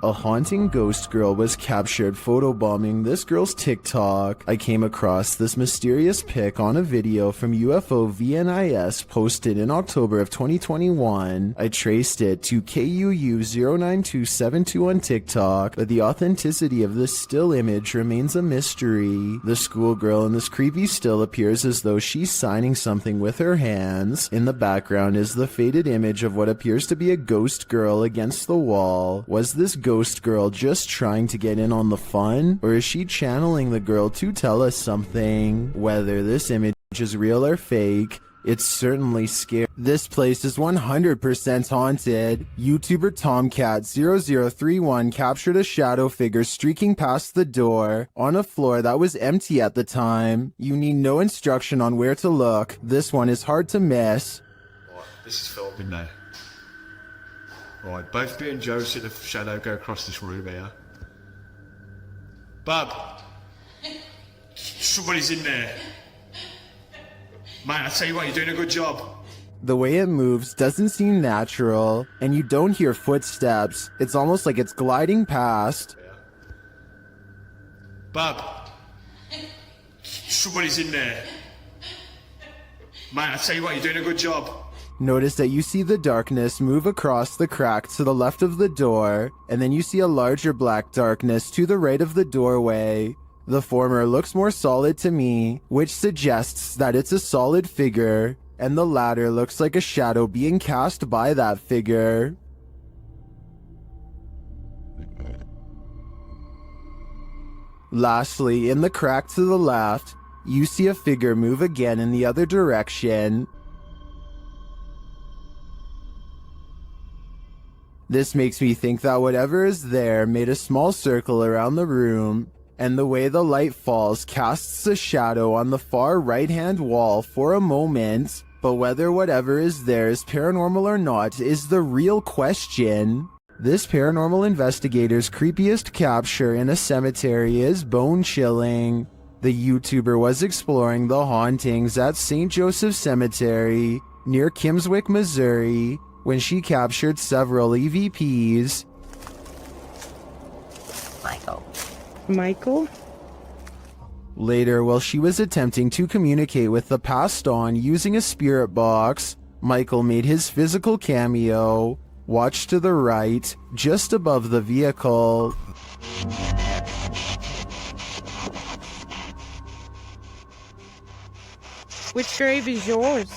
A haunting ghost girl was captured photobombing this girl's TikTok. I came across this mysterious pic on a video from UFO VNIS posted in October of 2021. I traced it to KUU092721 on TikTok, but the authenticity of this still image remains a mystery. The schoolgirl in this creepy still appears as though she's signing something with her hands. In the background is the faded image of what appears to be a ghost girl against the wall. Was this ghost girl just trying to get in on the fun, or is she channeling the girl to tell us something? Whether this image is real or fake, it's certainly scary. This place is 100% haunted. YouTuber Tomcat0031 captured a shadow figure streaking past the door on a floor that was empty at the time. You need no instruction on where to look. This one is hard to miss. Right, this is filmed in there. Right, both me and Joe see the shadow go across this room here. Bub! Somebody's in there. Mate, I tell you what, you're doing a good job. The way it moves doesn't seem natural, and you don't hear footsteps. It's almost like it's gliding past. Bub! Somebody's in there. Mate, I tell you what, you're doing a good job. Notice that you see the darkness move across the crack to the left of the door, and then you see a larger black darkness to the right of the doorway. The former looks more solid to me, which suggests that it's a solid figure, and the latter looks like a shadow being cast by that figure. Lastly, in the crack to the left, you see a figure move again in the other direction. This makes me think that whatever is there made a small circle around the room, and the way the light falls casts a shadow on the far right-hand wall for a moment. But whether whatever is there is paranormal or not is the real question. This paranormal investigator's creepiest capture in a cemetery is bone-chilling. The YouTuber was exploring the hauntings at St. Joseph Cemetery near Kimmswick, Missouri, when she captured several EVPs. Michael? Later, while she was attempting to communicate with the passed on using a spirit box, Michael made his physical cameo. Watch to the right, just above the vehicle. Which grave is yours?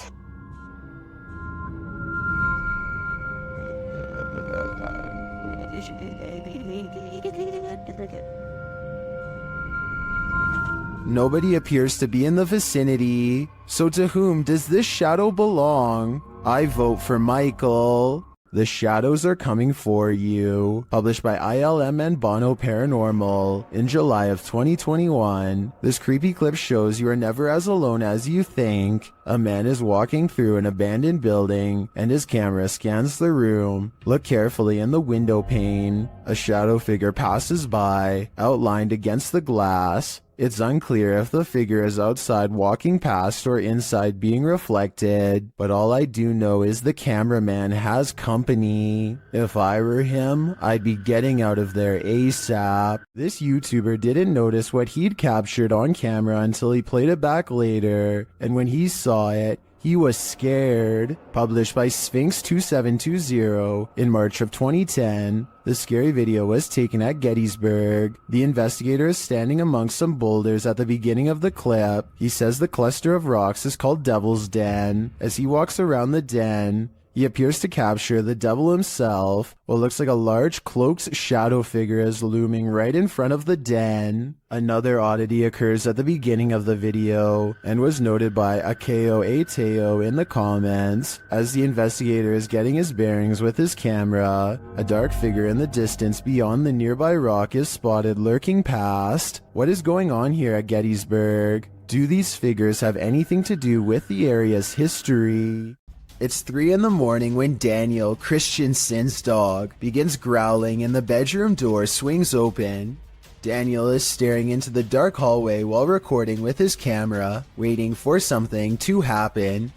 Nobody appears to be in the vicinity, so to whom does this shadow belong? I vote for Michael. The Shadows Are Coming For You, published by ILM and Bono Paranormal in July of 2021. This creepy clip shows you are never as alone as you think. A man is walking through an abandoned building, and his camera scans the room. Look carefully in the window pane. A shadow figure passes by, outlined against the glass. It's unclear if the figure is outside walking past or inside being reflected, but all I do know is the cameraman has company. If I were him, I'd be getting out of there ASAP. This YouTuber didn't notice what he'd captured on camera until he played it back later, and when he saw it, he was scared. Published by Sphinx2720 in March of 2010. The scary video was taken at Gettysburg. The investigator is standing amongst some boulders at the beginning of the clip. He says the cluster of rocks is called Devil's Den. As he walks around the den, he appears to capture the devil himself. What looks like a large cloaked shadow figure is looming right in front of the den. Another oddity occurs at the beginning of the video and was noted by Akeo Ateo in the comments. As the investigator is getting his bearings with his camera, a dark figure in the distance beyond the nearby rock is spotted lurking past. What is going on here at Gettysburg? Do these figures have anything to do with the area's history? It's 3 in the morning when Daniel, Christensen's dog, begins growling and the bedroom door swings open. Daniel is staring into the dark hallway while recording with his camera, waiting for something to happen.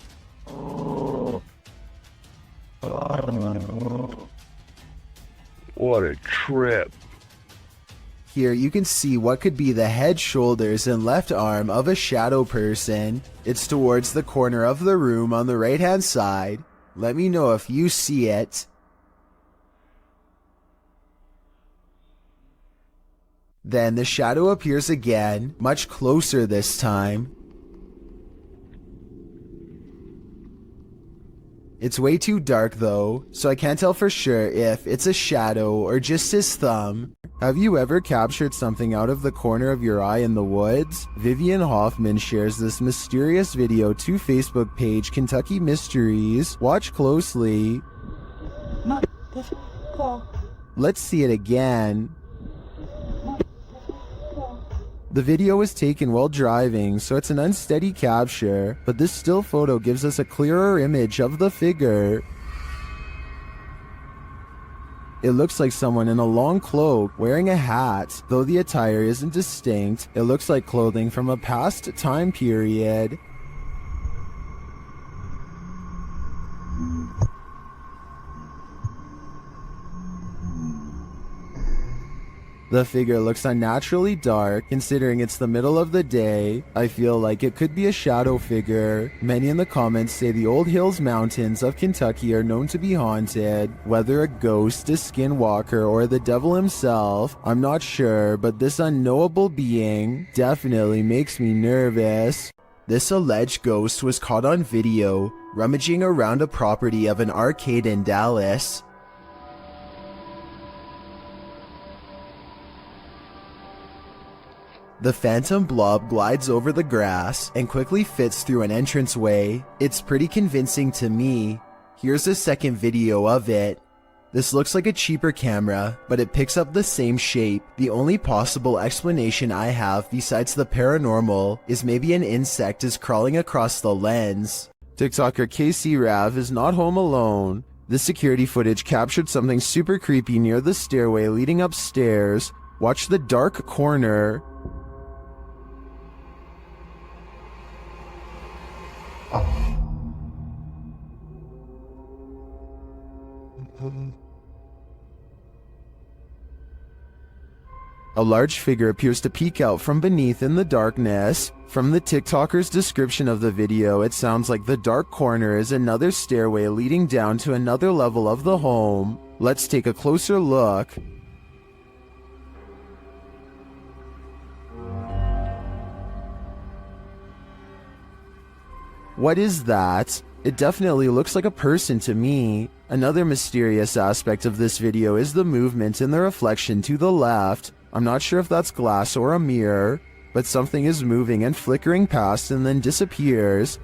What a trip. Here you can see what could be the head, shoulders, and left arm of a shadow person. It's towards the corner of the room on the right hand side. Let me know if you see it. Then the shadow appears again, much closer this time. It's way too dark though, so I can't tell for sure if it's a shadow or just his thumb. Have you ever captured something out of the corner of your eye in the woods? Vivian Hoffman shares this mysterious video to Facebook page Kentucky Mysteries. Watch closely. Let's see it again. The video was taken while driving, so it's an unsteady capture, but this still photo gives us a clearer image of the figure. It looks like someone in a long cloak wearing a hat. Though the attire isn't distinct, it looks like clothing from a past time period. The figure looks unnaturally dark, considering it's the middle of the day. I feel like it could be a shadow figure. Many in the comments say the Old Hills Mountains of Kentucky are known to be haunted. Whether a ghost, a skinwalker, or the devil himself, I'm not sure, but this unknowable being definitely makes me nervous. This alleged ghost was caught on video, rummaging around a property of an arcade in Dallas. The phantom blob glides over the grass and quickly fits through an entranceway. It's pretty convincing to me. Here's a second video of it. This looks like a cheaper camera, but it picks up the same shape. The only possible explanation I have besides the paranormal is maybe an insect is crawling across the lens. TikToker Casey Rav is not home alone. This security footage captured something super creepy near the stairway leading upstairs. Watch the dark corner. A large figure appears to peek out from beneath in the darkness. From the TikToker's description of the video, it sounds like the dark corner is another stairway leading down to another level of the home. Let's take a closer look. What is that? It definitely looks like a person to me. Another mysterious aspect of this video is the movement in the reflection to the left. I'm not sure if that's glass or a mirror, but something is moving and flickering past and then disappears.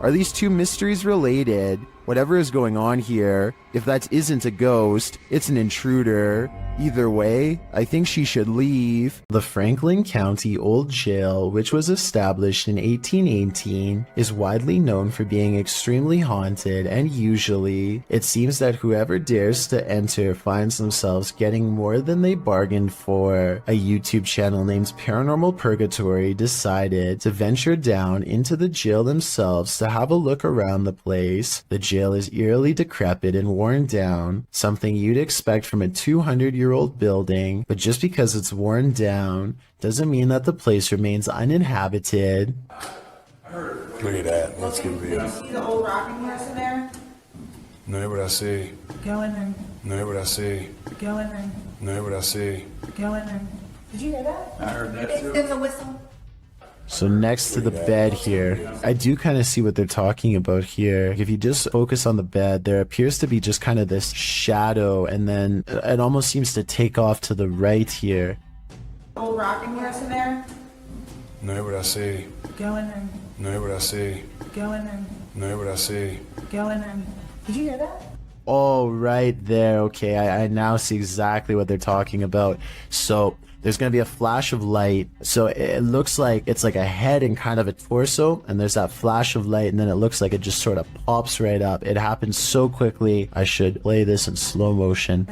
Are these two mysteries related? Whatever is going on here, if that isn't a ghost, it's an intruder. Either way, I think she should leave. The Franklin County Old Jail, which was established in 1818, is widely known for being extremely haunted, and usually, it seems that whoever dares to enter finds themselves getting more than they bargained for. A YouTube channel named Paranormal Purgatory decided to venture down into the jail themselves to have a look around the place. The jail is eerily decrepit and worn down, something you'd expect from a 200-year-old building, but just because it's worn down doesn't mean that the place remains uninhabited. Look at that. Let's get real. See the old rocking horse in there? No, what I see. Go in there. No, what I see. Go in there. No, what I see. Go in there. Did you hear that? I heard that too. There's a whistle. So next to the bed here, I do kind of see what they're talking about here. If you just focus on the bed, there appears to be just kind of this shadow, and then it almost seems to take off to the right here. Old rocking horse in there? No, what I see. Go in there. No, what I see. Go in there. No, what I see. Go in there. Did you hear that? Oh, right there. Okay, I now see exactly what they're talking about. So there's going to be a flash of light. So it looks like it's like a head and kind of a torso, and there's that flash of light, and then it looks like it just sort of pops right up. It happens so quickly. I should play this in slow motion.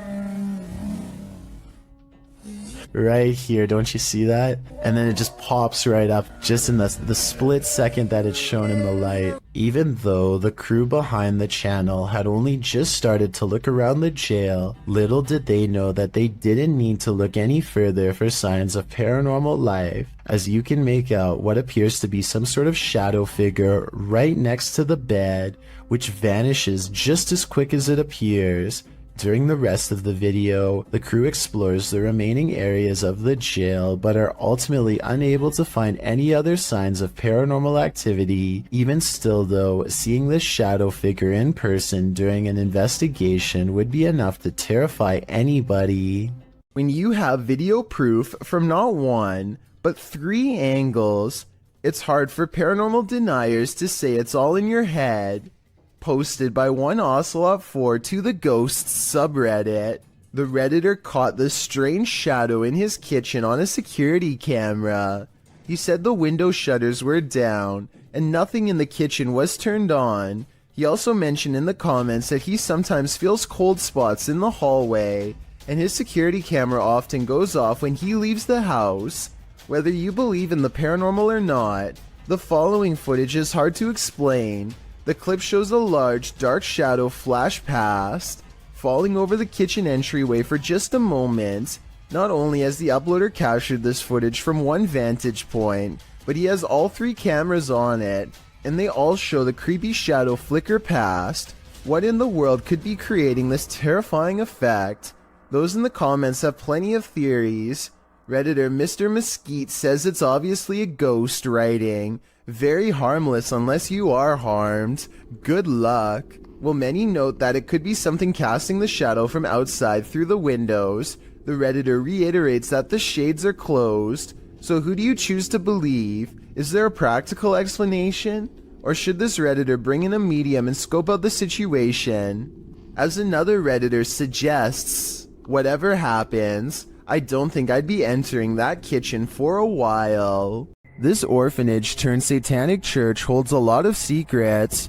right here. Don't you see that? And then it just pops right up just in the split second that it's shown in the light. Even though the crew behind the channel had only just started to look around the jail, little did they know that they didn't need to look any further for signs of paranormal life, as you can make out what appears to be some sort of shadow figure right next to the bed, which vanishes just as quick as it appears. During the rest of the video, the crew explores the remaining areas of the jail but are ultimately unable to find any other signs of paranormal activity. Even still though, seeing this shadow figure in person during an investigation would be enough to terrify anybody. When you have video proof from not one, but 3 angles, it's hard for paranormal deniers to say it's all in your head. Posted by one Ocelot4 to the Ghosts subreddit, the Redditor caught this strange shadow in his kitchen on a security camera. He said the window shutters were down and nothing in the kitchen was turned on. He also mentioned in the comments that he sometimes feels cold spots in the hallway, and his security camera often goes off when he leaves the house. Whether you believe in the paranormal or not, the following footage is hard to explain. The clip shows a large, dark shadow flash past, falling over the kitchen entryway for just a moment. Not only has the uploader captured this footage from one vantage point, but he has all 3 cameras on it, and they all show the creepy shadow flicker past. What in the world could be creating this terrifying effect? Those in the comments have plenty of theories. Redditor Mr. Mesquite says it's obviously a ghost writing. Very harmless unless you are harmed. Good luck. Well, many note that it could be something casting the shadow from outside through the windows. The Redditor reiterates that the shades are closed. So who do you choose to believe? Is there a practical explanation? Or should this Redditor bring in a medium and scope out the situation? As another Redditor suggests, whatever happens, I don't think I'd be entering that kitchen for a while. This orphanage turned satanic church holds a lot of secrets.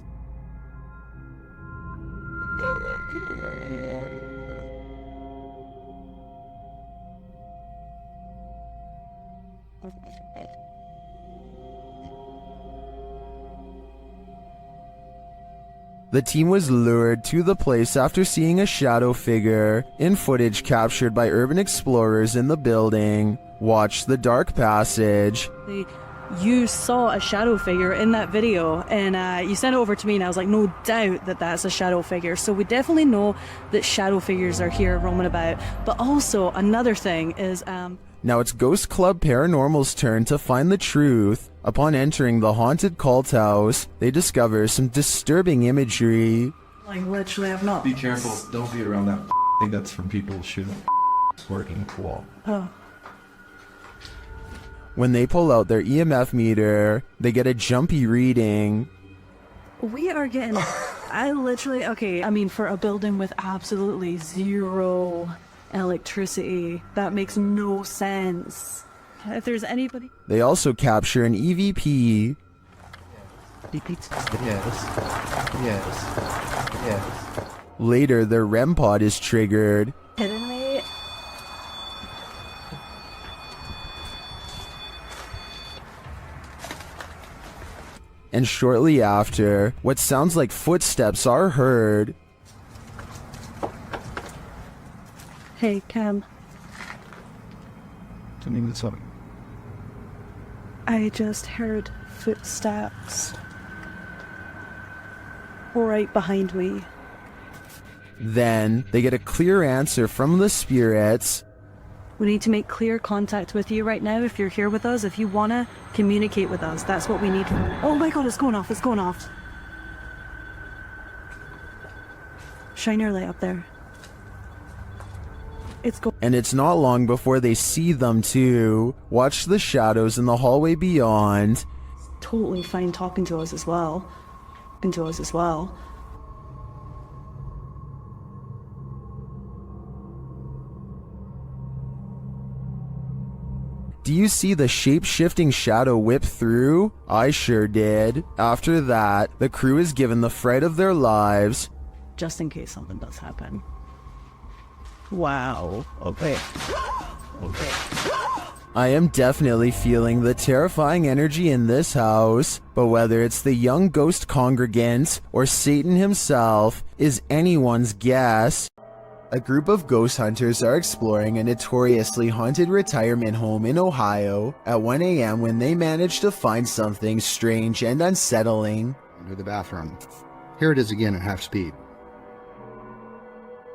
The team was lured to the place after seeing a shadow figure in footage captured by urban explorers in the building. Watch the dark passage. You saw a shadow figure in that video, and you sent it over to me, and I was like, no doubt that that's a shadow figure. So we definitely know that shadow figures are here roaming about. But also another thing is now it's Ghost Club Paranormal's turn to find the truth. Upon entering the haunted cult house, they discover some disturbing imagery. like literally I've not. Be careful, don't be around that thing that's from people shooting working wall. Oh. When they pull out their EMF meter, they get a jumpy reading. We are getting, I literally, okay, I mean, for a building with absolutely zero electricity, that makes no sense. If there's anybody... They also capture an EVP. Yes. Later, their REM pod is triggered. Kidding me? And shortly after, what sounds like footsteps are heard. Hey, Cam. Turning this up. I just heard footsteps right behind me. Then, they get a clear answer from the spirits. We need to make clear contact with you right now. If you're here with us, if you want to communicate with us, that's what we need. Oh my god, it's going off, it's going off. Shine your light up there. It's going. And it's not long before they see them too. Watch the shadows in the hallway beyond. Totally fine talking to us as well. Do you see the shape-shifting shadow whip through? I sure did. After that, the crew is given the fright of their lives. Just in case something does happen. Wow. Okay. I am definitely feeling the terrifying energy in this house, but whether it's the young ghost congregant or Satan himself is anyone's guess. A group of ghost hunters are exploring a notoriously haunted retirement home in Ohio at 1 a.m. when they manage to find something strange and unsettling. Into the bathroom. Here it is again at half speed.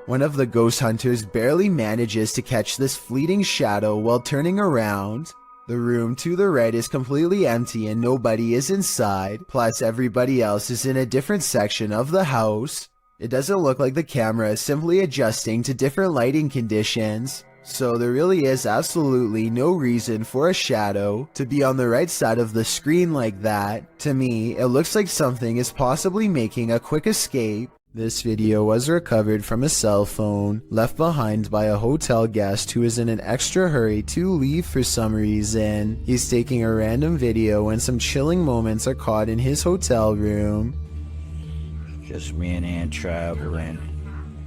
One of the ghost hunters barely manages to catch this fleeting shadow while turning around. The room to the right is completely empty and nobody is inside, plus everybody else is in a different section of the house. It doesn't look like the camera is simply adjusting to different lighting conditions, so there really is absolutely no reason for a shadow to be on the right side of the screen like that. To me, it looks like something is possibly making a quick escape. This video was recovered from a cell phone left behind by a hotel guest who is in an extra hurry to leave for some reason. He's taking a random video when some chilling moments are caught in his hotel room. Just me and Aunt traveling.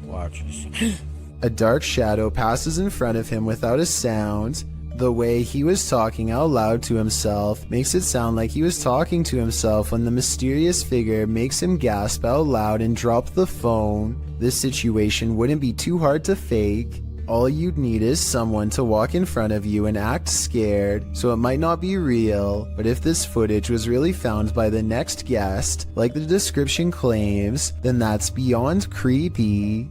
Watches. A dark shadow passes in front of him without a sound. The way he was talking out loud to himself makes it sound like he was talking to himself when the mysterious figure makes him gasp out loud and drop the phone. This situation wouldn't be too hard to fake. All you'd need is someone to walk in front of you and act scared, so it might not be real, but if this footage was really found by the next guest, like the description claims, then that's beyond creepy.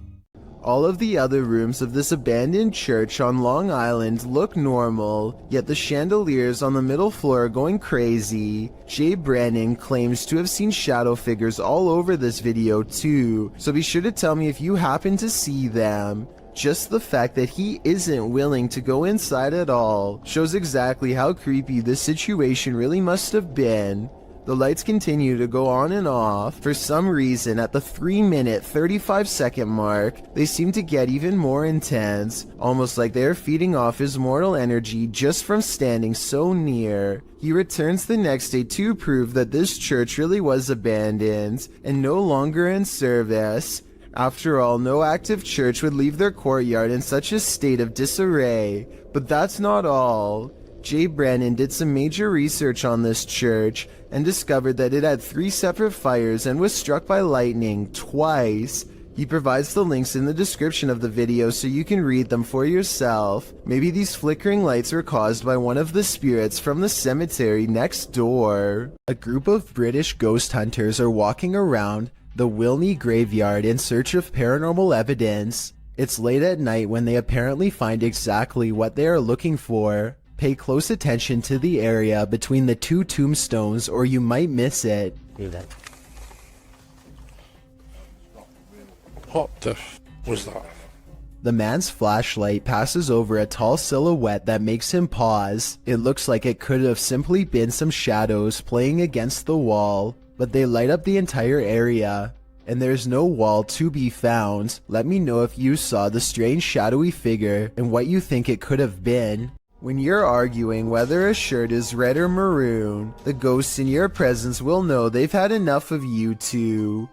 All of the other rooms of this abandoned church on Long Island look normal, yet the chandeliers on the middle floor are going crazy. Jay Brennan claims to have seen shadow figures all over this video too, so be sure to tell me if you happen to see them. Just the fact that he isn't willing to go inside at all shows exactly how creepy this situation really must have been. The lights continue to go on and off. For some reason, at the 3-minute 35-second mark, they seem to get even more intense, almost like they are feeding off his mortal energy just from standing so near. He returns the next day to prove that this church really was abandoned and no longer in service. After all, no active church would leave their courtyard in such a state of disarray. But that's not all. Jay Brennan did some major research on this church and discovered that it had 3 separate fires and was struck by lightning twice. He provides the links in the description of the video so you can read them for yourself. Maybe these flickering lights were caused by one of the spirits from the cemetery next door. A group of British ghost hunters are walking around the Wilney graveyard in search of paranormal evidence. It's late at night when they apparently find exactly what they are looking for. Pay close attention to the area between the 2 tombstones or you might miss it. What the f was that? The man's flashlight passes over a tall silhouette that makes him pause. It looks like it could have simply been some shadows playing against the wall, but they light up the entire area. And there's no wall to be found. Let me know if you saw the strange shadowy figure and what you think it could have been. When you're arguing whether a shirt is red or maroon, the ghosts in your presence will know they've had enough of you two.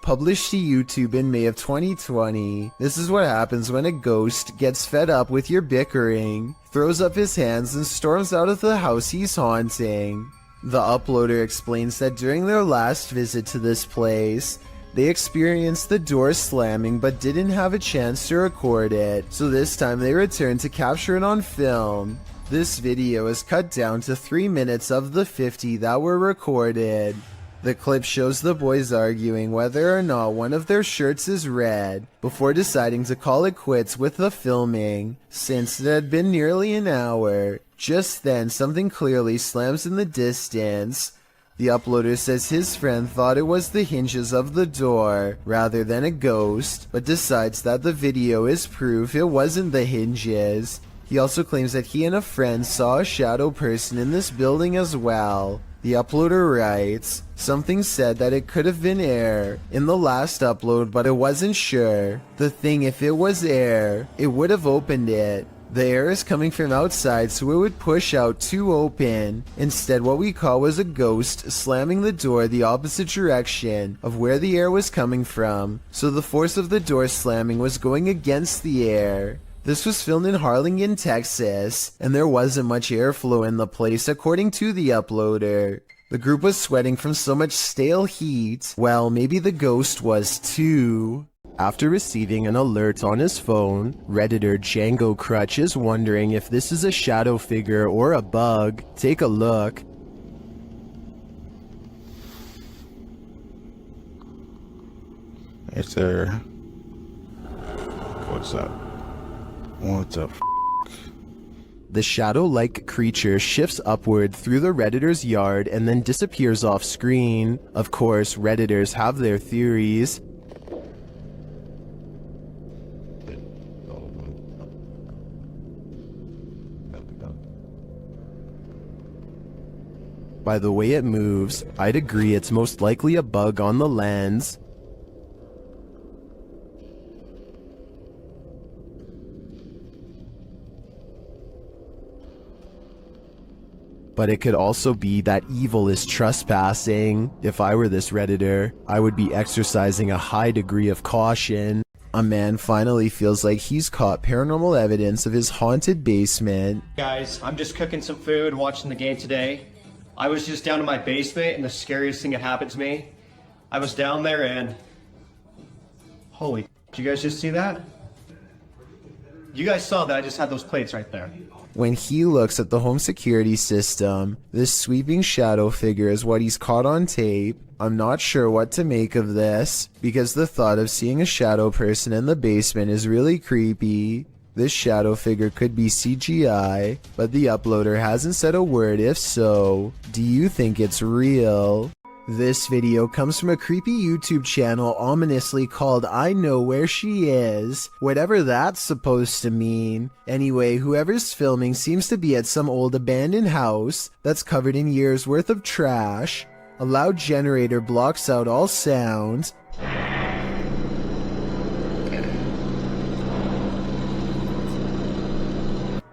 Published to YouTube in May of 2020, this is what happens when a ghost gets fed up with your bickering, throws up his hands and storms out of the house he's haunting. The uploader explains that during their last visit to this place, they experienced the door slamming but didn't have a chance to record it, so this time they returned to capture it on film. This video is cut down to 3 minutes of the 50 that were recorded. The clip shows the boys arguing whether or not one of their shirts is red, before deciding to call it quits with the filming, since it had been nearly an hour. Just then, something clearly slams in the distance. The uploader says his friend thought it was the hinges of the door rather than a ghost, but decides that the video is proof it wasn't the hinges. He also claims that he and a friend saw a shadow person in this building as well. The uploader writes, something said that it could have been air in the last upload, but it wasn't sure. The thing, if it was air, it would have opened it. The air is coming from outside, so it would push out to open. Instead, what we call was a ghost slamming the door the opposite direction of where the air was coming from, so the force of the door slamming was going against the air. This was filmed in Harlingen, Texas, and there wasn't much airflow in the place according to the uploader. The group was sweating from so much stale heat. Well, maybe the ghost was too. After receiving an alert on his phone, Redditor Django Crutch is wondering if this is a shadow figure or a bug. Take a look. It's there. What's up? What's up? The shadow-like creature shifts upward through the Redditor's yard and then disappears off screen. Of course, Redditors have their theories. By the way it moves, I'd agree it's most likely a bug on the lens. But it could also be that evil is trespassing. If I were this Redditor, I would be exercising a high degree of caution. A man finally feels like he's caught paranormal evidence of his haunted basement. Guys, I'm just cooking some food, watching the game today. I was just down in my basement and the scariest thing that happened to me. I was down there and... Holy, did you guys just see that? You guys saw that I just had those plates right there. When he looks at the home security system, this sweeping shadow figure is what he's caught on tape. I'm not sure what to make of this, because the thought of seeing a shadow person in the basement is really creepy. This shadow figure could be CGI, but the uploader hasn't said a word if so. Do you think it's real? This video comes from a creepy YouTube channel ominously called I Know Where She Is, whatever that's supposed to mean. Anyway, whoever's filming seems to be at some old abandoned house that's covered in years worth of trash. A loud generator blocks out all sound.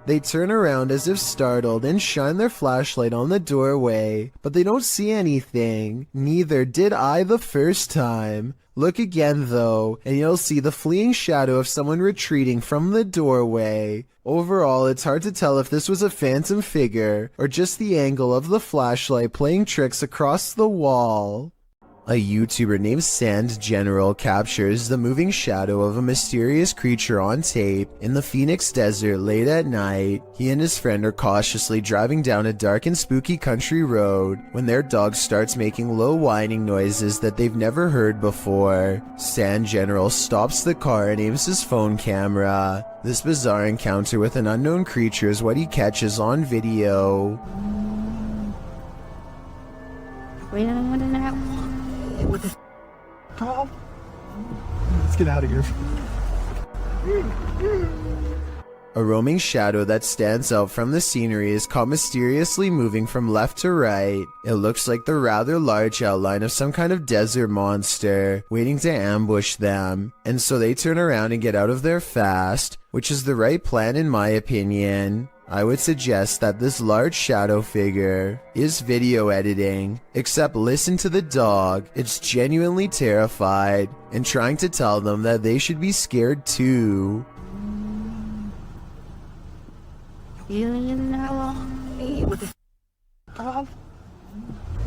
They turn around as if startled and shine their flashlight on the doorway, but they don't see anything. Neither did I the first time. Look again though, and you'll see the fleeing shadow of someone retreating from the doorway. Overall, it's hard to tell if this was a phantom figure, or just the angle of the flashlight playing tricks across the wall. A YouTuber named Sand General captures the moving shadow of a mysterious creature on tape in the Phoenix desert late at night. He and his friend are cautiously driving down a dark and spooky country road when their dog starts making low whining noises that they've never heard before. Sand General stops the car and aims his phone camera. This bizarre encounter with an unknown creature is what he catches on video. Tom? Let's get out of here. A roaming shadow that stands out from the scenery is caught mysteriously moving from left to right. It looks like the rather large outline of some kind of desert monster waiting to ambush them, and so they turn around and get out of there fast, which is the right plan in my opinion. I would suggest that this large shadow figure is video editing, except listen to the dog. It's genuinely terrified and trying to tell them that they should be scared too.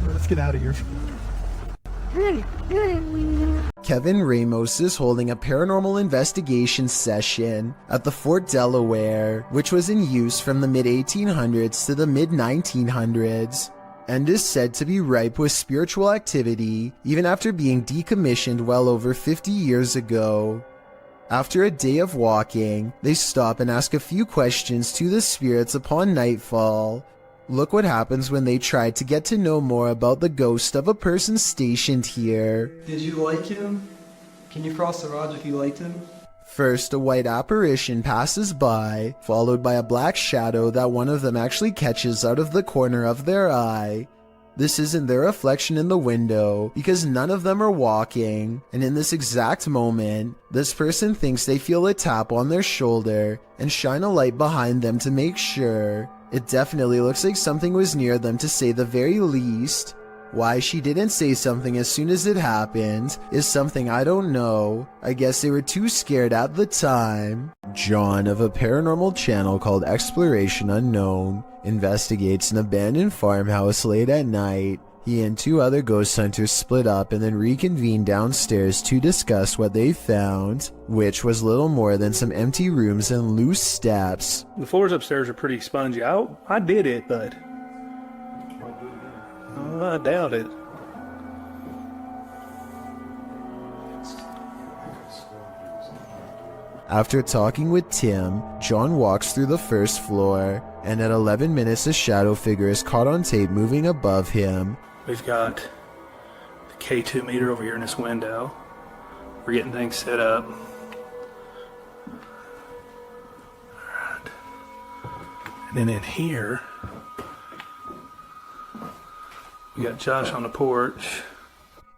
Let's get out of here. Kevin Ramos is holding a paranormal investigation session at the Fort Delaware, which was in use from the mid-1800s to the mid-1900s, and is said to be ripe with spiritual activity even after being decommissioned well over 50 years ago. After a day of walking, they stop and ask a few questions to the spirits upon nightfall. Look what happens when they try to get to know more about the ghost of a person stationed here. Did you like him? Can you cross the rods if you liked him? First, a white apparition passes by, followed by a black shadow that one of them actually catches out of the corner of their eye. This isn't their reflection in the window, because none of them are walking, and in this exact moment, this person thinks they feel a tap on their shoulder and shine a light behind them to make sure. It definitely looks like something was near them to say the very least. Why she didn't say something as soon as it happened is something I don't know. I guess they were too scared at the time. John of a paranormal channel called Exploration Unknown investigates an abandoned farmhouse late at night. He and 2 other ghost hunters split up and then reconvened downstairs to discuss what they found, which was little more than some empty rooms and loose steps. The floors upstairs are pretty spongy. I did it, but I doubt it. After talking with Tim, John walks through the first floor, and at 11 minutes a shadow figure is caught on tape moving above him. We've got the K2 meter over here in this window. We're getting things set up. Alright. And then in here, we got Josh on the porch.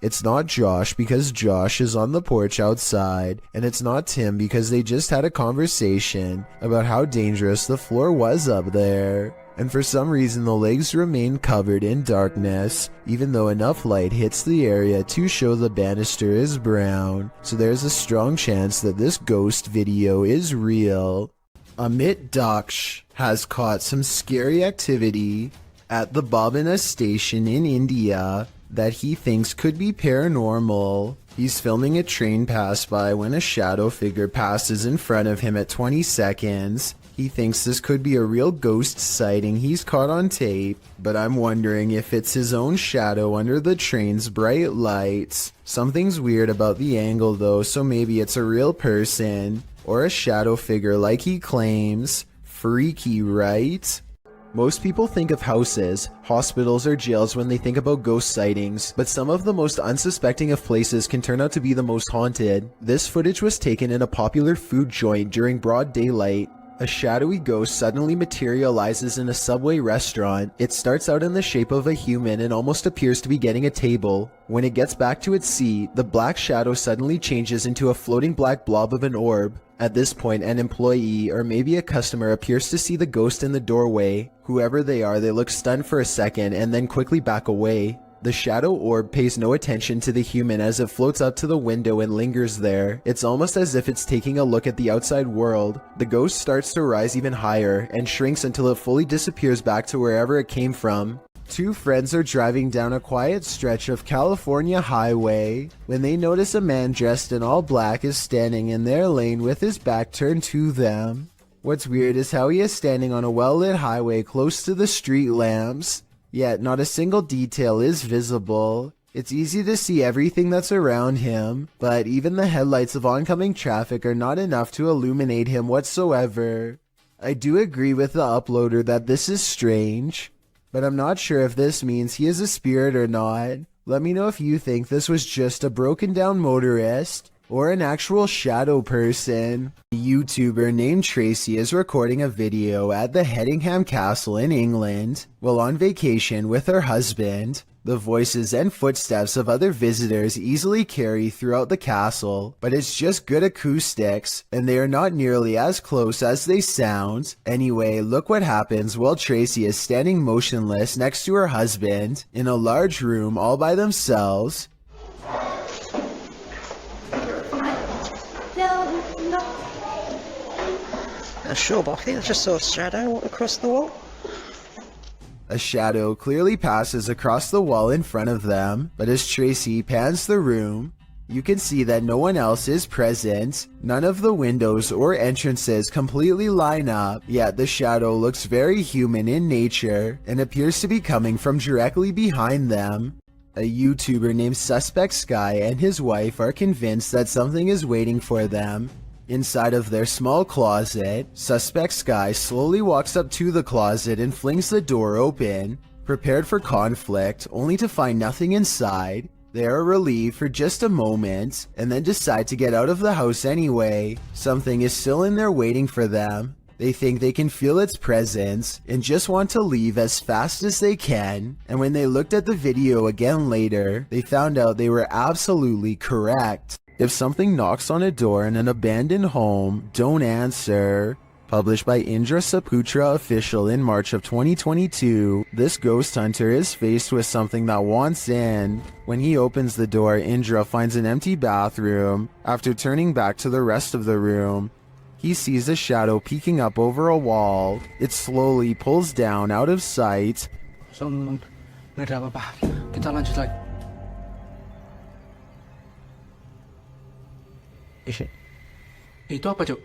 It's not Josh because Josh is on the porch outside, and it's not Tim because they just had a conversation about how dangerous the floor was up there. And for some reason the legs remain covered in darkness, even though enough light hits the area to show the banister is brown, so there's a strong chance that this ghost video is real. Amit Daksh has caught some scary activity at the Babina station in India that he thinks could be paranormal. He's filming a train pass by when a shadow figure passes in front of him at 20 seconds. He thinks this could be a real ghost sighting he's caught on tape, but I'm wondering if it's his own shadow under the train's bright lights. Something's weird about the angle though, so maybe it's a real person, or a shadow figure like he claims. Freaky, right? Most people think of houses, hospitals, or jails when they think about ghost sightings, but some of the most unsuspecting of places can turn out to be the most haunted. This footage was taken in a popular food joint during broad daylight. A shadowy ghost suddenly materializes in a Subway restaurant. It starts out in the shape of a human and almost appears to be getting a table. When it gets back to its seat, the black shadow suddenly changes into a floating black blob of an orb. At this point, an employee or maybe a customer appears to see the ghost in the doorway. Whoever they are, they look stunned for a second and then quickly back away. The shadow orb pays no attention to the human as it floats up to the window and lingers there. It's almost as if it's taking a look at the outside world. The ghost starts to rise even higher and shrinks until it fully disappears back to wherever it came from. 2 friends are driving down a quiet stretch of California highway when they notice a man dressed in all black is standing in their lane with his back turned to them. What's weird is how he is standing on a well-lit highway close to the street lamps, yet not a single detail is visible. It's easy to see everything that's around him, but even the headlights of oncoming traffic are not enough to illuminate him whatsoever. I do agree with the uploader that this is strange, but I'm not sure if this means he is a spirit or not. Let me know if you think this was just a broken down motorist or an actual shadow person. A YouTuber named Tracy is recording a video at the Hedingham Castle in England while on vacation with her husband. The voices and footsteps of other visitors easily carry throughout the castle, but it's just good acoustics, and they are not nearly as close as they sound. Anyway, look what happens while Tracy is standing motionless next to her husband in a large room all by themselves. Sure, but I think I just saw a shadow across the wall. A shadow clearly passes across the wall in front of them, but as Tracy pans the room, you can see that no one else is present. None of the windows or entrances completely line up, yet the shadow looks very human in nature and appears to be coming from directly behind them. A YouTuber named Suspect Sky and his wife are convinced that something is waiting for them. Inside of their small closet, Suspect Sky slowly walks up to the closet and flings the door open, prepared for conflict, only to find nothing inside. They are relieved for just a moment, and then decide to get out of the house anyway. Something is still in there waiting for them. They think they can feel its presence, and just want to leave as fast as they can. And when they looked at the video again later, they found out they were absolutely correct. If something knocks on a door in an abandoned home, don't answer. Published by Indra Saputra Official in March of 2022, this ghost hunter is faced with something that wants in. When he opens the door, Indra finds an empty bathroom. After turning back to the rest of the room, he sees a shadow peeking up over a wall. It slowly pulls down out of sight. Kita lanjut lagi. Itu apa, Cuk?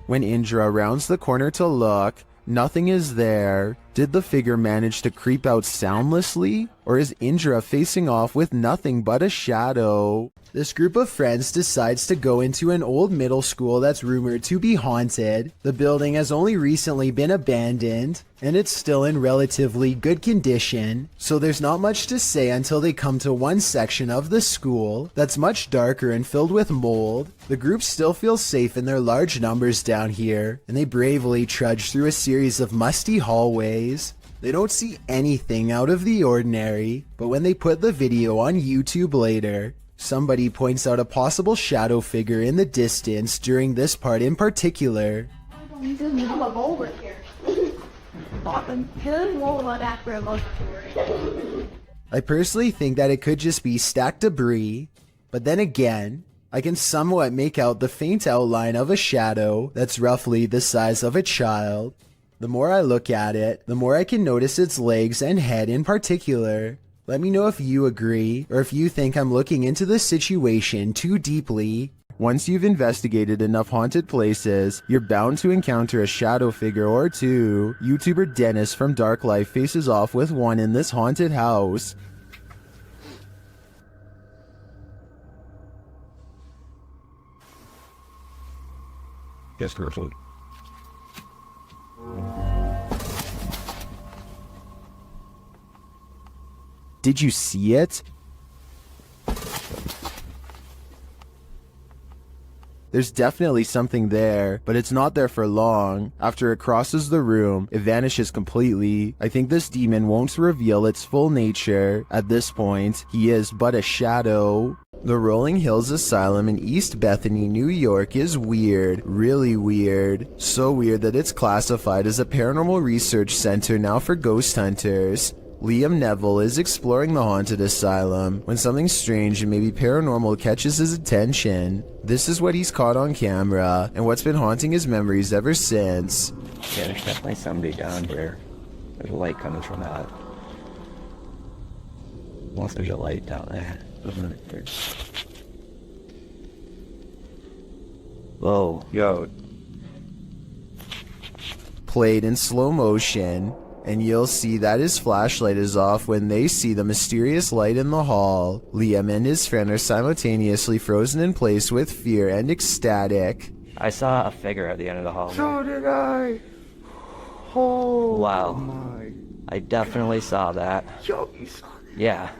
When Indra rounds the corner to look, nothing is there. Did the figure manage to creep out soundlessly? Or is Indra facing off with nothing but a shadow? This group of friends decides to go into an old middle school that's rumored to be haunted. The building has only recently been abandoned, and it's still in relatively good condition, so there's not much to say until they come to one section of the school that's much darker and filled with mold. The group still feels safe in their large numbers down here, and they bravely trudge through a series of musty hallways. They don't see anything out of the ordinary, but when they put the video on YouTube later, somebody points out a possible shadow figure in the distance during this part in particular. I personally think that it could just be stacked debris, but then again, I can somewhat make out the faint outline of a shadow that's roughly the size of a child. The more I look at it, the more I can notice its legs and head in particular. Let me know if you agree, or if you think I'm looking into this situation too deeply. Once you've investigated enough haunted places, you're bound to encounter a shadow figure or two. YouTuber Dennis from Dark Life faces off with one in this haunted house. Yes, carefully. Did you see it? There's definitely something there, but it's not there for long. After it crosses the room, it vanishes completely. I think this demon won't reveal its full nature. At this point, he is but a shadow. The Rolling Hills Asylum in East Bethany, New York is weird, really weird. So weird that it's classified as a paranormal research center now for ghost hunters. Liam Neville is exploring the haunted asylum when something strange and maybe paranormal catches his attention. This is what he's caught on camera and what's been haunting his memories ever since. Yeah, there's definitely somebody down here. There's a light coming from that. Unless there's a light down there. Whoa. Yo. Played in slow motion, and you'll see that his flashlight is off when they see the mysterious light in the hall. Liam and his friend are simultaneously frozen in place with fear and ecstatic. I saw a figure at the end of the hall. So did I. Oh wow. My. I definitely saw that. Yo, you saw that? Yeah.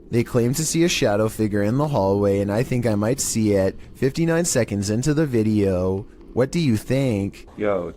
They claim to see a shadow figure in the hallway, and I think I might see it 59 seconds into the video. What do you think? Yo.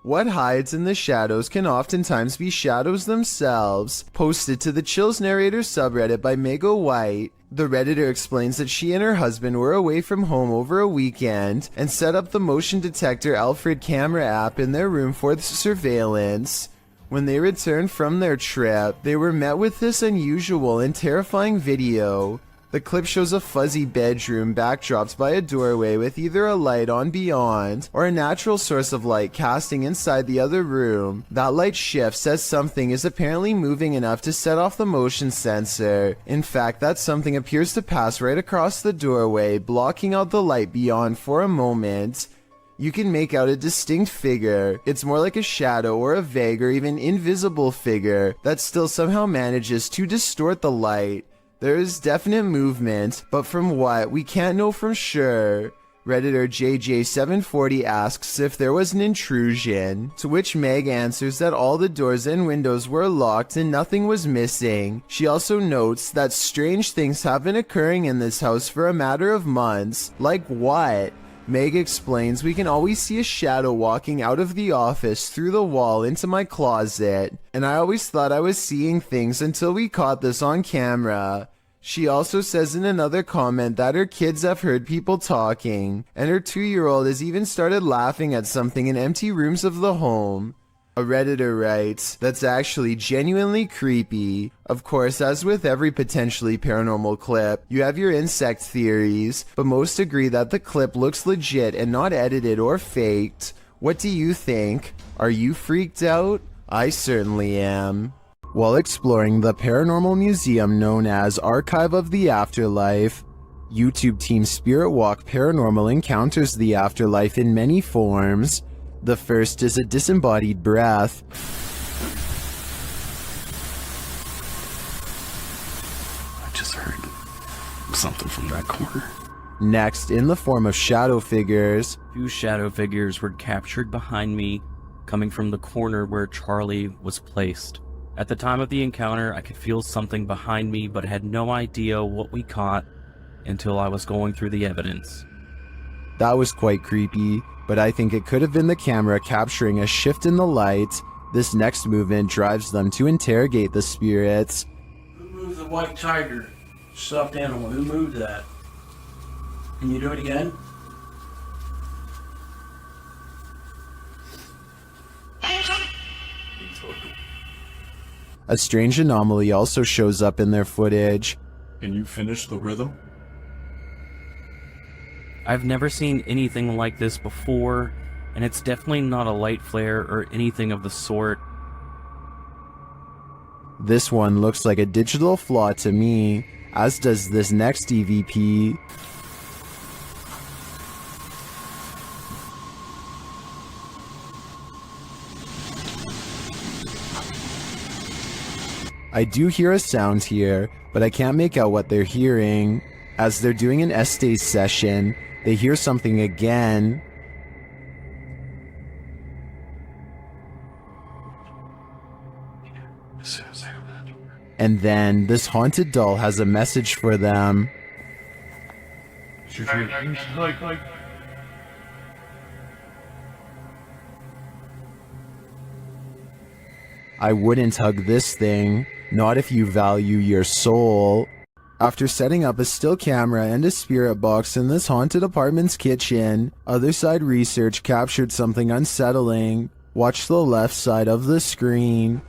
What hides in the shadows can oftentimes be shadows themselves. Posted to the Chills Narrator subreddit by Mego White, the Redditor explains that she and her husband were away from home over a weekend and set up the motion detector Alfred camera app in their room for surveillance. When they returned from their trip, they were met with this unusual and terrifying video. The clip shows a fuzzy bedroom backdropped by a doorway with either a light on beyond or a natural source of light casting inside the other room. That light shifts as something is apparently moving enough to set off the motion sensor. In fact, that something appears to pass right across the doorway, blocking out the light beyond for a moment. You can make out a distinct figure. It's more like a shadow or a vague or even invisible figure that still somehow manages to distort the light. There is definite movement, but from what, we can't know for sure. Redditor JJ740 asks if there was an intrusion, to which Meg answers that all the doors and windows were locked and nothing was missing. She also notes that strange things have been occurring in this house for a matter of months. Like what? Meg explains we can always see a shadow walking out of the office through the wall into my closet, and I always thought I was seeing things until we caught this on camera. She also says in another comment that her kids have heard people talking, and her 2-year-old has even started laughing at something in empty rooms of the home. A Redditor writes, "That's actually genuinely creepy." Of course, as with every potentially paranormal clip, you have your insect theories, but most agree that the clip looks legit and not edited or faked. What do you think? Are you freaked out? I certainly am. While exploring the paranormal museum known as Archive of the Afterlife, YouTube team Spirit Walk Paranormal encounters the afterlife in many forms. The first is a disembodied breath. I just heard something from that corner. Next, in the form of shadow figures. 2 shadow figures were captured behind me, coming from the corner where Charlie was placed. At the time of the encounter, I could feel something behind me, but had no idea what we caught until I was going through the evidence. That was quite creepy, but I think it could have been the camera capturing a shift in the light. This next movement drives them to interrogate the spirits. Who moved the white tiger? Stuffed animal. Who moved that? Can you do it again? A strange anomaly also shows up in their footage. Can you finish the rhythm? I've never seen anything like this before, and it's definitely not a light flare or anything of the sort. This one looks like a digital flaw to me, as does this next EVP. I do hear a sound here, but I can't make out what they're hearing. As they're doing an Estes session, they hear something again. And then this haunted doll has a message for them. I wouldn't hug this thing, not if you value your soul. After setting up a still camera and a spirit box in this haunted apartment's kitchen, Other Side Research captured something unsettling. Watch the left side of the screen.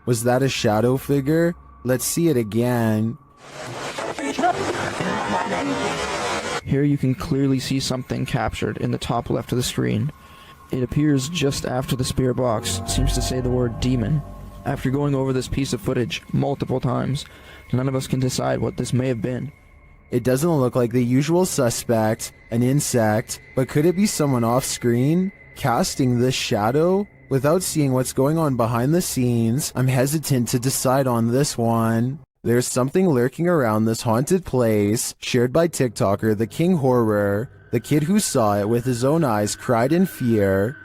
Was that a shadow figure? Let's see it again. Here you can clearly see something captured in the top left of the screen. It appears just after the spirit box seems to say the word demon. After going over this piece of footage multiple times, none of us can decide what this may have been. It doesn't look like the usual suspect, an insect, but could it be someone off screen, casting this shadow? Without seeing what's going on behind the scenes, I'm hesitant to decide on this one. There's something lurking around this haunted place, shared by TikToker The King Horror. The kid who saw it with his own eyes cried in fear.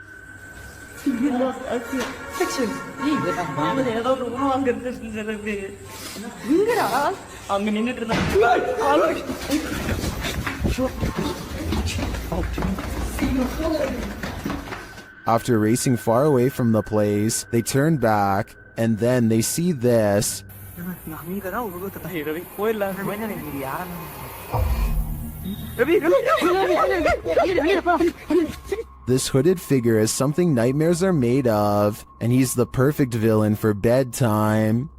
After racing far away from the place, they turn back, and then they see this. This hooded figure is something nightmares are made of, and he's the perfect villain for bedtime.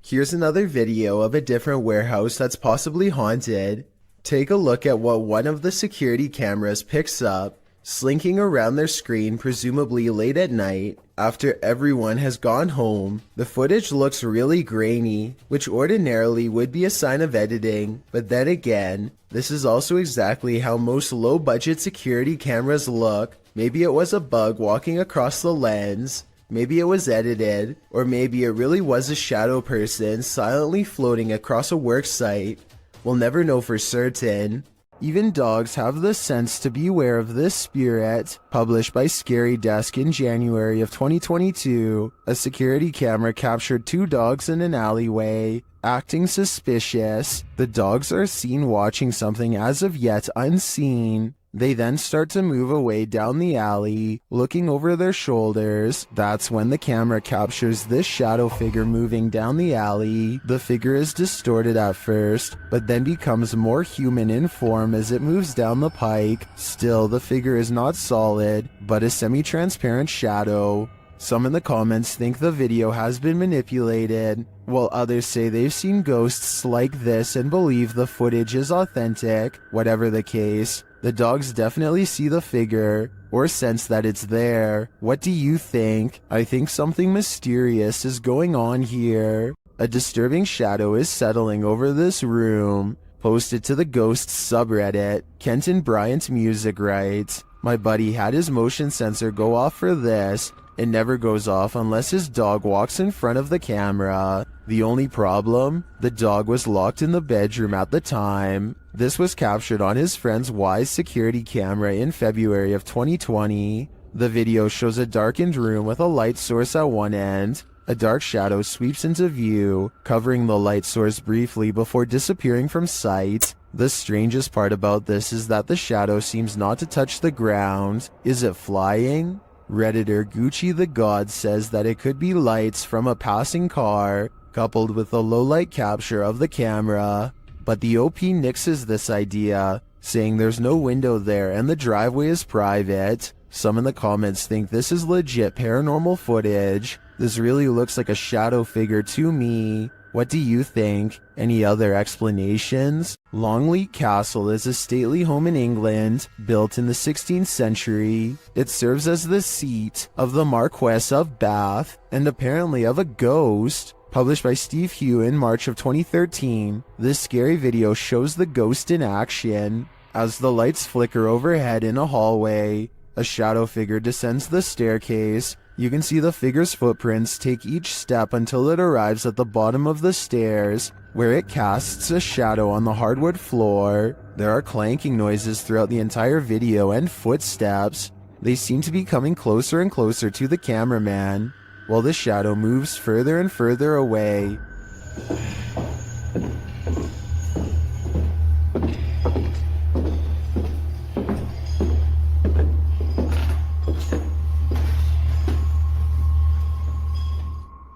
Here's another video of a different warehouse that's possibly haunted. Take a look at what one of the security cameras picks up. Slinking around their screen, presumably late at night, after everyone has gone home. The footage looks really grainy, which ordinarily would be a sign of editing, but then again, this is also exactly how most low-budget security cameras look. Maybe it was a bug walking across the lens, maybe it was edited, or maybe it really was a shadow person silently floating across a work site. We'll never know for certain. Even dogs have the sense to beware of this spirit. Published by Scary Desk in January of 2022, a security camera captured 2 dogs in an alleyway, acting suspicious. The dogs are seen watching something as of yet unseen. They then start to move away down the alley, looking over their shoulders. That's when the camera captures this shadow figure moving down the alley. The figure is distorted at first, but then becomes more human in form as it moves down the pike. Still, the figure is not solid, but a semi-transparent shadow. Some in the comments think the video has been manipulated, while others say they've seen ghosts like this and believe the footage is authentic. Whatever the case, the dogs definitely see the figure, or sense that it's there. What do you think? I think something mysterious is going on here. A disturbing shadow is settling over this room. Posted to the Ghosts subreddit, Kenton Bryant Music writes, "My buddy had his motion sensor go off for this. It never goes off unless his dog walks in front of the camera. The only problem? The dog was locked in the bedroom at the time." This was captured on his friend's Wise security camera in February of 2020. The video shows a darkened room with a light source at one end. A dark shadow sweeps into view, covering the light source briefly before disappearing from sight. The strangest part about this is that the shadow seems not to touch the ground. Is it flying? Redditor Gucci the God says that it could be lights from a passing car, coupled with a low-light capture of the camera. But the OP nixes this idea, saying there's no window there and the driveway is private. Some in the comments think this is legit paranormal footage. This really looks like a shadow figure to me. What do you think? Any other explanations? Longleat Castle is a stately home in England, built in the 16th century. It serves as the seat of the Marquess of Bath, and apparently of a ghost. Published by Steve Hugh in March of 2013, this scary video shows the ghost in action. As the lights flicker overhead in a hallway, a shadow figure descends the staircase. You can see the figure's footprints take each step until it arrives at the bottom of the stairs, where it casts a shadow on the hardwood floor. There are clanking noises throughout the entire video and footsteps. They seem to be coming closer and closer to the cameraman, while the shadow moves further and further away.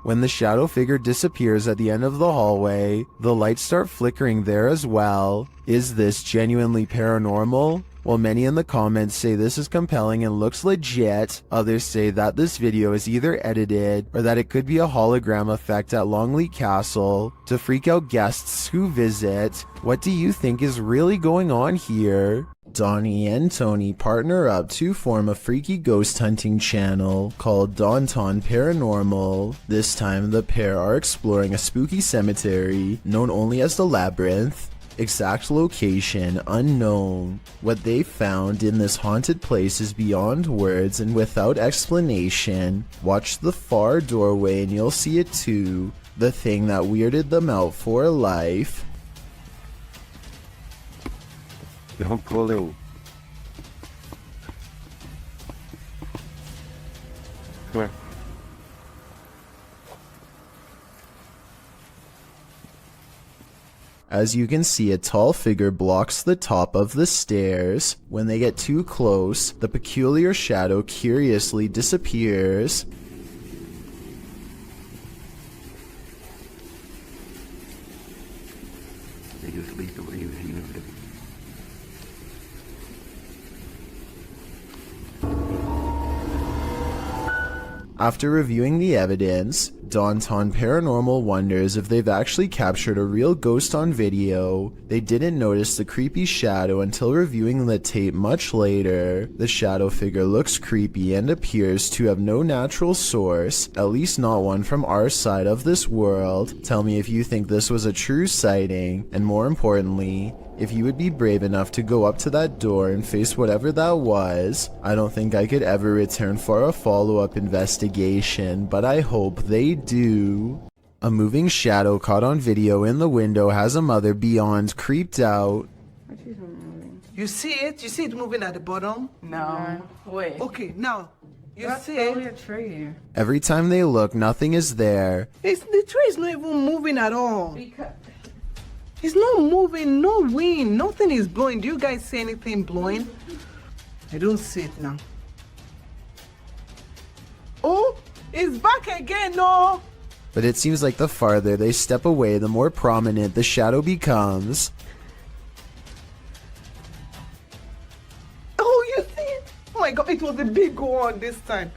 When the shadow figure disappears at the end of the hallway, the lights start flickering there as well. Is this genuinely paranormal? While many in the comments say this is compelling and looks legit, others say that this video is either edited or that it could be a hologram effect at Longleat Castle to freak out guests who visit. What do you think is really going on here? Donnie and Tony partner up to form a freaky ghost hunting channel called Daunton Paranormal. This time the pair are exploring a spooky cemetery known only as the Labyrinth. Exact location unknown. What they found in this haunted place is beyond words and without explanation. Watch the far doorway and you'll see it too. The thing that weirded them out for life. Don't pull in. Come here. As you can see, a tall figure blocks the top of the stairs. When they get too close, the peculiar shadow curiously disappears. They just leave the way you moved it. After reviewing the evidence, Daunton Paranormal wonders if they've actually captured a real ghost on video. They didn't notice the creepy shadow until reviewing the tape much later. The shadow figure looks creepy and appears to have no natural source, at least not one from our side of this world. Tell me if you think this was a true sighting, and more importantly, if you would be brave enough to go up to that door and face whatever that was. I don't think I could ever return for a follow-up investigation, but I hope they do. A moving shadow caught on video in the window has a mother beyond creeped out. You see it? You see it moving at the bottom? No. Wait. Okay, now. You That's see probably it? a tree. Every time they look, nothing is there. The tree is not even moving at all. It's not moving, no wind, nothing is blowing. Do you guys see anything blowing? I don't see it now. Oh, it's back again, no. But it seems like the farther they step away, the more prominent the shadow becomes. Oh, you see it? Oh my god, it was a big one this time.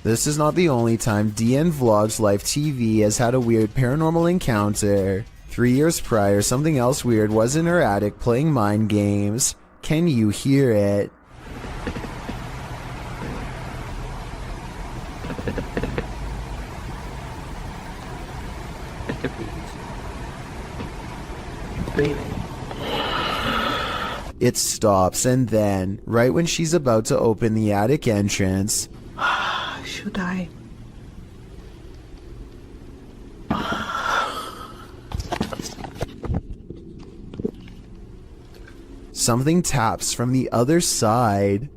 This is not the only time DN Vlogs Live TV has had a weird paranormal encounter. 3 years prior, something else weird was in her attic playing mind games. Can you hear it? It stops, and then, right when she's about to open the attic entrance, should I? something taps from the other side.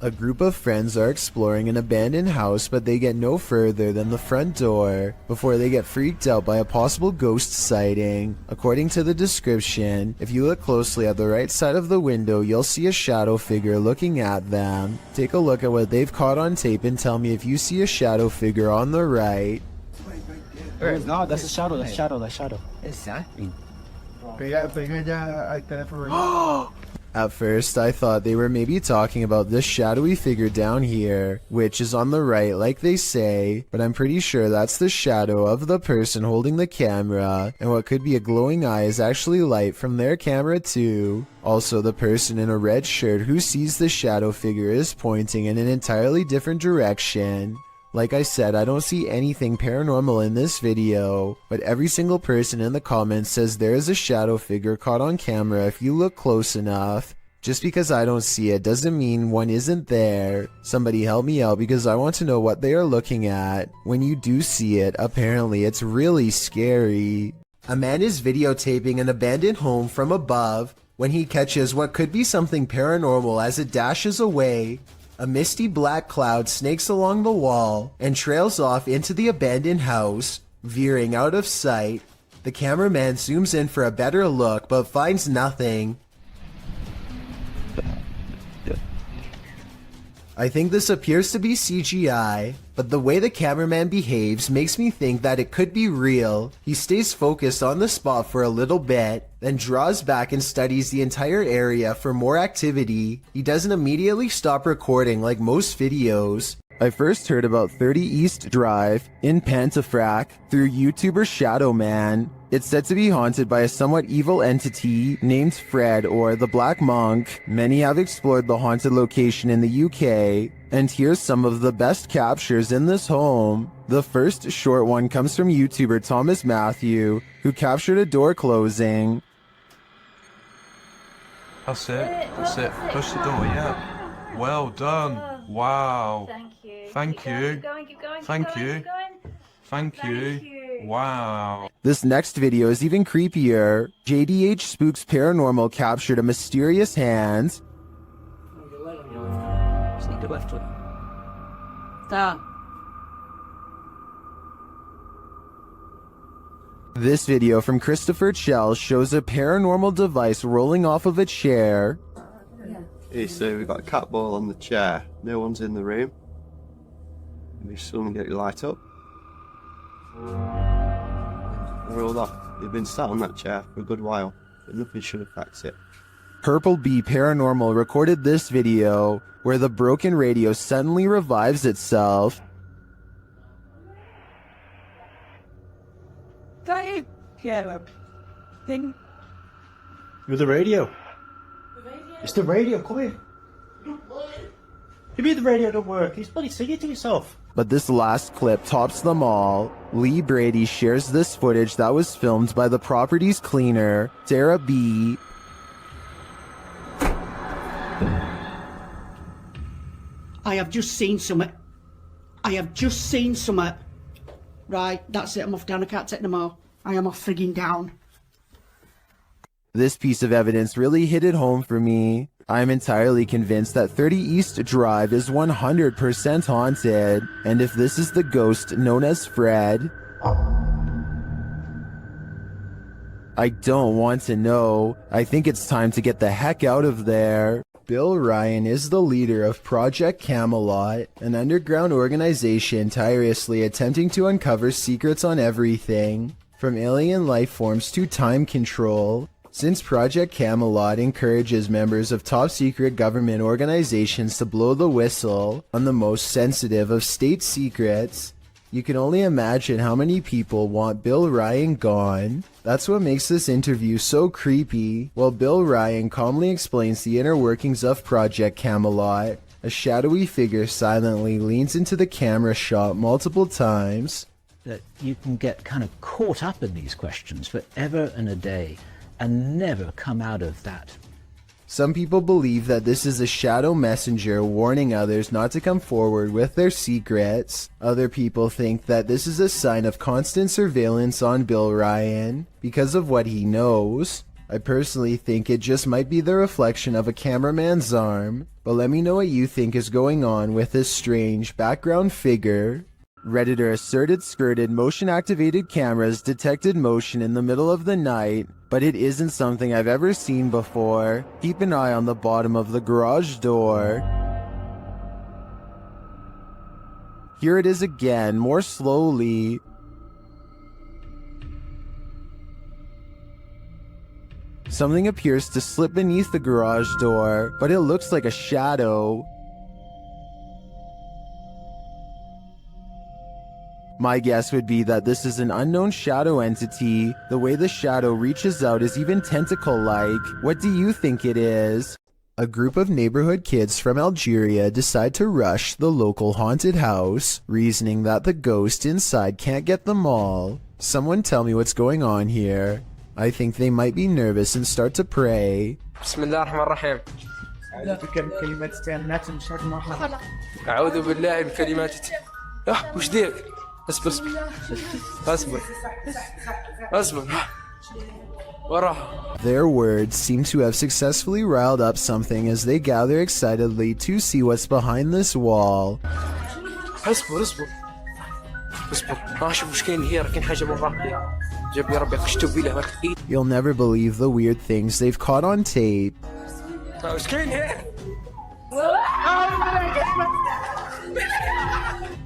A group of friends are exploring an abandoned house, but they get no further than the front door before they get freaked out by a possible ghost sighting. According to the description, if you look closely at the right side of the window, you'll see a shadow figure looking at them. Take a look at what they've caught on tape and tell me if you see a shadow figure on the right. No, that's a shadow, that's shadow, that's shadow. Exactly. At first, I thought they were maybe talking about this shadowy figure down here, which is on the right like they say, but I'm pretty sure that's the shadow of the person holding the camera, and what could be a glowing eye is actually light from their camera too. Also, the person in a red shirt who sees the shadow figure is pointing in an entirely different direction. Like I said, I don't see anything paranormal in this video, but every single person in the comments says there is a shadow figure caught on camera if you look close enough. Just because I don't see it doesn't mean one isn't there. Somebody help me out because I want to know what they are looking at. When you do see it, apparently it's really scary. A man is videotaping an abandoned home from above when he catches what could be something paranormal as it dashes away. A misty black cloud snakes along the wall and trails off into the abandoned house, veering out of sight. The cameraman zooms in for a better look but finds nothing. I think this appears to be CGI, but the way the cameraman behaves makes me think that it could be real. He stays focused on the spot for a little bit, then draws back and studies the entire area for more activity. He doesn't immediately stop recording like most videos. I first heard about 30 East Drive in Pontefract through YouTuber Shadowman. It's said to be haunted by a somewhat evil entity named Fred or the Black Monk. Many have explored the haunted location in the UK, and here's some of the best captures in this home. The first short one comes from YouTuber Thomas Matthew, who captured a door closing. That's it, that's it. Push the door, yeah. Well done. Wow. Thank you. Thank you. Thank you. Wow. This next video is even creepier. JDH Spooks Paranormal captured a mysterious hand. Stop. This video from Christopher Chell shows a paranormal device rolling off of a chair. Hey, so we've got a cat ball on the chair. No one's in the room. Maybe someone get it light up. Rolled off. They've been sat on that chair for a good while, but nothing should affect it. Purple Bee Paranormal recorded this video where the broken radio suddenly revives itself. Thing. With the radio. It's the radio, come here. You mean the radio don't work? It's bloody sing it to yourself. But this last clip tops them all. Lee Brady shares this footage that was filmed by the property's cleaner, Sarah B. I have just seen something. Right, that's it, I'm off down, I can't take no more. I am off frigging down. This piece of evidence really hit it home for me. I'm entirely convinced that 30 East Drive is 100% haunted, and if this is the ghost known as Fred, I don't want to know. I think it's time to get the heck out of there. Bill Ryan is the leader of Project Camelot, an underground organization tirelessly attempting to uncover secrets on everything, from alien life forms to time control. Since Project Camelot encourages members of top-secret government organizations to blow the whistle on the most sensitive of state secrets, you can only imagine how many people want Bill Ryan gone. That's what makes this interview so creepy. While Bill Ryan calmly explains the inner workings of Project Camelot, a shadowy figure silently leans into the camera shot multiple times. That you can get kind of caught up in these questions for ever and a day and never come out of that. Some people believe that this is a shadow messenger warning others not to come forward with their secrets. Other people think that this is a sign of constant surveillance on Bill Ryan because of what he knows. I personally think it just might be the reflection of a cameraman's arm, but let me know what you think is going on with this strange background figure. Redditor asserted skirted motion-activated cameras detected motion in the middle of the night, but it isn't something I've ever seen before. Keep an eye on the bottom of the garage door. Here it is again, more slowly. Something appears to slip beneath the garage door, but it looks like a shadow. My guess would be that this is an unknown shadow entity. The way the shadow reaches out is even tentacle-like. What do you think it is? A group of neighborhood kids from Algeria decide to rush the local haunted house, reasoning that the ghost inside can't get them all. Someone tell me what's going on here. I think they might be nervous and start to pray. Bismillahirrahmanirrahim. أعوذ بالله من كلمات وش ديك؟ اصبر اصبر اصبر وراه. Their words seem to have successfully riled up something as they gather excitedly to see what's behind this wall. اصبر اصبر اصبر شوف وش كاين هي، راه كاين حاجة من ربي جاب لي ربي خشتو بيه لهواك. You'll never believe the weird things they've caught on tape. وش كاين هي؟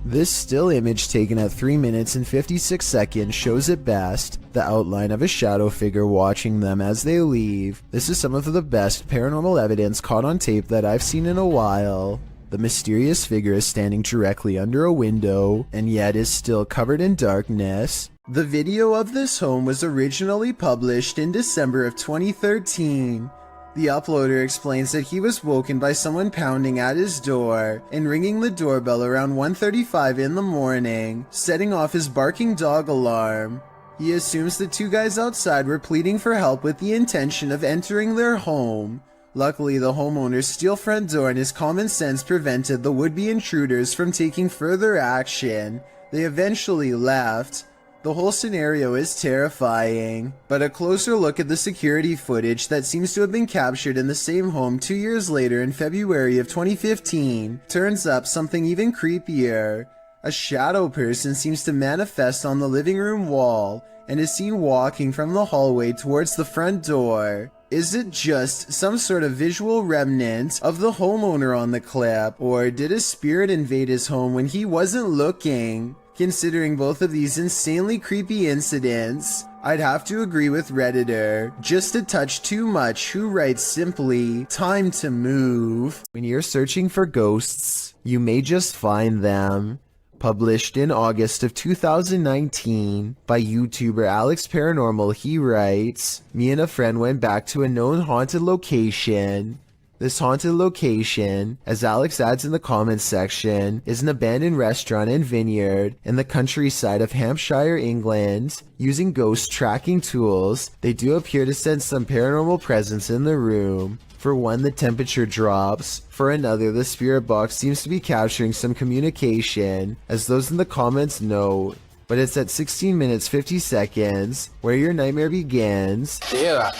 This still image taken at 3 minutes and 56 seconds shows at best the outline of a shadow figure watching them as they leave. This is some of the best paranormal evidence caught on tape that I've seen in a while. The mysterious figure is standing directly under a window and yet is still covered in darkness. The video of this home was originally published in December of 2013. The uploader explains that he was woken by someone pounding at his door and ringing the doorbell around 1:35 in the morning, setting off his barking dog alarm. He assumes the two guys outside were pleading for help with the intention of entering their home. Luckily, the homeowner's steel front door and his common sense prevented the would-be intruders from taking further action. They eventually left. The whole scenario is terrifying, but a closer look at the security footage that seems to have been captured in the same home 2 years later in February of 2015 turns up something even creepier. A shadow person seems to manifest on the living room wall and is seen walking from the hallway towards the front door. Is it just some sort of visual remnant of the homeowner on the clip, or did a spirit invade his home when he wasn't looking? Considering both of these insanely creepy incidents, I'd have to agree with Redditor, just a touch too much, who writes simply, "Time to move." When you're searching for ghosts, you may just find them. Published in August of 2019 by YouTuber Alex Paranormal, he writes, "Me and a friend went back to a known haunted location. This haunted location, as Alex adds in the comments section, is an abandoned restaurant and vineyard in the countryside of Hampshire, England. Using ghost tracking tools, they do appear to sense some paranormal presence in the room. For one, the temperature drops. For another, the spirit box seems to be capturing some communication, as those in the comments note. But it's at 16 minutes 50 seconds, where your nightmare begins." Yeah.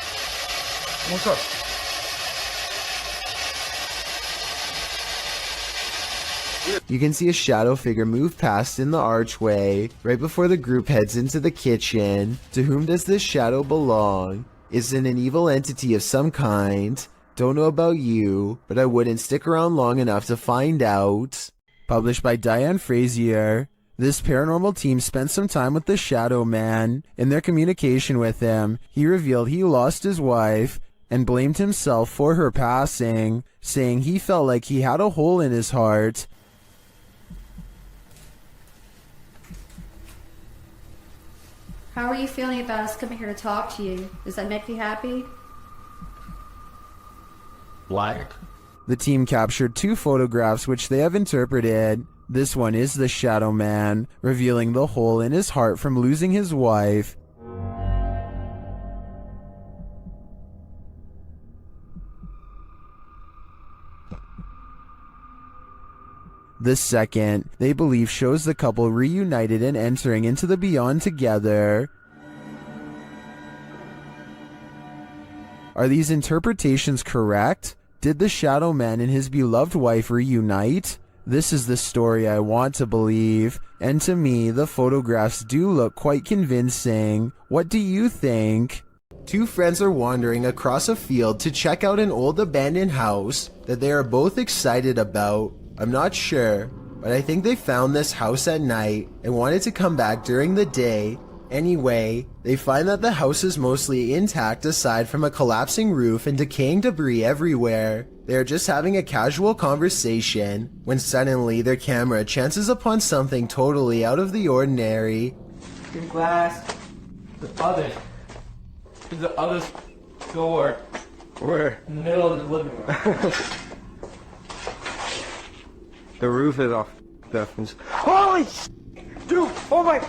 you can see a shadow figure move past in the archway right before the group heads into the kitchen. To whom does this shadow belong? Is it an evil entity of some kind? Don't know about you, but I wouldn't stick around long enough to find out. Published by Diane Frazier. This paranormal team spent some time with the Shadow Man. In their communication with him, he revealed he lost his wife and blamed himself for her passing, saying he felt like he had a hole in his heart. How are you feeling about us coming here to talk to you? Does that make you happy? Black. The team captured 2 photographs which they have interpreted. This one is the Shadow Man, revealing the hole in his heart from losing his wife. The second, they believe, shows the couple reunited and entering into the beyond together. Are these interpretations correct? Did the Shadow Man and his beloved wife reunite? This is the story I want to believe, and to me, the photographs do look quite convincing. What do you think? 2 friends are wandering across a field to check out an old abandoned house that they are both excited about. I'm not sure, but I think they found this house at night and wanted to come back during the day. Anyway, they find that the house is mostly intact aside from a collapsing roof and decaying debris everywhere. They are just having a casual conversation when suddenly their camera chances upon something totally out of the ordinary. Your glass. The other door. Where? In the middle of the living room. The roof is off. Holy sh**! Dude! Oh my...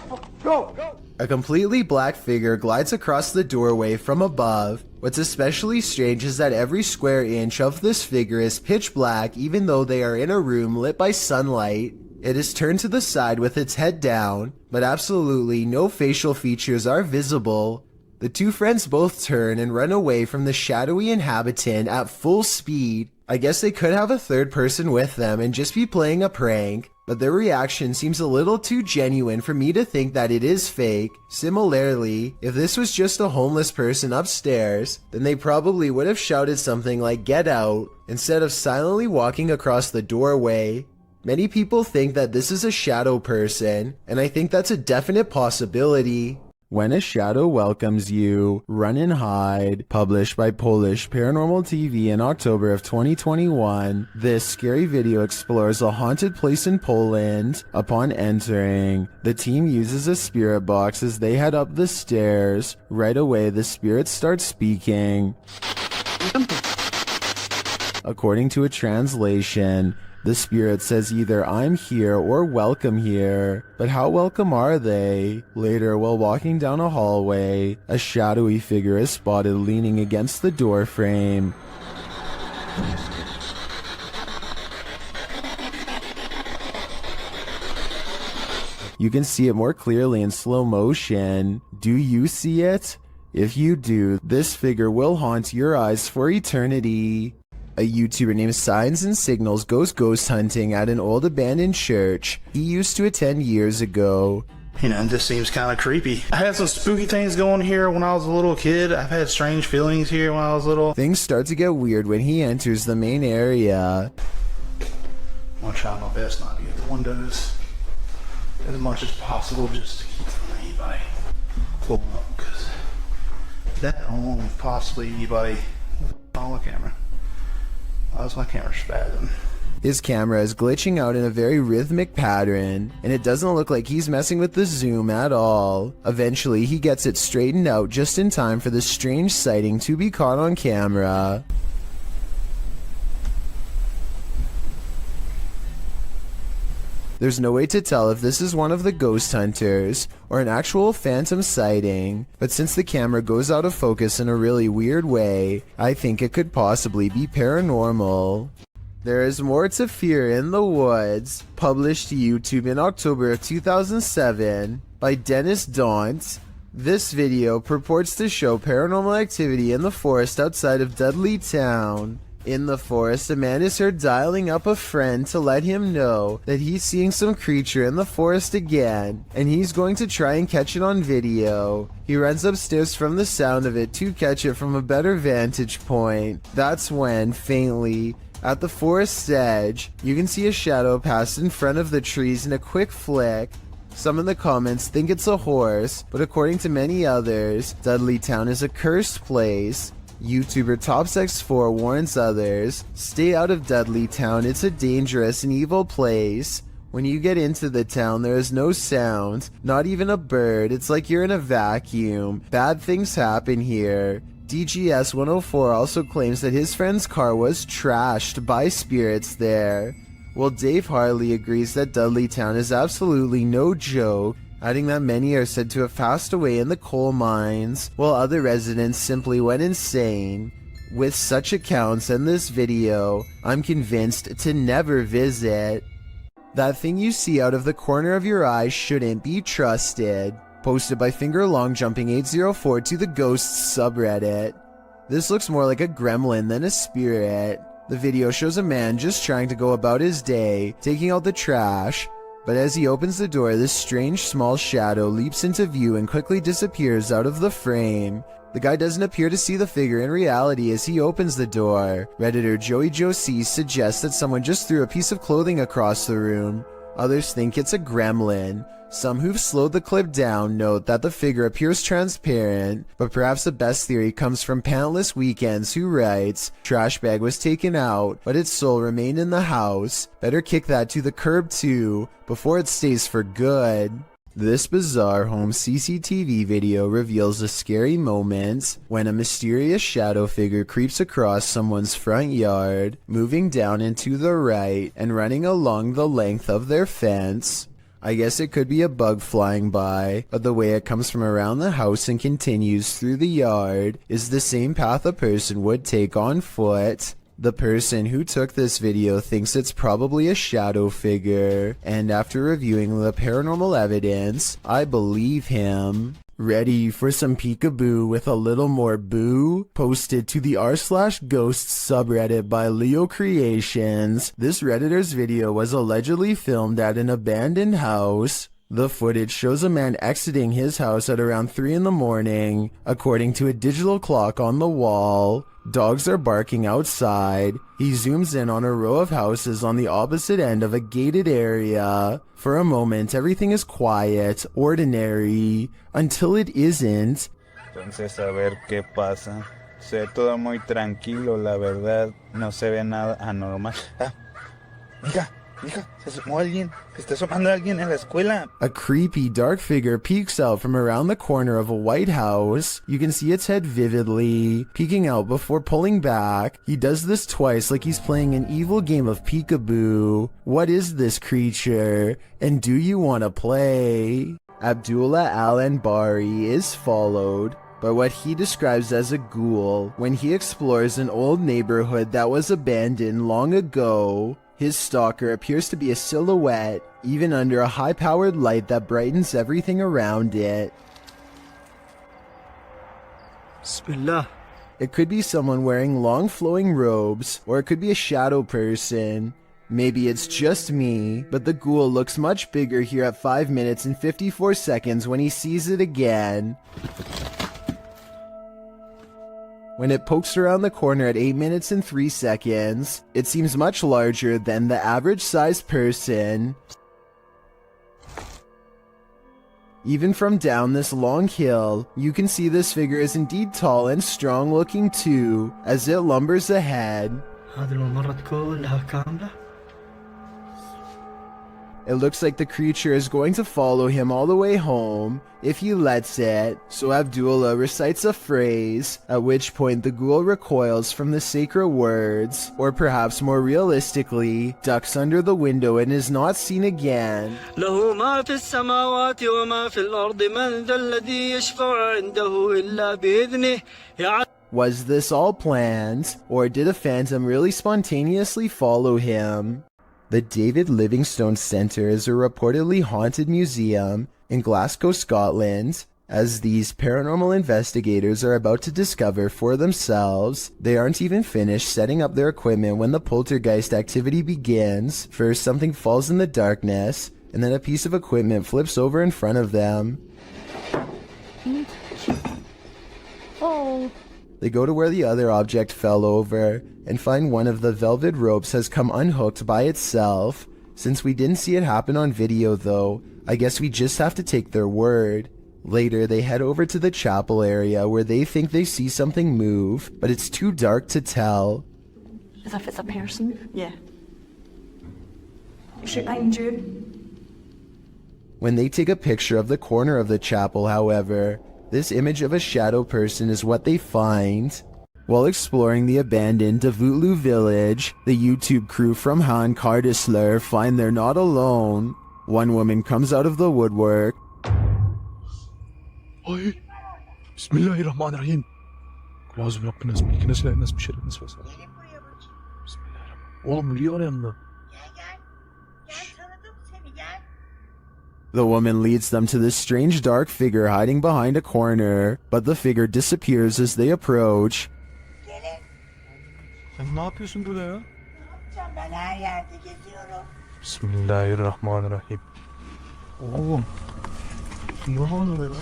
Go! A completely black figure glides across the doorway from above. What's especially strange is that every square inch of this figure is pitch black even though they are in a room lit by sunlight. It is turned to the side with its head down, but absolutely no facial features are visible. The 2 friends both turn and run away from the shadowy inhabitant at full speed. I guess they could have a third person with them and just be playing a prank, but their reaction seems a little too genuine for me to think that it is fake. Similarly, if this was just a homeless person upstairs, then they probably would have shouted something like "Get out" instead of silently walking across the doorway. Many people think that this is a shadow person, and I think that's a definite possibility. When a Shadow Welcomes You, Run and Hide, published by Polish Paranormal TV in October of 2021. This scary video explores a haunted place in Poland. Upon entering, the team uses a spirit box as they head up the stairs. Right away, the spirit starts speaking. According to a translation, the spirit says either "I'm here" or "welcome here." But how welcome are they? Later, while walking down a hallway, a shadowy figure is spotted leaning against the door frame. You can see it more clearly in slow motion. Do you see it? If you do, this figure will haunt your eyes for eternity. A YouTuber named Signs and Signals goes ghost hunting at an old abandoned church he used to attend years ago. You know, this seems kind of creepy. I had some spooky things going here when I was a little kid. I've had strange feelings here when I was little. Things start to get weird when he enters the main area. I'm gonna try my best not to get the windows as much as possible just to keep from anybody pulling up, because that alone, possibly anybody on the camera. How's my camera spazzing? His camera is glitching out in a very rhythmic pattern, and it doesn't look like he's messing with the zoom at all. Eventually, he gets it straightened out just in time for the strange sighting to be caught on camera. There's no way to tell if this is one of the ghost hunters or an actual phantom sighting, but since the camera goes out of focus in a really weird way, I think it could possibly be paranormal. There is More to Fear in the Woods, published to YouTube in October of 2007 by Dennis Daunt. This video purports to show paranormal activity in the forest outside of Dudley Town. In the forest, a man is heard dialing up a friend to let him know that he's seeing some creature in the forest again, and he's going to try and catch it on video. He runs upstairs from the sound of it to catch it from a better vantage point. That's when, faintly, at the forest's edge, you can see a shadow pass in front of the trees in a quick flick. Some in the comments think it's a horse, but according to many others, Dudleytown is a cursed place. YouTuber TopsX4 warns others, stay out of Dudleytown, it's a dangerous and evil place. When you get into the town, there is no sound, not even a bird, it's like you're in a vacuum. Bad things happen here. DGS 104 also claims that his friend's car was trashed by spirits there. Well, Dave Harley agrees that Dudleytown is absolutely no joke, adding that many are said to have passed away in the coal mines, while other residents simply went insane. With such accounts and this video, I'm convinced to never visit. That thing you see out of the corner of your eye shouldn't be trusted. Posted by FingerLongJumping804 to the Ghosts subreddit. This looks more like a gremlin than a spirit. The video shows a man just trying to go about his day, taking out the trash, but as he opens the door, this strange small shadow leaps into view and quickly disappears out of the frame. The guy doesn't appear to see the figure in reality as he opens the door. Redditor Joey Josie suggests that someone just threw a piece of clothing across the room. Others think it's a gremlin. Some who've slowed the clip down note that the figure appears transparent, but perhaps the best theory comes from Pantless Weekends, who writes, trash bag was taken out, but its soul remained in the house. Better kick that to the curb too, before it stays for good. This bizarre home CCTV video reveals a scary moment when a mysterious shadow figure creeps across someone's front yard, moving down and to the right and running along the length of their fence. I guess it could be a bug flying by, but the way it comes from around the house and continues through the yard is the same path a person would take on foot. The person who took this video thinks it's probably a shadow figure, and after reviewing the paranormal evidence, I believe him. Ready for some peekaboo with a little more boo? Posted to the r/ghosts subreddit by Leo Creations. This Redditor's video was allegedly filmed at an abandoned house. The footage shows a man exiting his house at around 3 in the morning, according to a digital clock on the wall. Dogs are barking outside. He zooms in on a row of houses on the opposite end of a gated area. For a moment, everything is quiet, ordinary, until it isn't. Entonces, a ver qué pasa. Se ve todo muy tranquilo, la verdad. No se ve nada anormal. Mija, se asomó alguien. Se está asomando alguien en la escuela. A creepy, dark figure peeks out from around the corner of a white house. You can see its head vividly, peeking out before pulling back. He does this twice like he's playing an evil game of peekaboo. What is this creature? And do you want to play? Abdullah Al-Anbari is followed by what he describes as a ghoul when he explores an old neighborhood that was abandoned long ago. His stalker appears to be a silhouette, even under a high-powered light that brightens everything around it. Bismillah. It could be someone wearing long flowing robes, or it could be a shadow person. Maybe it's just me, but the ghoul looks much bigger here at 5 minutes and 54 seconds when he sees it again. When it pokes around the corner at 8 minutes and 3 seconds, it seems much larger than the average-sized person. Even from down this long hill, you can see this figure is indeed tall and strong-looking too, as it lumbers ahead. It looks like the creature is going to follow him all the way home, if he lets it, so Abdullah recites a phrase, at which point the ghoul recoils from the sacred words, or perhaps more realistically, ducks under the window and is not seen again. Was this all planned, or did a phantom really spontaneously follow him? The David Livingstone Centre is a reportedly haunted museum in Glasgow, Scotland. As these paranormal investigators are about to discover for themselves, they aren't even finished setting up their equipment when the poltergeist activity begins. First, something falls in the darkness, and then a piece of equipment flips over in front of them. Oh. They go to where the other object fell over and find one of the velvet ropes has come unhooked by itself. Since we didn't see it happen on video though, I guess we just have to take their word. Later, they head over to the chapel area where they think they see something move, but it's too dark to tell. As if it's a person? Yeah. Is it behind you? When they take a picture of the corner of the chapel, however, this image of a shadow person is what they find. While exploring the abandoned Davutlu village, the YouTube crew from Han Kardisler find they're not alone. One woman comes out of the woodwork. Ay, Bismillahirrahmanirrahim. Kulağız bıraktınız, ikiniz nasıl bir şey nasıl var? Bismillahirrahmanirrahim. Oğlum niye var yanında? The woman leads them to this strange dark figure hiding behind a corner, but the figure disappears as they approach. Sen ne yapıyorsun burada ya? Ben her yerde geziyorum. Bismillahirrahmanirrahim. Oğlum. Ne oluyor lan?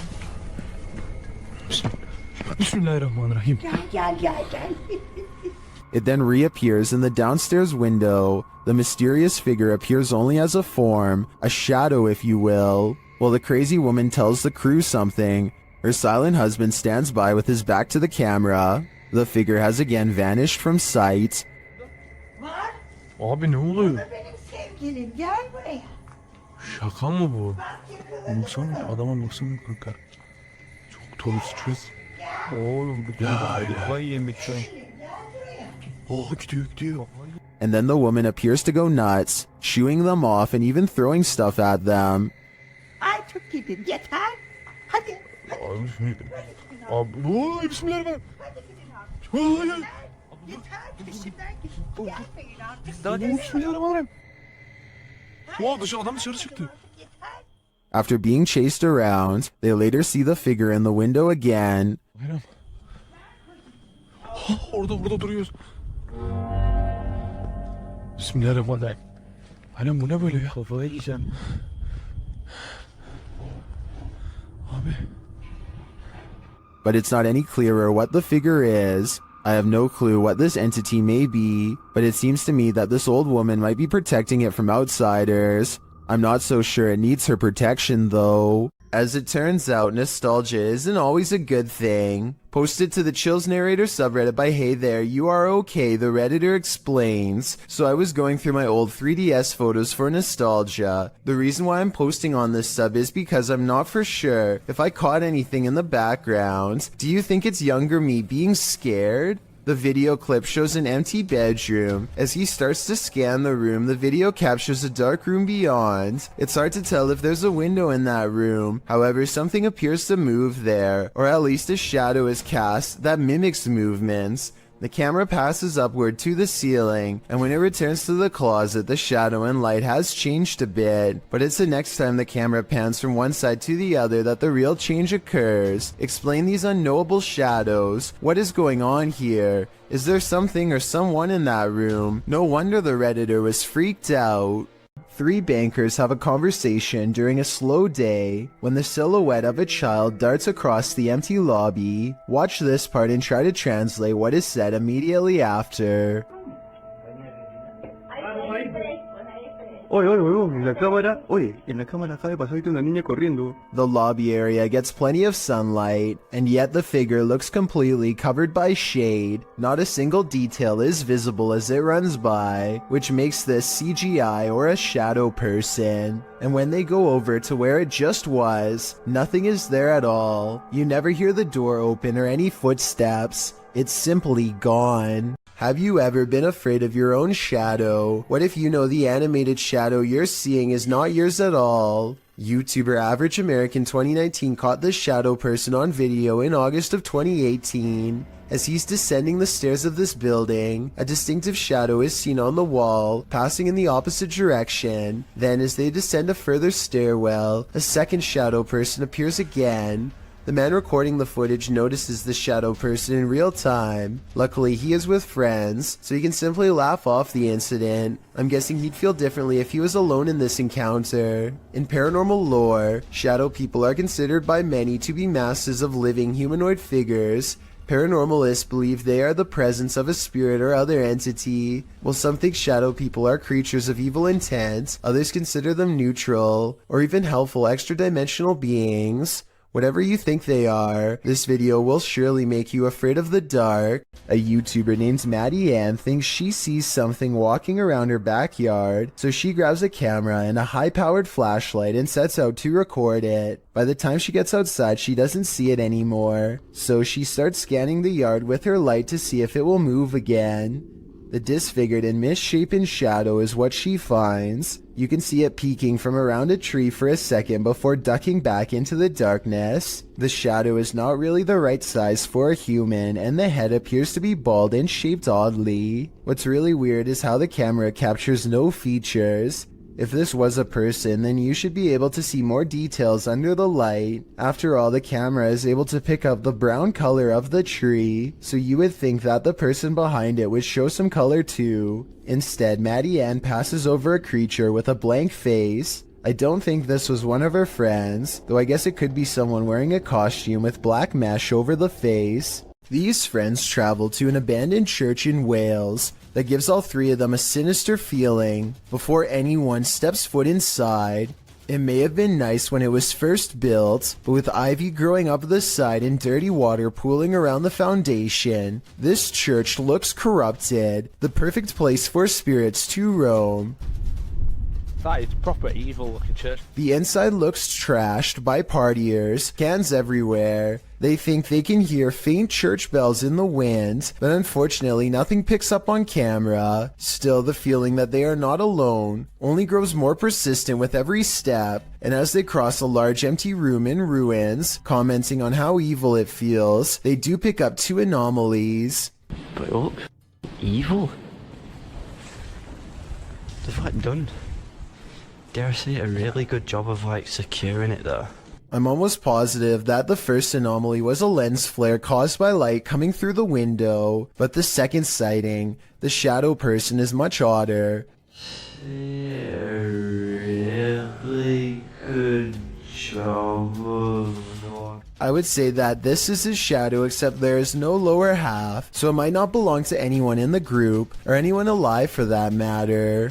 Bismillahirrahmanirrahim. Gel. It then reappears in the downstairs window. The mysterious figure appears only as a form, a shadow if you will. While the crazy woman tells the crew something, her silent husband stands by with his back to the camera. The figure has again vanished from sight. Abi ne oluyor? Benim sevgilim gel buraya. Şaka mı bu? Baksana adama baksana kanka. Çok tuhaf stres. Oğlum bu kafayı yemek şu an. Oh gidiyor. And then the woman appears to go nuts, shooing them off and even throwing stuff at them. Ay çok gidin yeter. Hadi. Abi bismillahirrahmanirrahim. Abi bismillahirrahmanirrahim. Vallahi. Yeter peşimden gidin. Gelmeyin artık. Daha ne bismillahirrahmanirrahim. Wow, adam dışarı çıktı. After being chased around, they later see the figure in the window again. Bayram. Orada duruyoruz. Bismillahirrahmanirrahim. Bayram bu ne böyle ya? Kafayı yiyeceğim. Abi. But it's not any clearer what the figure is. I have no clue what this entity may be, but it seems to me that this old woman might be protecting it from outsiders. I'm not so sure it needs her protection though. As it turns out, nostalgia isn't always a good thing. Posted to the Chills Narrator subreddit by Hey There, You Are Okay, the Redditor explains. So I was going through my old 3DS photos for nostalgia. The reason why I'm posting on this sub is because I'm not for sure if I caught anything in the background. Do you think it's younger me being scared? The video clip shows an empty bedroom. As he starts to scan the room, the video captures a dark room beyond. It's hard to tell if there's a window in that room. However, something appears to move there, or at least a shadow is cast that mimics movements. The camera passes upward to the ceiling, and when it returns to the closet, the shadow and light has changed a bit. But it's the next time the camera pans from one side to the other that the real change occurs. Explain these unknowable shadows. What is going on here? Is there something or someone in that room? No wonder the Redditor was freaked out. Three bankers have a conversation during a slow day when the silhouette of a child darts across the empty lobby. Watch this part and try to translate what is said immediately after. Oye, en la cámara acaba de pasar ahorita una niña corriendo. The lobby area gets plenty of sunlight, and yet the figure looks completely covered by shade. Not a single detail is visible as it runs by, which makes this CGI or a shadow person. And when they go over to where it just was, nothing is there at all. You never hear the door open or any footsteps. It's simply gone. Have you ever been afraid of your own shadow? What if you know the animated shadow you're seeing is not yours at all? YouTuber Average American 2019 caught this shadow person on video in August of 2018. As he's descending the stairs of this building, a distinctive shadow is seen on the wall, passing in the opposite direction. Then as they descend a further stairwell, a second shadow person appears again. The man recording the footage notices the shadow person in real time. Luckily, he is with friends, so he can simply laugh off the incident. I'm guessing he'd feel differently if he was alone in this encounter. In paranormal lore, shadow people are considered by many to be masses of living humanoid figures. Paranormalists believe they are the presence of a spirit or other entity. While some think shadow people are creatures of evil intent, others consider them neutral, or even helpful extra-dimensional beings. Whatever you think they are, this video will surely make you afraid of the dark. A YouTuber named Maddie Ann thinks she sees something walking around her backyard, so she grabs a camera and a high-powered flashlight and sets out to record it. By the time she gets outside, she doesn't see it anymore, so she starts scanning the yard with her light to see if it will move again. The disfigured and misshapen shadow is what she finds. You can see it peeking from around a tree for a second before ducking back into the darkness. The shadow is not really the right size for a human, and the head appears to be bald and shaped oddly. What's really weird is how the camera captures no features. If this was a person, then you should be able to see more details under the light. After all, the camera is able to pick up the brown color of the tree, so you would think that the person behind it would show some color too. Instead, Maddie Ann passes over a creature with a blank face. I don't think this was one of her friends, though I guess it could be someone wearing a costume with black mesh over the face. These friends travel to an abandoned church in Wales that gives all three of them a sinister feeling before anyone steps foot inside. It may have been nice when it was first built, but with ivy growing up the side and dirty water pooling around the foundation, this church looks corrupted, the perfect place for spirits to roam. That is proper evil looking church. The inside looks trashed by partiers, cans everywhere. They think they can hear faint church bells in the wind, but unfortunately nothing picks up on camera. Still, the feeling that they are not alone only grows more persistent with every step, and as they cross a large empty room in ruins, commenting on how evil it feels, they do pick up two anomalies. But look, evil? They've done, dare I say, a really good job of securing it though. I'm almost positive that the first anomaly was a lens flare caused by light coming through the window, but the second sighting, the shadow person, is much odder. A really good job of... I would say that this is his shadow, except there is no lower half, so it might not belong to anyone in the group, or anyone alive for that matter.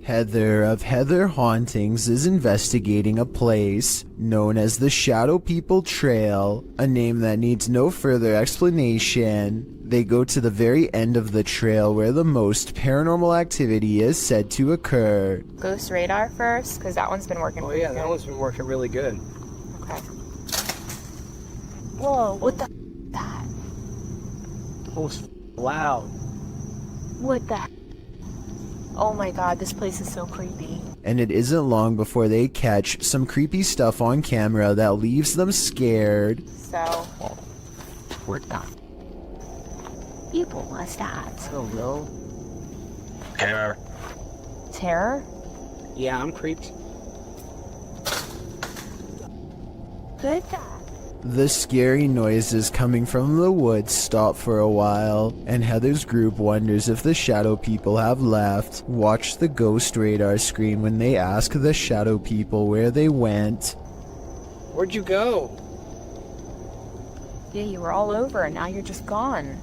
Heather of Heather Hauntings is investigating a place known as the Shadow People Trail, a name that needs no further explanation. They go to the very end of the trail where the most paranormal activity is said to occur. Ghost radar first, because that one's been working. Oh yeah, that one's been working really good. Okay. Whoa, what the that? Oh, it's loud. What the? Oh my god, this place is so creepy. And it isn't long before they catch some creepy stuff on camera that leaves them scared. So, what the? People was that? Oh no. Terror. Terror? Yeah, I'm creeped. Good guy. The scary noises coming from the woods stop for a while, and Heather's group wonders if the shadow people have left. Watch the ghost radar screen when they ask the shadow people where they went. Where'd you go? Yeah, you were all over and now you're just gone.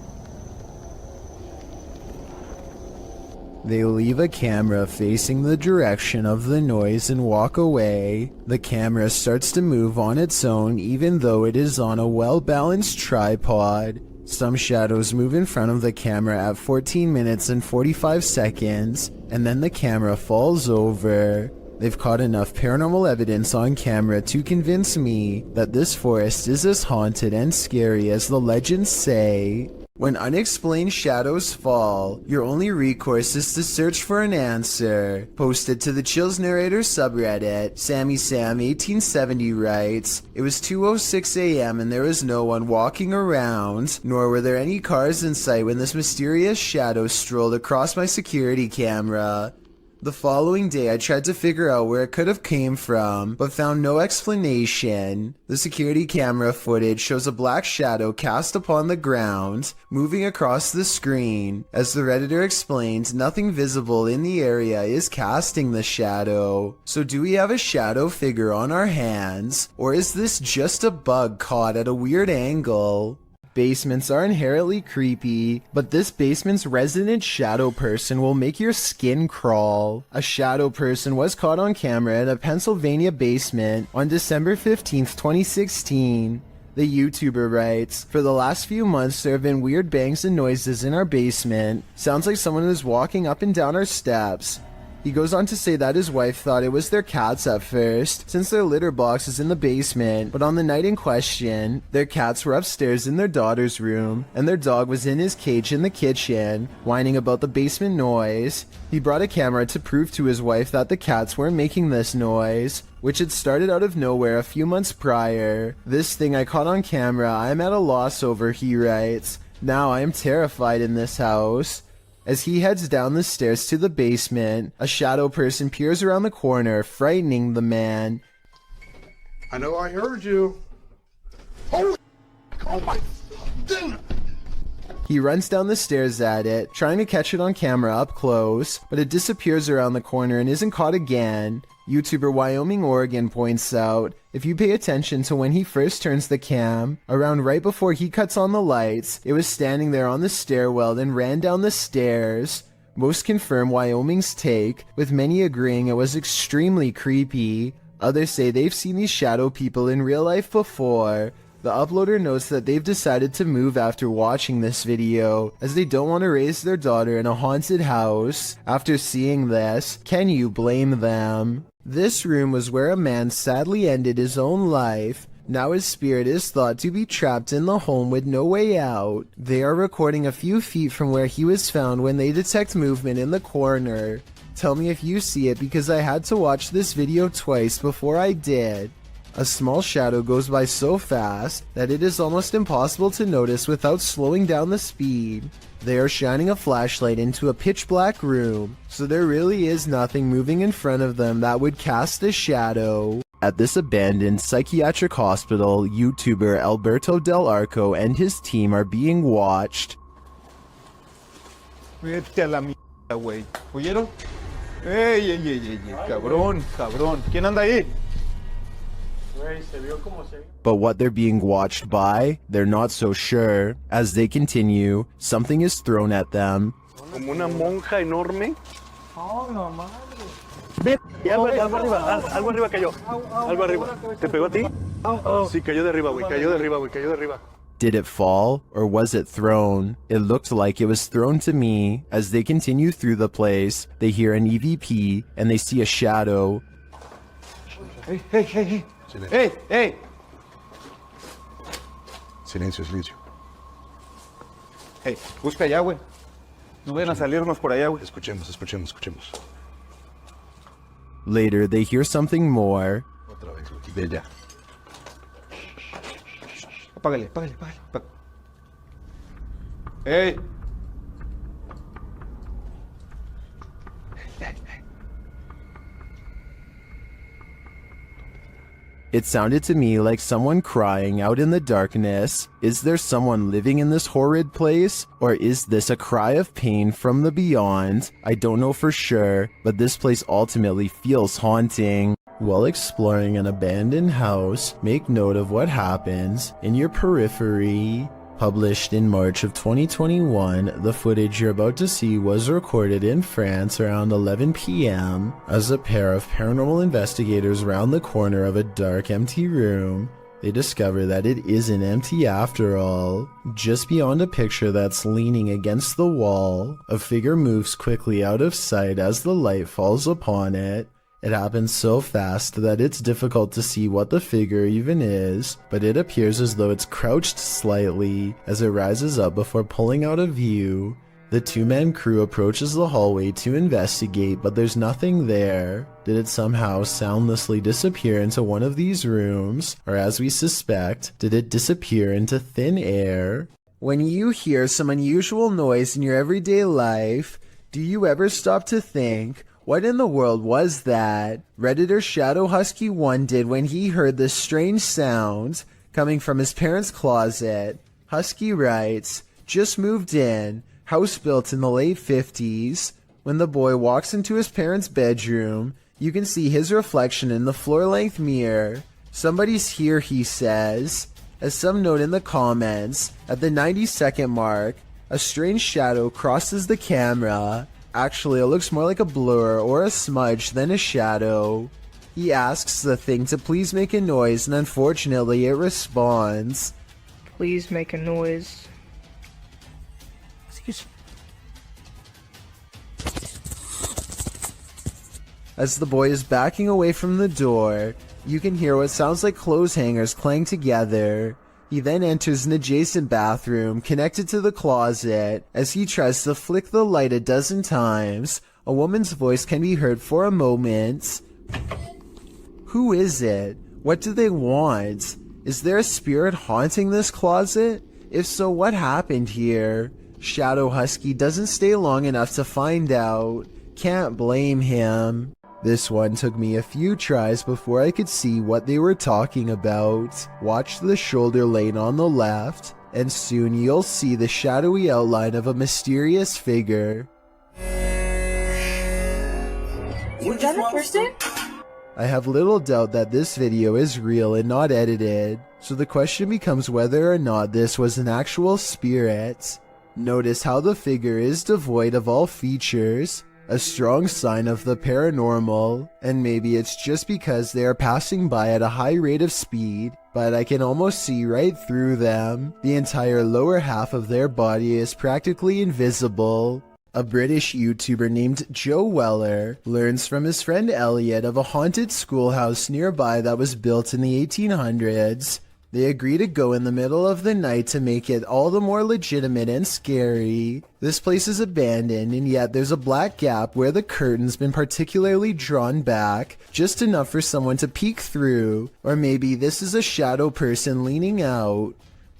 They leave a camera facing the direction of the noise and walk away. The camera starts to move on its own even though it is on a well-balanced tripod. Some shadows move in front of the camera at 14 minutes and 45 seconds, and then the camera falls over. They've caught enough paranormal evidence on camera to convince me that this forest is as haunted and scary as the legends say. When unexplained shadows fall, your only recourse is to search for an answer. Posted to the Chills Narrator subreddit, SammySam1870 writes, "It was 2:06 a.m. and there was no one walking around, nor were there any cars in sight when this mysterious shadow strolled across my security camera. The following day, I tried to figure out where it could have came from, but found no explanation. The security camera footage shows a black shadow cast upon the ground, moving across the screen. As the Redditor explained, nothing visible in the area is casting the shadow. So do we have a shadow figure on our hands, or is this just a bug caught at a weird angle? Basements are inherently creepy, but this basement's resident shadow person will make your skin crawl. A shadow person was caught on camera in a Pennsylvania basement on December 15th, 2016. The YouTuber writes, "For the last few months there have been weird bangs and noises in our basement. Sounds like someone is walking up and down our steps." He goes on to say that his wife thought it was their cats at first, since their litter box is in the basement, but on the night in question, their cats were upstairs in their daughter's room, and their dog was in his cage in the kitchen, whining about the basement noise. He brought a camera to prove to his wife that the cats weren't making this noise, which had started out of nowhere a few months prior. "This thing I caught on camera, I am at a loss over," he writes. "Now I am terrified in this house." As he heads down the stairs to the basement, a shadow person peers around the corner, frightening the man. I know I heard you. Oh my. He runs down the stairs at it, trying to catch it on camera up close, but it disappears around the corner and isn't caught again. YouTuber Wyoming Oregon points out, if you pay attention to when he first turns the cam, around right before he cuts on the lights, it was standing there on the stairwell and ran down the stairs. Most confirm Wyoming's take, with many agreeing it was extremely creepy. Others say they've seen these shadow people in real life before. The uploader notes that they've decided to move after watching this video, as they don't want to raise their daughter in a haunted house. After seeing this, can you blame them? This room was where a man sadly ended his own life. Now his spirit is thought to be trapped in the home with no way out. They are recording a few feet from where he was found when they detect movement in the corner. Tell me if you see it, because I had to watch this video twice before I did. A small shadow goes by so fast that it is almost impossible to notice without slowing down the speed. They are shining a flashlight into a pitch black room, so there really is nothing moving in front of them that would cast a shadow. At this abandoned psychiatric hospital, YouTuber Alberto Del Arco and his team are being watched. Vete a la mierda, güey. ¿Oyeron? ¡Ey! Cabrón. ¿Quién anda ahí? But what they're being watched by, they're not so sure. As they continue, something is thrown at them. Como una monja enorme. Oh, no madre. Ve, algo arriba cayó. Algo arriba. ¿Te pegó a ti? Sí, cayó de arriba, güey. Cayó de arriba. Did it fall, or was it thrown? It looked like it was thrown to me. As they continue through the place, they hear an EVP, and they see a shadow. Hey. Silencio. ¡Ey! Silencio. Hey, busca allá, güey. No vayan a salirnos por allá, güey. Escuchemos. Later, they hear something more. Otra vez, güey. Ve ya. Apágale. ¡Ey! It sounded to me like someone crying out in the darkness. Is there someone living in this horrid place? Or is this a cry of pain from the beyond? I don't know for sure, but this place ultimately feels haunting. While exploring an abandoned house, make note of what happens in your periphery. Published in March of 2021, the footage you're about to see was recorded in France around 11 p.m. as a pair of paranormal investigators round the corner of a dark, empty room. They discover that it isn't empty after all. Just beyond a picture that's leaning against the wall, a figure moves quickly out of sight as the light falls upon it. It happens so fast that it's difficult to see what the figure even is, but it appears as though it's crouched slightly as it rises up before pulling out of view. The two-man crew approaches the hallway to investigate, but there's nothing there. Did it somehow soundlessly disappear into one of these rooms? Or as we suspect, did it disappear into thin air? When you hear some unusual noise in your everyday life, do you ever stop to think, What in the world was that? Redditor Shadow Husky 1 did when he heard this strange sound coming from his parents' closet. Husky writes, just moved in, house built in the late 50s. When the boy walks into his parents' bedroom, you can see his reflection in the floor-length mirror. Somebody's here, he says. As some note in the comments, at the 90-second mark, a strange shadow crosses the camera. Actually, it looks more like a blur or a smudge than a shadow. He asks the thing to please make a noise, and unfortunately it responds. Please make a noise. Excuse me. As the boy is backing away from the door, you can hear what sounds like clothes hangers clang together. He then enters an adjacent bathroom connected to the closet. As he tries to flick the light a dozen times, a woman's voice can be heard for a moment. Who is it? What do they want? Is there a spirit haunting this closet? If so, what happened here? Shadow Husky doesn't stay long enough to find out. Can't blame him. This one took me a few tries before I could see what they were talking about. Watch the shoulder lane on the left, and soon you'll see the shadowy outline of a mysterious figure. You done it, Kirsten? I have little doubt that this video is real and not edited, so the question becomes whether or not this was an actual spirit. Notice how the figure is devoid of all features. A strong sign of the paranormal, and maybe it's just because they are passing by at a high rate of speed, but I can almost see right through them. The entire lower half of their body is practically invisible. A British YouTuber named Joe Weller learns from his friend Elliot of a haunted schoolhouse nearby that was built in the 1800s. They agree to go in the middle of the night to make it all the more legitimate and scary. This place is abandoned, and yet there's a black gap where the curtain's been particularly drawn back, just enough for someone to peek through. Or maybe this is a shadow person leaning out.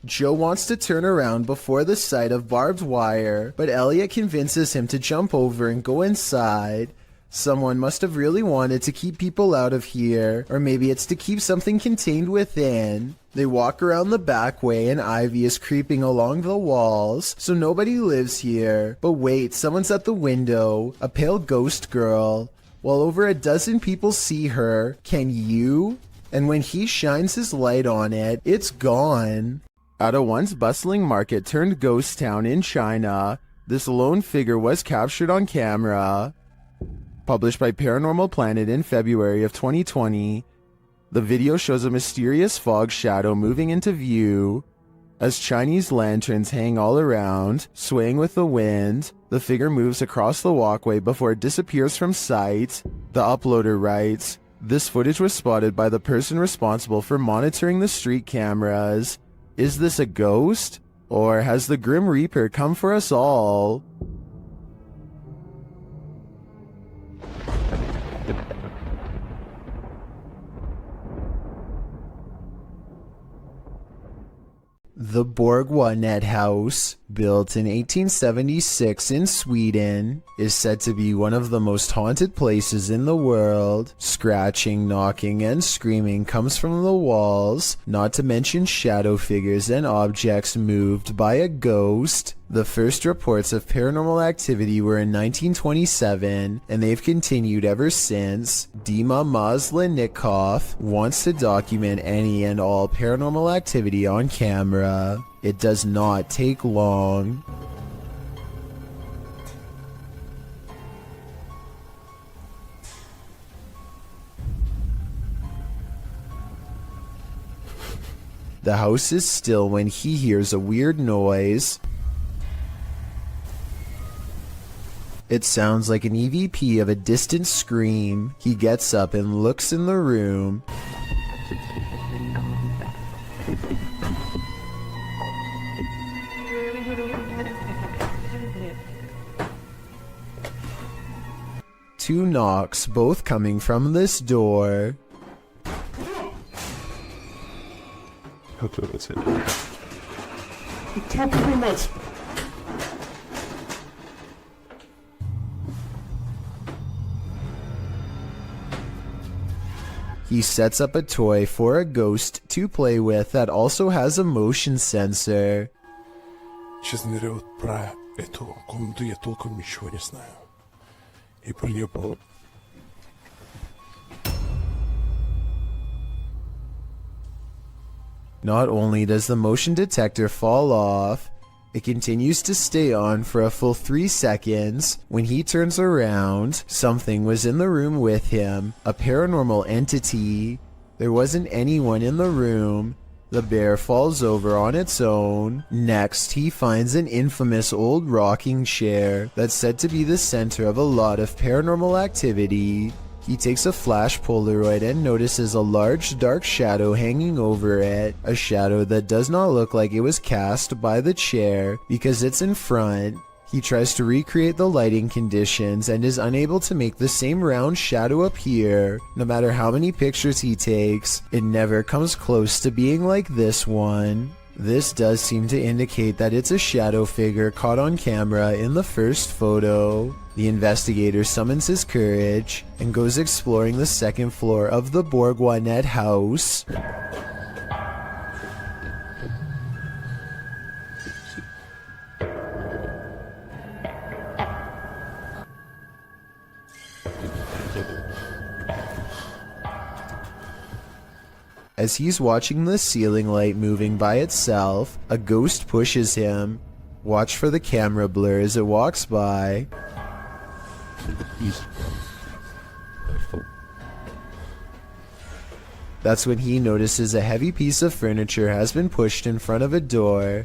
Joe wants to turn around before the sight of barbed wire, but Elliot convinces him to jump over and go inside. Someone must have really wanted to keep people out of here, or maybe it's to keep something contained within. They walk around the back way and ivy is creeping along the walls, so nobody lives here. But wait, someone's at the window, a pale ghost girl. While over a dozen people see her, can you? And when he shines his light on it, it's gone. At a once bustling market turned ghost town in China, this lone figure was captured on camera. Published by Paranormal Planet in February of 2020, the video shows a mysterious fog shadow moving into view. As Chinese lanterns hang all around, swaying with the wind, the figure moves across the walkway before it disappears from sight. The uploader writes, "This footage was spotted by the person responsible for monitoring the street cameras. Is this a ghost? Or has the Grim Reaper come for us all?" The Borgwanet House, built in 1876 in Sweden, is said to be one of the most haunted places in the world. Scratching, knocking, and screaming comes from the walls, not to mention shadow figures and objects moved by a ghost. The first reports of paranormal activity were in 1927, and they've continued ever since. Dima Maslenikov wants to document any and all paranormal activity on camera. It does not take long. The house is still when he hears a weird noise. It sounds like an EVP of a distant scream. He gets up and looks in the room. Two knocks, both coming from this door. Hopefully that's it. He sets up a toy for a ghost to play with that also has a motion sensor. Сейчас народ про эту комнату я толком ничего не знаю. И про нее Not only does the motion detector fall off, it continues to stay on for a full 3 seconds. When he turns around, something was in the room with him, a paranormal entity. There wasn't anyone in the room. The bear falls over on its own. Next, he finds an infamous old rocking chair that's said to be the center of a lot of paranormal activity. He takes a flash Polaroid and notices a large dark shadow hanging over it, a shadow that does not look like it was cast by the chair because it's in front. He tries to recreate the lighting conditions and is unable to make the same round shadow appear. No matter how many pictures he takes, it never comes close to being like this one. This does seem to indicate that it's a shadow figure caught on camera in the first photo. The investigator summons his courage and goes exploring the second floor of the Bourgoinet house. As he's watching the ceiling light moving by itself, a ghost pushes him. Watch for the camera blur as it walks by. That's when he notices a heavy piece of furniture has been pushed in front of a door.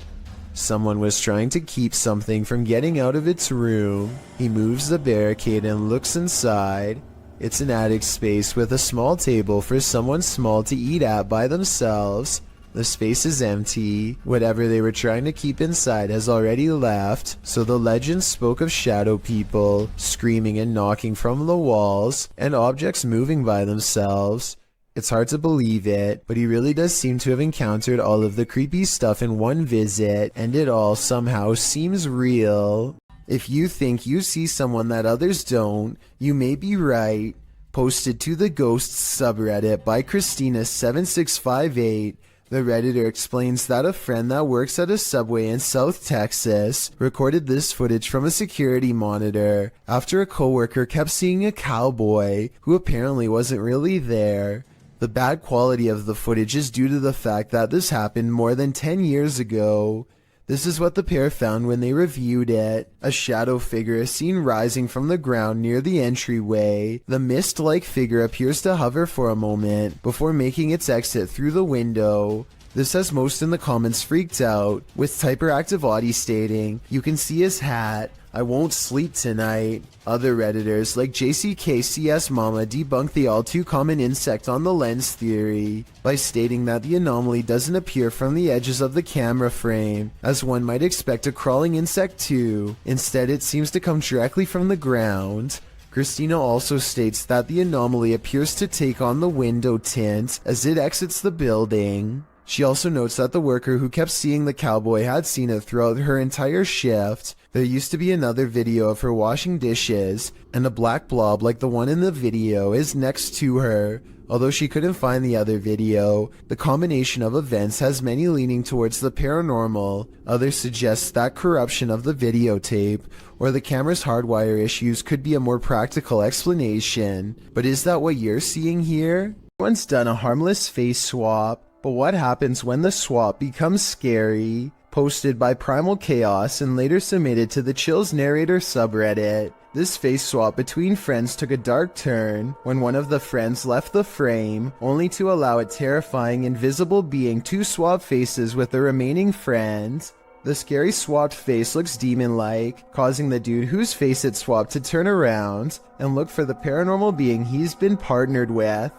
Someone was trying to keep something from getting out of its room. He moves the barricade and looks inside. It's an attic space with a small table for someone small to eat at by themselves. The space is empty. Whatever they were trying to keep inside has already left, so the legend spoke of shadow people, screaming and knocking from the walls, and objects moving by themselves. It's hard to believe it, but he really does seem to have encountered all of the creepy stuff in one visit, and it all somehow seems real. If you think you see someone that others don't, you may be right. Posted to the Ghosts subreddit by Christina7658, the Redditor explains that a friend that works at a Subway in South Texas recorded this footage from a security monitor after a coworker kept seeing a cowboy who apparently wasn't really there. The bad quality of the footage is due to the fact that this happened more than 10 years ago. This is what the pair found when they reviewed it. A shadow figure is seen rising from the ground near the entryway. The mist-like figure appears to hover for a moment before making its exit through the window. This has most in the comments freaked out, with Typeractive Audie stating, "You can see his hat. I won't sleep tonight." Other Redditors like JCKCS Mama debunk the all too common insect on the lens theory by stating that the anomaly doesn't appear from the edges of the camera frame, as one might expect a crawling insect to. Instead, it seems to come directly from the ground. Christina also states that the anomaly appears to take on the window tint as it exits the building. She also notes that the worker who kept seeing the cowboy had seen it throughout her entire shift. There used to be another video of her washing dishes, and a black blob like the one in the video is next to her. Although she couldn't find the other video, the combination of events has many leaning towards the paranormal. Others suggest that corruption of the videotape or the camera's hardwire issues could be a more practical explanation. But is that what you're seeing here? Everyone's done a harmless face swap, but what happens when the swap becomes scary? Posted by Primal Chaos and later submitted to the Chills Narrator subreddit. This face swap between friends took a dark turn when one of the friends left the frame, only to allow a terrifying invisible being to swap faces with the remaining friend. The scary swapped face looks demon-like, causing the dude whose face it swapped to turn around and look for the paranormal being he's been partnered with.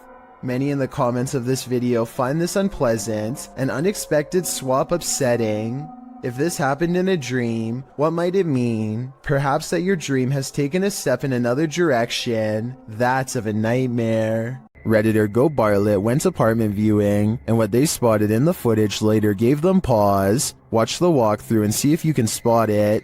Many in the comments of this video find this unpleasant and unexpected swap upsetting. If this happened in a dream, what might it mean? Perhaps that your dream has taken a step in another direction. That's of a nightmare. Redditor Go Barlet went apartment viewing, and what they spotted in the footage later gave them pause. Watch the walkthrough and see if you can spot it.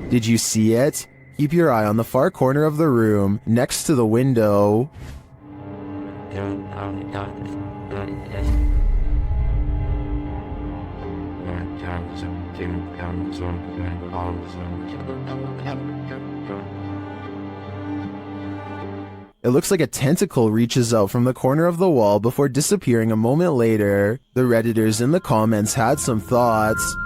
Did you see it? Keep your eye on the far corner of the room, next to the window. It looks like a tentacle reaches out from the corner of the wall before disappearing a moment later. The Redditors in the comments had some thoughts.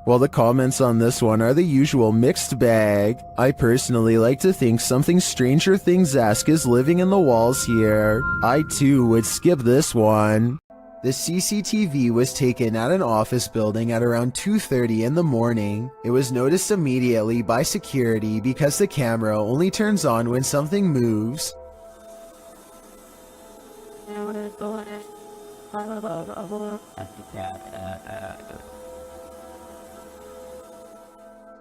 Well, the comments on this one are the usual mixed bag. I personally like to think something Stranger Things-esque is living in the walls here. I too would skip this one. The CCTV was taken at an office building at around 2:30 in the morning. It was noticed immediately by security because the camera only turns on when something moves.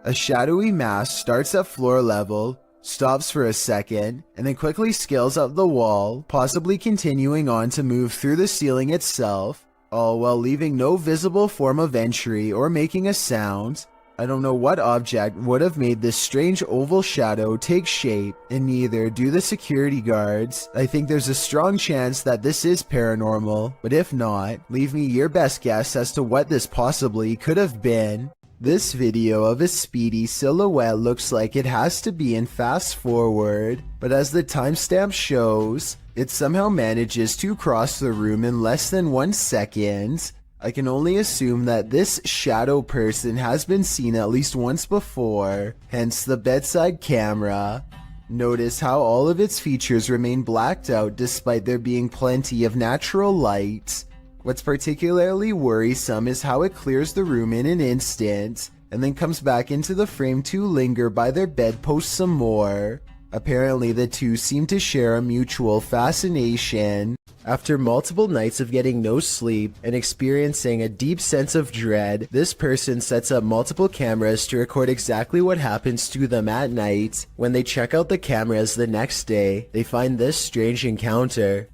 A shadowy mass starts at floor level, stops for a second, and then quickly scales up the wall, possibly continuing on to move through the ceiling itself, all while leaving no visible form of entry or making a sound. I don't know what object would have made this strange oval shadow take shape, and neither do the security guards. I think there's a strong chance that this is paranormal, but if not, leave me your best guess as to what this possibly could have been. This video of a speedy silhouette looks like it has to be in fast forward, but as the timestamp shows, it somehow manages to cross the room in less than 1 second. I can only assume that this shadow person has been seen at least once before, hence the bedside camera. Notice how all of its features remain blacked out despite there being plenty of natural light. What's particularly worrisome is how it clears the room in an instant, and then comes back into the frame to linger by their bedpost some more. Apparently the two seem to share a mutual fascination. After multiple nights of getting no sleep and experiencing a deep sense of dread, this person sets up multiple cameras to record exactly what happens to them at night. When they check out the cameras the next day, they find this strange encounter.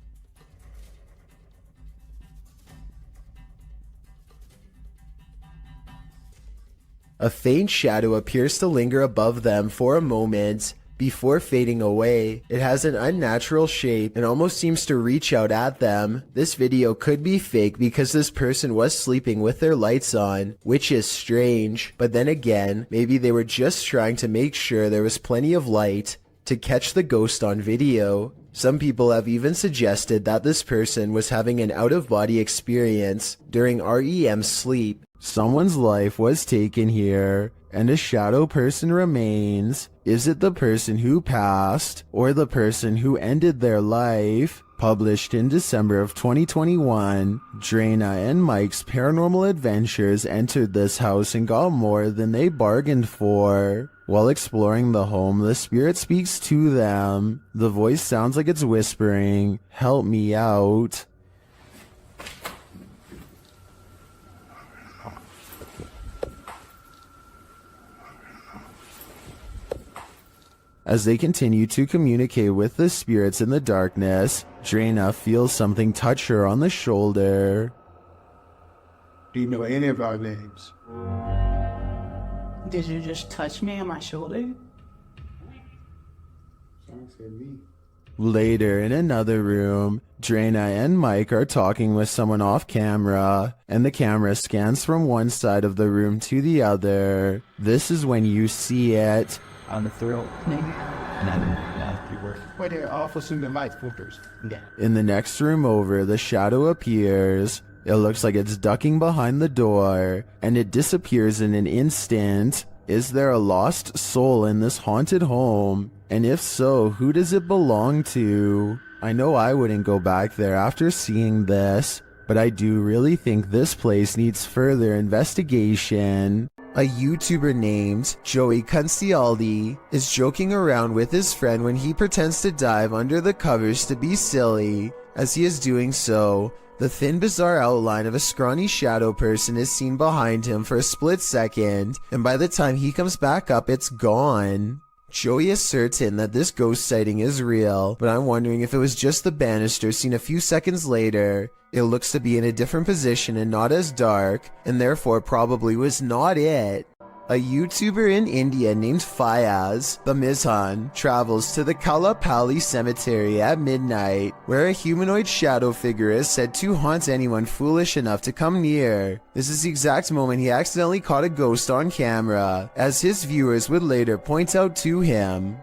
A faint shadow appears to linger above them for a moment before fading away. It has an unnatural shape and almost seems to reach out at them. This video could be fake because this person was sleeping with their lights on, which is strange. But then again, maybe they were just trying to make sure there was plenty of light to catch the ghost on video. Some people have even suggested that this person was having an out-of-body experience during REM sleep. Someone's life was taken here, and a shadow person remains. Is it the person who passed, or the person who ended their life? Published in December of 2021, Drana and Mike's paranormal adventures entered this house and got more than they bargained for. While exploring the home, the spirit speaks to them. The voice sounds like it's whispering, "Help me out." As they continue to communicate with the spirits in the darkness, Drana feels something touch her on the shoulder. Do you know any of our names? Did you just touch me on my shoulder? Later, in another room, Drana and Mike are talking with someone off camera, and the camera scans from one side of the room to the other. This is when you see it. On the thrill. Wait there, officer in the light filters. In the next room over, the shadow appears. It looks like it's ducking behind the door, and it disappears in an instant. Is there a lost soul in this haunted home? And if so, who does it belong to? I know I wouldn't go back there after seeing this, but I do really think this place needs further investigation. A YouTuber named Joey Cuncialdi is joking around with his friend when he pretends to dive under the covers to be silly. As he is doing so, the thin, bizarre outline of a scrawny shadow person is seen behind him for a split second, and by the time he comes back up, it's gone. Joey is certain that this ghost sighting is real, but I'm wondering if it was just the banister seen a few seconds later. It looks to be in a different position and not as dark, and therefore probably was not it. A YouTuber in India named Fayaz, the Mizhan, travels to the Kalapali cemetery at midnight, where a humanoid shadow figure is said to haunt anyone foolish enough to come near. This is the exact moment he accidentally caught a ghost on camera, as his viewers would later point out to him.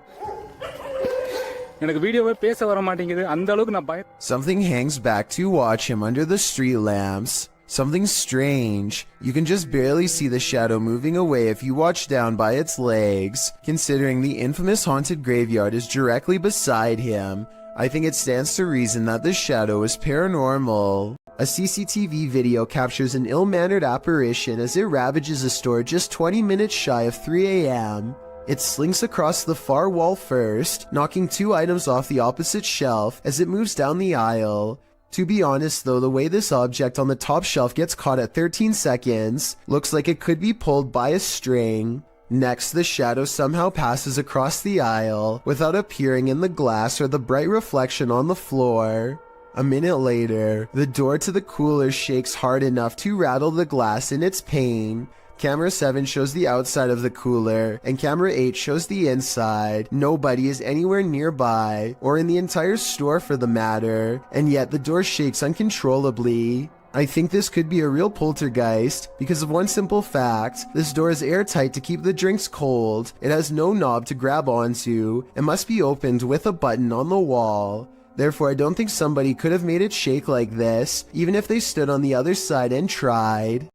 Something hangs back to watch him under the street lamps. Something strange. You can just barely see the shadow moving away if you watch down by its legs. Considering the infamous haunted graveyard is directly beside him, I think it stands to reason that the shadow is paranormal. A CCTV video captures an ill-mannered apparition as it ravages a store just 20 minutes shy of 3 a.m. It slinks across the far wall first, knocking 2 items off the opposite shelf as it moves down the aisle. To be honest though, the way this object on the top shelf gets caught at 13 seconds looks like it could be pulled by a string. Next, the shadow somehow passes across the aisle without appearing in the glass or the bright reflection on the floor. A minute later, the door to the cooler shakes hard enough to rattle the glass in its pane. Camera 7 shows the outside of the cooler, and camera 8 shows the inside. Nobody is anywhere nearby, or in the entire store for the matter, and yet the door shakes uncontrollably. I think this could be a real poltergeist, because of one simple fact: this door is airtight to keep the drinks cold, it has no knob to grab onto, and must be opened with a button on the wall. Therefore, I don't think somebody could have made it shake like this, even if they stood on the other side and tried.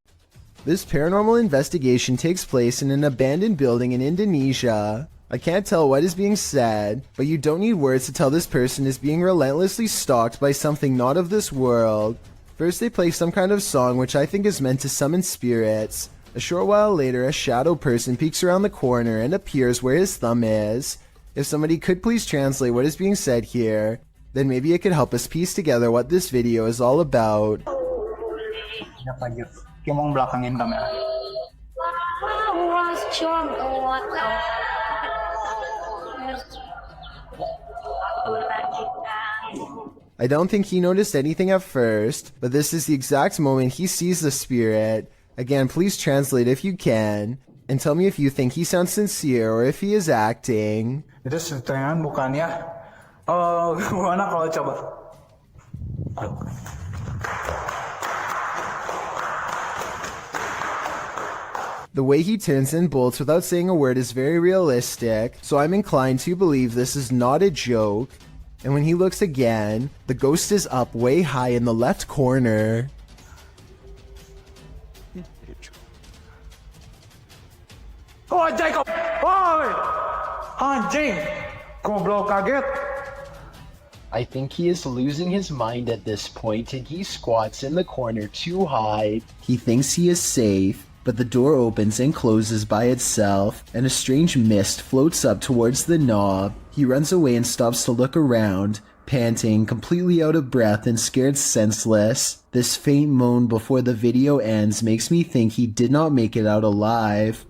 This paranormal investigation takes place in an abandoned building in Indonesia. I can't tell what is being said, but you don't need words to tell this person is being relentlessly stalked by something not of this world. First they play some kind of song which I think is meant to summon spirits. A short while later, a shadow person peeks around the corner and appears where his thumb is. If somebody could please translate what is being said here, then maybe it could help us piece together what this video is all about. Kamu mau belakangin kamera. I don't think he noticed anything at first, but this is the exact moment he sees the spirit. Again, please translate if you can, and tell me if you think he sounds sincere or if he is acting. Itu settingan bukannya? Gimana kalau coba? The way he turns and bolts without saying a word is very realistic, so I'm inclined to believe this is not a joke. And when he looks again, the ghost is up way high in the left corner. Oh, Jacob! Oi! Anjing! Goblok kaget! I think he is losing his mind at this point and he squats in the corner to hide. He thinks he is safe, but the door opens and closes by itself, and a strange mist floats up towards the knob. He runs away and stops to look around, panting, completely out of breath and scared senseless. This faint moan before the video ends makes me think he did not make it out alive.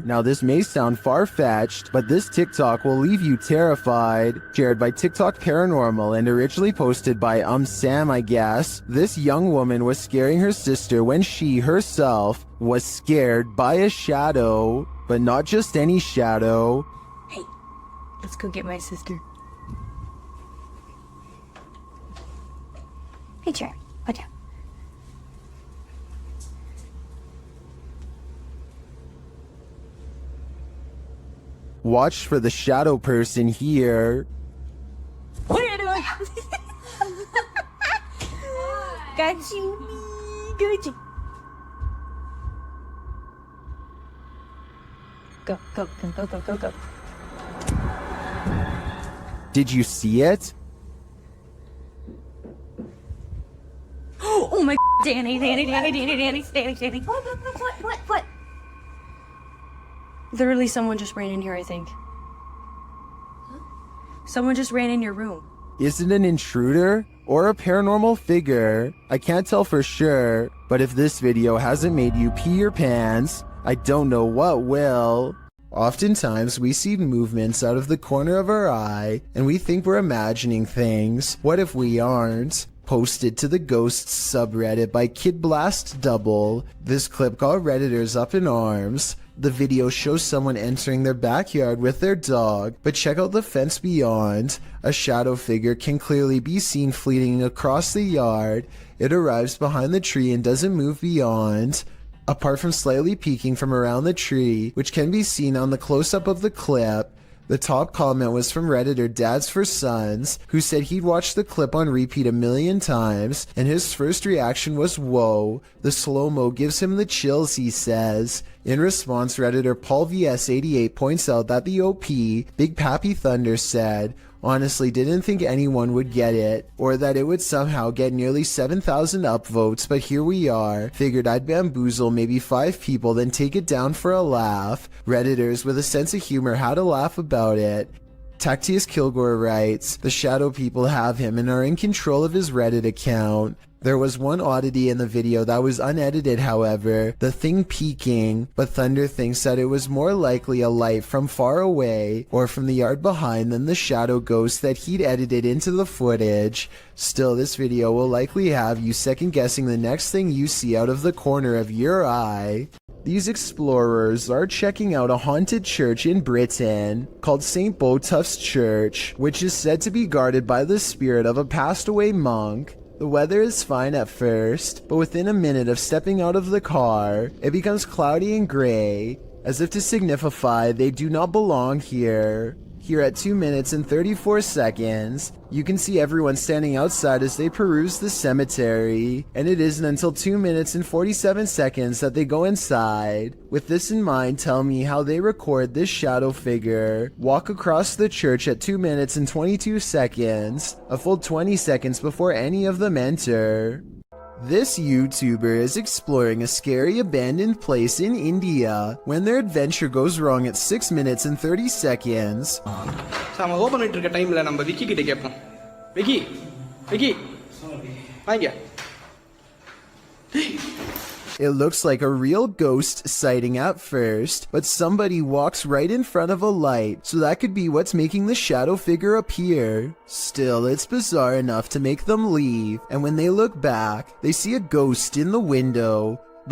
Now this may sound far-fetched, but this TikTok will leave you terrified. Shared by TikTok Paranormal and originally posted by Sam, I guess. This young woman was scaring her sister when she herself was scared by a shadow, but not just any shadow. Hey, let's go get my sister. Hey, Jeremy, what down? Watch for the shadow person here. What are you doing? Got you. Got you. Go, go, go, go, go, go, go. Did you see it? Oh my Danny. What? Literally, someone just ran in here, I think. Someone just ran in your room. Is it an intruder or a paranormal figure? I can't tell for sure, but if this video hasn't made you pee your pants, I don't know what will. Oftentimes, we see movements out of the corner of our eye, and we think we're imagining things. What if we aren't? Posted to the Ghosts subreddit by Kid Blast Double, this clip called Redditors Up in Arms. The video shows someone entering their backyard with their dog, but check out the fence beyond. A shadow figure can clearly be seen fleeting across the yard. It arrives behind the tree and doesn't move beyond. Apart from slightly peeking from around the tree, which can be seen on the close-up of the clip, the top comment was from Redditor Dads for Sons, who said he'd watched the clip on repeat 1,000,000 times, and his first reaction was, "Whoa, the slow-mo gives him the chills," he says. In response, Redditor Paul VS88 points out that the OP, Big Pappy Thunder, said, "Honestly didn't think anyone would get it, or that it would somehow get nearly 7,000 upvotes, but here we are. Figured I'd bamboozle maybe 5 people, then take it down for a laugh." Redditors with a sense of humor had a laugh about it. Tactius Kilgore writes, "The shadow people have him and are in control of his Reddit account." There was one oddity in the video that was unedited, however, the thing peeking, but Thunder thinks that it was more likely a light from far away or from the yard behind than the shadow ghost that he'd edited into the footage. Still, this video will likely have you second guessing the next thing you see out of the corner of your eye. These explorers are checking out a haunted church in Britain called St. Botolph's Church, which is said to be guarded by the spirit of a passed away monk. The weather is fine at first, but within a minute of stepping out of the car, it becomes cloudy and gray, as if to signify they do not belong here. Here at 2 minutes and 34 seconds, you can see everyone standing outside as they peruse the cemetery, and it isn't until 2 minutes and 47 seconds that they go inside. With this in mind, tell me how they record this shadow figure walk across the church at 2 minutes and 22 seconds, a full 20 seconds before any of them enter. This YouTuber is exploring a scary abandoned place in India when their adventure goes wrong at 6 minutes and 30 seconds. நம்ம open பண்ணிட்டு இருக்க டைம்ல நம்ம விக்கி கிட்ட கேட்போம். விக்கி வாங்க. It looks like a real ghost sighting at first, but somebody walks right in front of a light, so that could be what's making the shadow figure appear. Still, it's bizarre enough to make them leave, and when they look back, they see a ghost in the window.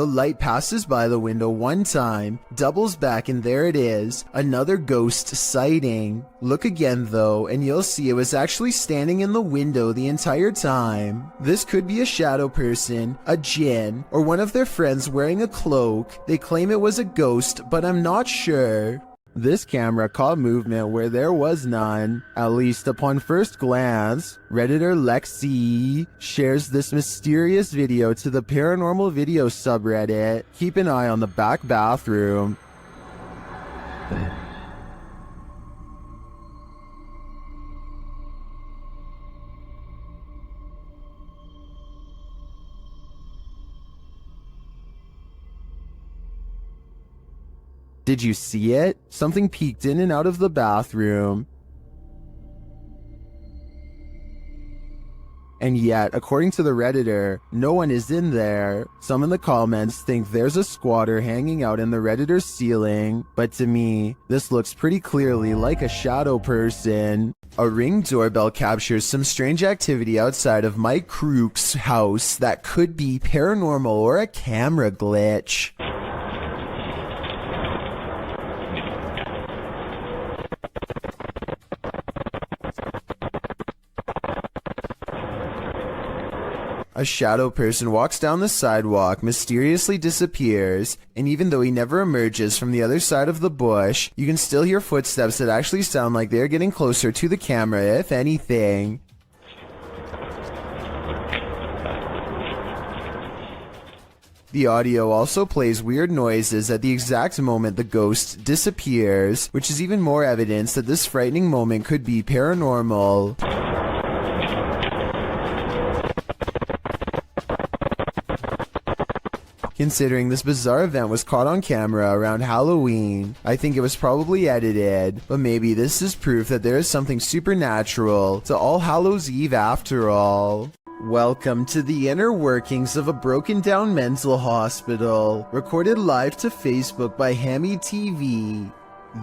The light passes by the window one time, doubles back, and there it is, another ghost sighting. Look again though, and you'll see it was actually standing in the window the entire time. This could be a shadow person, a djinn, or one of their friends wearing a cloak. They claim it was a ghost, but I'm not sure. This camera caught movement where there was none, at least upon first glance. Redditor Lexi shares this mysterious video to the paranormal video subreddit. Keep an eye on the back bathroom. Did you see it? Something peeked in and out of the bathroom. And yet, according to the Redditor, no one is in there. Some in the comments think there's a squatter hanging out in the Redditor's ceiling, but to me, this looks pretty clearly like a shadow person. A Ring doorbell captures some strange activity outside of Mike Crook's house that could be paranormal or a camera glitch. A shadow person walks down the sidewalk, mysteriously disappears, and even though he never emerges from the other side of the bush, you can still hear footsteps that actually sound like they're getting closer to the camera, if anything. The audio also plays weird noises at the exact moment the ghost disappears, which is even more evidence that this frightening moment could be paranormal. Considering this bizarre event was caught on camera around Halloween, I think it was probably edited, but maybe this is proof that there is something supernatural to All Hallows Eve after all. Welcome to the inner workings of a broken down mental hospital, recorded live to Facebook by Hammy TV.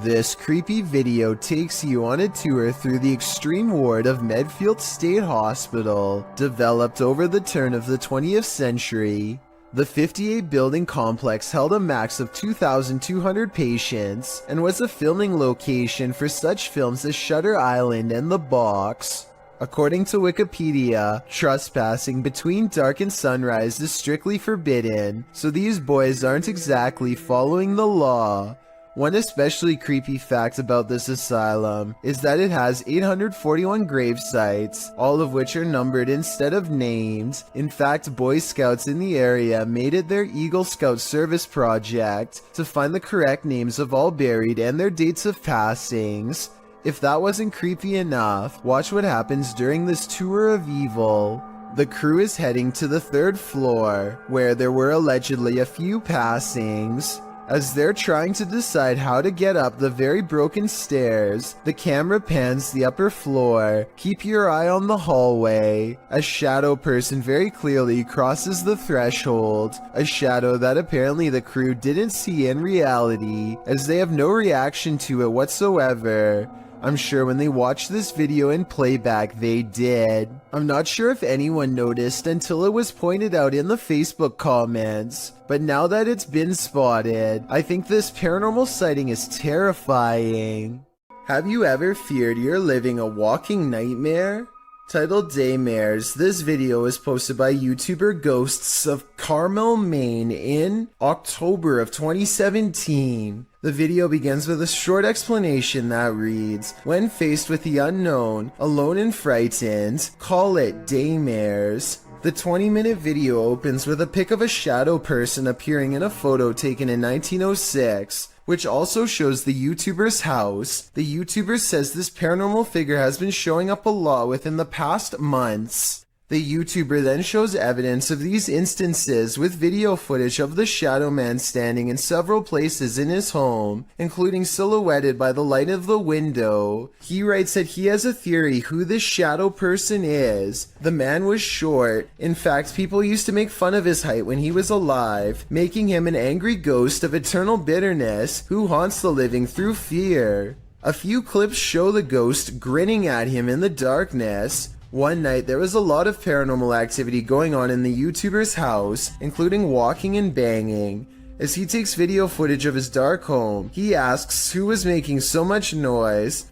This creepy video takes you on a tour through the extreme ward of Medfield State Hospital, developed over the turn of the 20th century. The 58-building complex held a max of 2,200 patients and was a filming location for such films as Shutter Island and The Box. According to Wikipedia, trespassing between dark and sunrise is strictly forbidden, so these boys aren't exactly following the law. One especially creepy fact about this asylum is that it has 841 grave sites, all of which are numbered instead of named. In fact, Boy Scouts in the area made it their Eagle Scout service project to find the correct names of all buried and their dates of passings. If that wasn't creepy enough, watch what happens during this tour of evil. The crew is heading to the 3rd floor, where there were allegedly a few passings. As they're trying to decide how to get up the very broken stairs, the camera pans the upper floor. Keep your eye on the hallway. A shadow person very clearly crosses the threshold, a shadow that apparently the crew didn't see in reality, as they have no reaction to it whatsoever. I'm sure when they watched this video in playback they did. I'm not sure if anyone noticed until it was pointed out in the Facebook comments, but now that it's been spotted, I think this paranormal sighting is terrifying. Have you ever feared you're living a walking nightmare? Titled Daymares, this video was posted by YouTuber Ghosts of Carmel, Maine in October of 2017. The video begins with a short explanation that reads, "When faced with the unknown, alone and frightened, call it Daymares." The 20-minute video opens with a pic of a shadow person appearing in a photo taken in 1906, which also shows the YouTuber's house. The YouTuber says this paranormal figure has been showing up a lot within the past months. The YouTuber then shows evidence of these instances with video footage of the shadow man standing in several places in his home, including silhouetted by the light of the window. He writes that he has a theory who this shadow person is. The man was short. In fact, people used to make fun of his height when he was alive, making him an angry ghost of eternal bitterness who haunts the living through fear. A few clips show the ghost grinning at him in the darkness. One night, there was a lot of paranormal activity going on in the YouTuber's house, including walking and banging. As he takes video footage of his dark home, he asks who was making so much noise.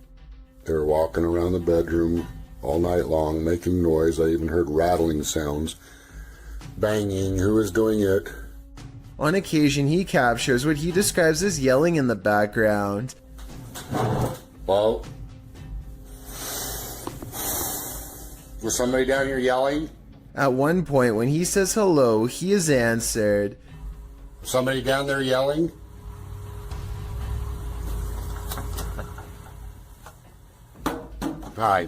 They were walking around the bedroom all night long, making noise. I even heard rattling sounds. Banging. Who was doing it? On occasion, he captures what he describes as yelling in the background. Well, was somebody down here yelling? At one point, when he says hello, he is answered. Somebody down there yelling? Hi,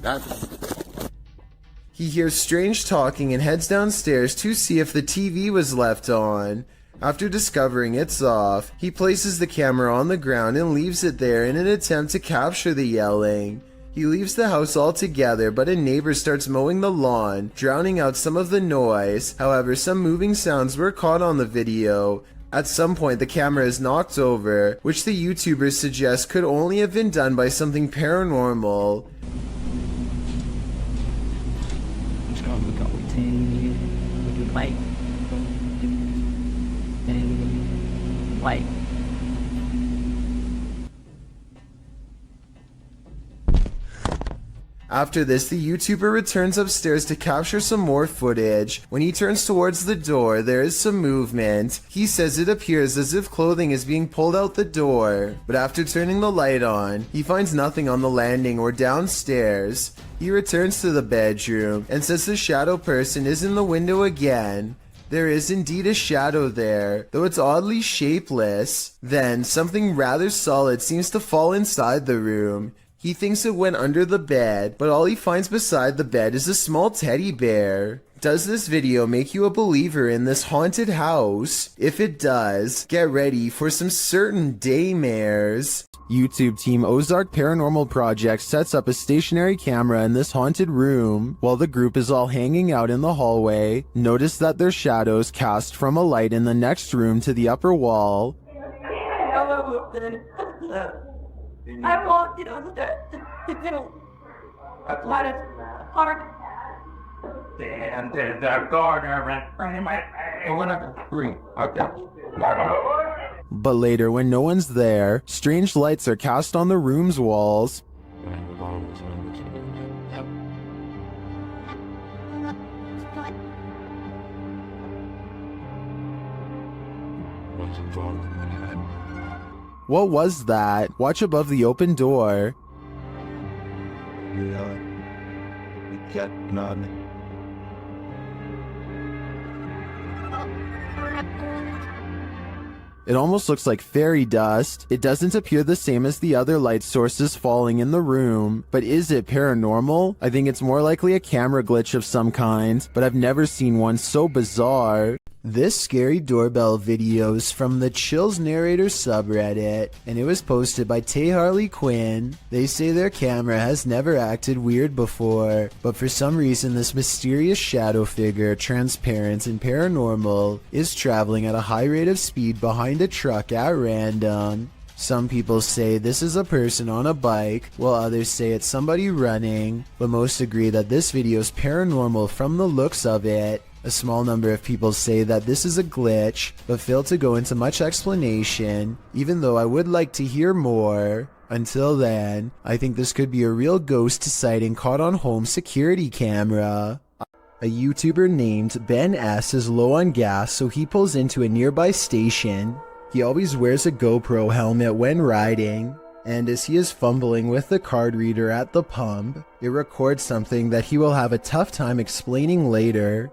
He hears strange talking and heads downstairs to see if the TV was left on. After discovering it's off, he places the camera on the ground and leaves it there in an attempt to capture the yelling. He leaves the house altogether, but a neighbor starts mowing the lawn, drowning out some of the noise. However, some moving sounds were caught on the video. At some point, the camera is knocked over, which the YouTuber suggests could only have been done by something paranormal. After this, the YouTuber returns upstairs to capture some more footage. When he turns towards the door, there is some movement. He says it appears as if clothing is being pulled out the door. But after turning the light on, he finds nothing on the landing or downstairs. He returns to the bedroom and says the shadow person is in the window again. There is indeed a shadow there, though it's oddly shapeless. Then, something rather solid seems to fall inside the room. He thinks it went under the bed, but all he finds beside the bed is a small teddy bear. Does this video make you a believer in this haunted house? If it does, get ready for some certain daymares. YouTube team Ozark Paranormal Project sets up a stationary camera in this haunted room. While the group is all hanging out in the hallway, notice that their shadows cast from a light in the next room to the upper wall. I walked it on the park. And there's a gardener in my green. But later, when no one's there, strange lights are cast on the room's walls. What was that? Watch above the open door. It almost looks like fairy dust. It doesn't appear the same as the other light sources falling in the room. But is it paranormal? I think it's more likely a camera glitch of some kind, but I've never seen one so bizarre. This scary doorbell video is from the Chills Narrator subreddit, and it was posted by Tay Harley Quinn. They say their camera has never acted weird before, but for some reason this mysterious shadow figure, transparent and paranormal, is traveling at a high rate of speed behind a truck at random. Some people say this is a person on a bike, while others say it's somebody running, but most agree that this video is paranormal from the looks of it. A small number of people say that this is a glitch, but fail to go into much explanation, even though I would like to hear more. Until then, I think this could be a real ghost sighting caught on home security camera. A YouTuber named Ben S is low on gas, so he pulls into a nearby station. He always wears a GoPro helmet when riding, and as he is fumbling with the card reader at the pump, it records something that he will have a tough time explaining later.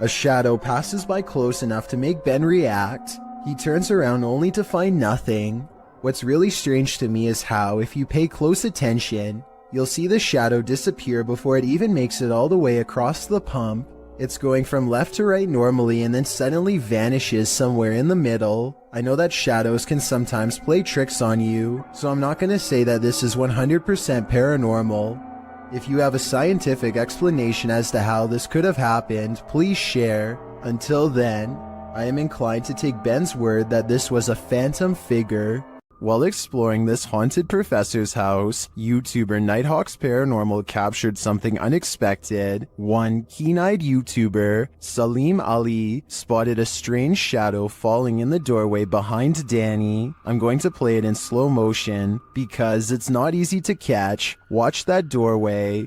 A shadow passes by close enough to make Ben react. He turns around only to find nothing. What's really strange to me is how, if you pay close attention, you'll see the shadow disappear before it even makes it all the way across the pump. It's going from left to right normally and then suddenly vanishes somewhere in the middle. I know that shadows can sometimes play tricks on you, so I'm not going to say that this is 100% paranormal. If you have a scientific explanation as to how this could have happened, please share. Until then, I am inclined to take Ben's word that this was a phantom figure. While exploring this haunted professor's house, YouTuber Nighthawk's Paranormal captured something unexpected. One keen-eyed YouTuber, Salim Ali, spotted a strange shadow falling in the doorway behind Danny. I'm going to play it in slow motion because it's not easy to catch. Watch that doorway.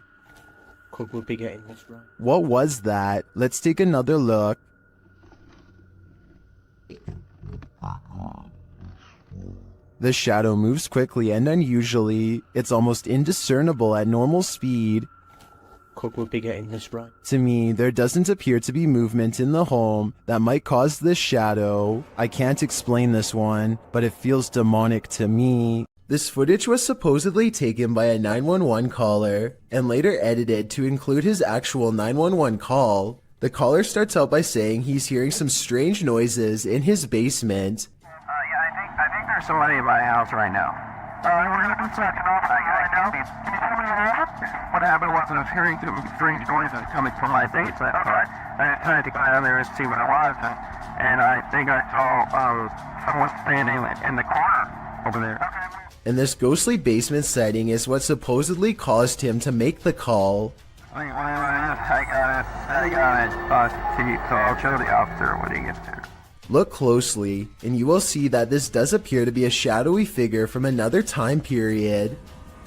Could we be getting this right? What was that? Let's take another look. The shadow moves quickly and unusually. It's almost indiscernible at normal speed. Could we be getting this right? To me, there doesn't appear to be movement in the home that might cause this shadow. I can't explain this one, but it feels demonic to me. This footage was supposedly taken by a 911 caller and later edited to include his actual 911 call. The caller starts out by saying he's hearing some strange noises in his basement. I think there's somebody in my house right now. What happened was I was hearing some strange noises coming from my basement. I tried to go down there and see what it was, and I think I saw someone standing in the corner over there. And this ghostly basement sighting is what supposedly caused him to make the call. I got it. So I'll show the officer when he gets there. Look closely, and you will see that this does appear to be a shadowy figure from another time period.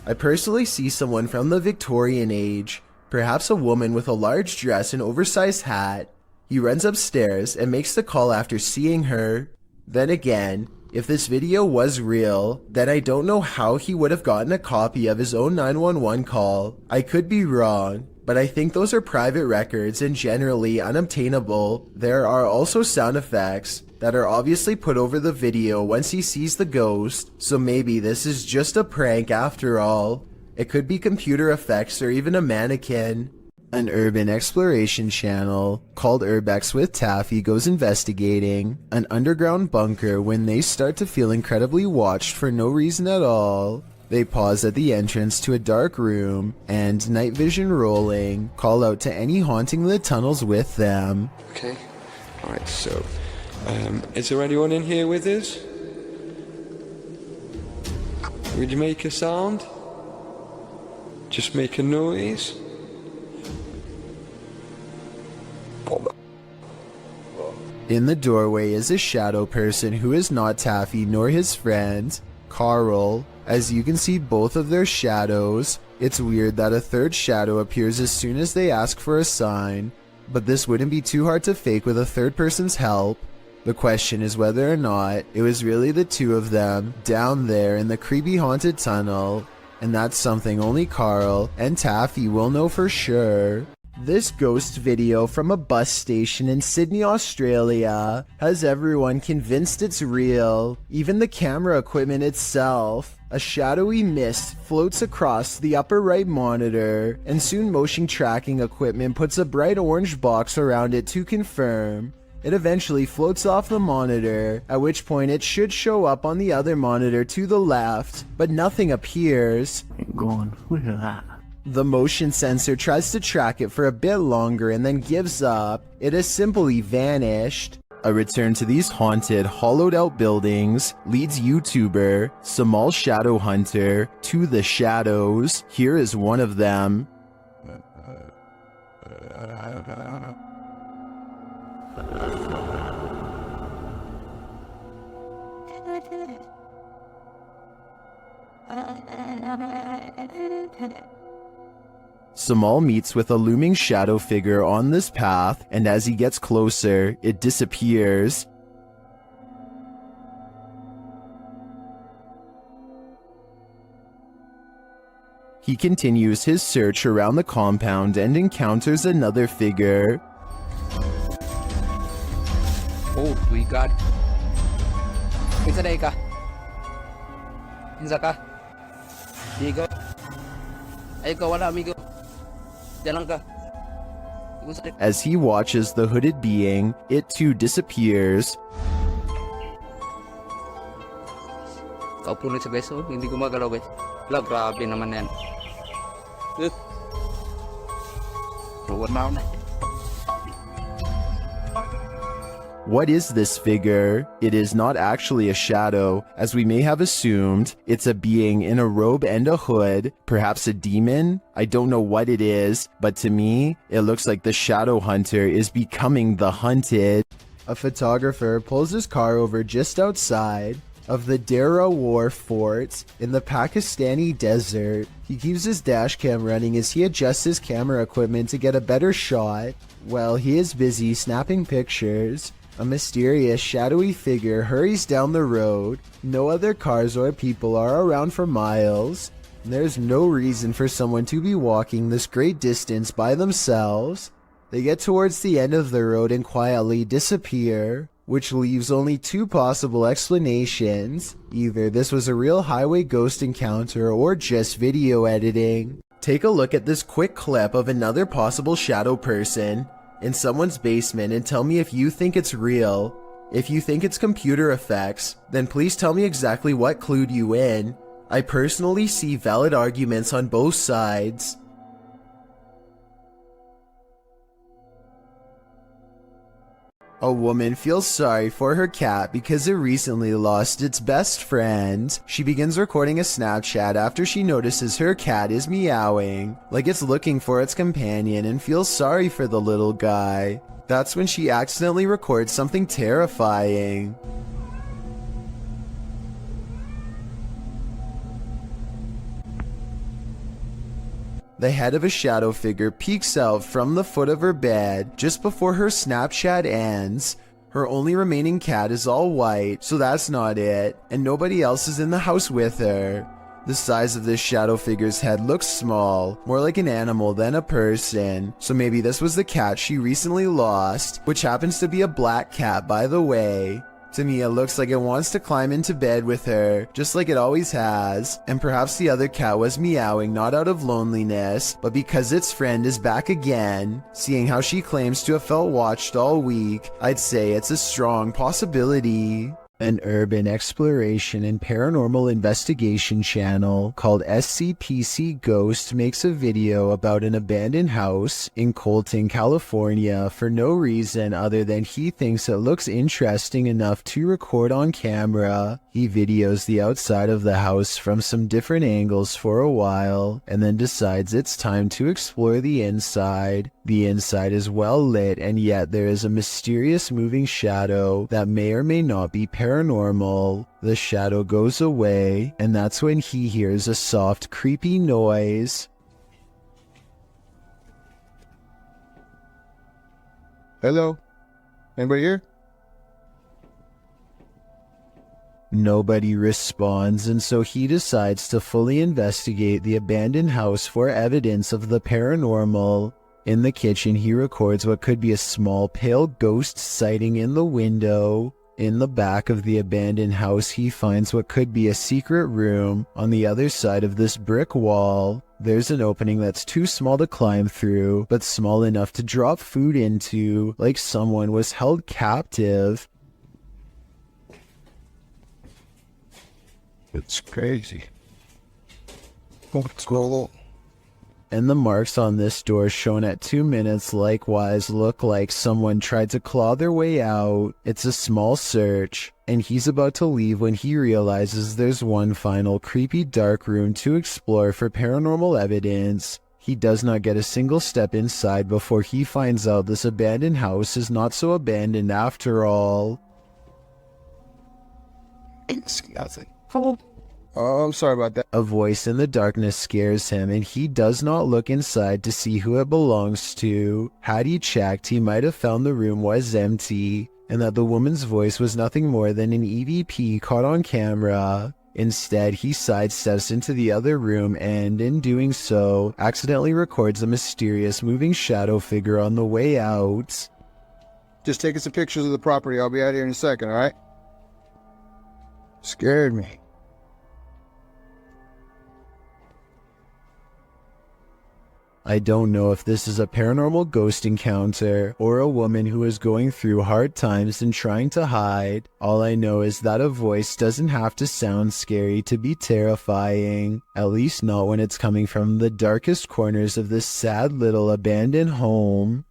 I personally see someone from the Victorian age, perhaps a woman with a large dress and oversized hat. He runs upstairs and makes the call after seeing her. Then again, if this video was real, then I don't know how he would have gotten a copy of his own 911 call. I could be wrong, but I think those are private records and generally unobtainable. There are also sound effects, that are obviously put over the video once he sees the ghost, so maybe this is just a prank after all. It could be computer effects or even a mannequin. An urban exploration channel called Urbex with Taffy goes investigating an underground bunker when they start to feel incredibly watched for no reason at all. They pause at the entrance to a dark room and, night vision rolling, call out to any haunting the tunnels with them. Okay, alright, so, is there anyone in here with us? Would you make a sound? Just make a noise? In the doorway is a shadow person who is not Taffy nor his friend, Carl. As you can see both of their shadows. It's weird that a third shadow appears as soon as they ask for a sign, but this wouldn't be too hard to fake with a third person's help. The question is whether or not it was really the two of them down there in the creepy haunted tunnel, and that's something only Carl and Taffy will know for sure. This ghost video from a bus station in Sydney, Australia has everyone convinced it's real, even the camera equipment itself. A shadowy mist floats across the upper right monitor, and soon motion tracking equipment puts a bright orange box around it to confirm. It eventually floats off the monitor, at which point it should show up on the other monitor to the left, but nothing appears. Go on, look at that. The motion sensor tries to track it for a bit longer and then gives up. It has simply vanished. A return to these haunted, hollowed out buildings leads YouTuber Samal Shadow Hunter to the shadows. Here is one of them. Samal meets with a looming shadow figure on this path, and as he gets closer, it disappears. He continues his search around the compound and encounters another figure. Oh my god. Kinsa day ka? Kinsa ka? Amigo? Ay, ikaw wala, amigo. Diyan lang ka. As he watches the hooded being, it too disappears. Kaupo na siya guys, oh. Hindi gumagalaw guys. Wala, grabe naman yan. Ruwan na ako na. What is this figure? It is not actually a shadow, as we may have assumed. It's a being in a robe and a hood, perhaps a demon? I don't know what it is, but to me, it looks like the shadow hunter is becoming the hunted. A photographer pulls his car over just outside of the Dera War Fort in the Pakistani desert. He keeps his dash cam running as he adjusts his camera equipment to get a better shot. While he is busy snapping pictures, a mysterious, shadowy figure hurries down the road. No other cars or people are around for miles. There's no reason for someone to be walking this great distance by themselves. They get towards the end of the road and quietly disappear, which leaves only two possible explanations. Either this was a real highway ghost encounter or just video editing. Take a look at this quick clip of another possible shadow person in someone's basement and tell me if you think it's real. If you think it's computer effects, then please tell me exactly what clued you in. I personally see valid arguments on both sides. A woman feels sorry for her cat because it recently lost its best friend. She begins recording a Snapchat after she notices her cat is meowing, like it's looking for its companion, and feels sorry for the little guy. That's when she accidentally records something terrifying. The head of a shadow figure peeks out from the foot of her bed just before her Snapchat ends. Her only remaining cat is all white, so that's not it, and nobody else is in the house with her. The size of this shadow figure's head looks small, more like an animal than a person, so maybe this was the cat she recently lost, which happens to be a black cat by the way. To me, it looks like it wants to climb into bed with her, just like it always has. And perhaps the other cat was meowing not out of loneliness, but because its friend is back again. Seeing how she claims to have felt watched all week, I'd say it's a strong possibility. An urban exploration and paranormal investigation channel called SCPC Ghost makes a video about an abandoned house in Colton, California for no reason other than he thinks it looks interesting enough to record on camera. He videos the outside of the house from some different angles for a while and then decides it's time to explore the inside. The inside is well lit, and yet there is a mysterious moving shadow that may or may not be paranormal. The shadow goes away, and that's when he hears a soft, creepy noise. Hello? Anybody here? Nobody responds, and so he decides to fully investigate the abandoned house for evidence of the paranormal. In the kitchen, he records what could be a small pale ghost sighting in the window. In the back of the abandoned house, he finds what could be a secret room. On the other side of this brick wall, there's an opening that's too small to climb through, but small enough to drop food into, like someone was held captive. It's crazy. What's going on? And the marks on this door shown at 2 minutes likewise look like someone tried to claw their way out. It's a small search, and he's about to leave when he realizes there's one final creepy dark room to explore for paranormal evidence. He does not get a single step inside before he finds out this abandoned house is not so abandoned after all. It's nothing. Oh, I'm sorry about that. A voice in the darkness scares him, and he does not look inside to see who it belongs to. Had he checked, he might have found the room was empty, and that the woman's voice was nothing more than an EVP caught on camera. Instead, he sidesteps into the other room and, in doing so, accidentally records a mysterious moving shadow figure on the way out. Just taking some pictures of the property. I'll be out here in a second, alright? Scared me. I don't know if this is a paranormal ghost encounter or a woman who is going through hard times and trying to hide. All I know is that a voice doesn't have to sound scary to be terrifying, at least not when it's coming from the darkest corners of this sad little abandoned home.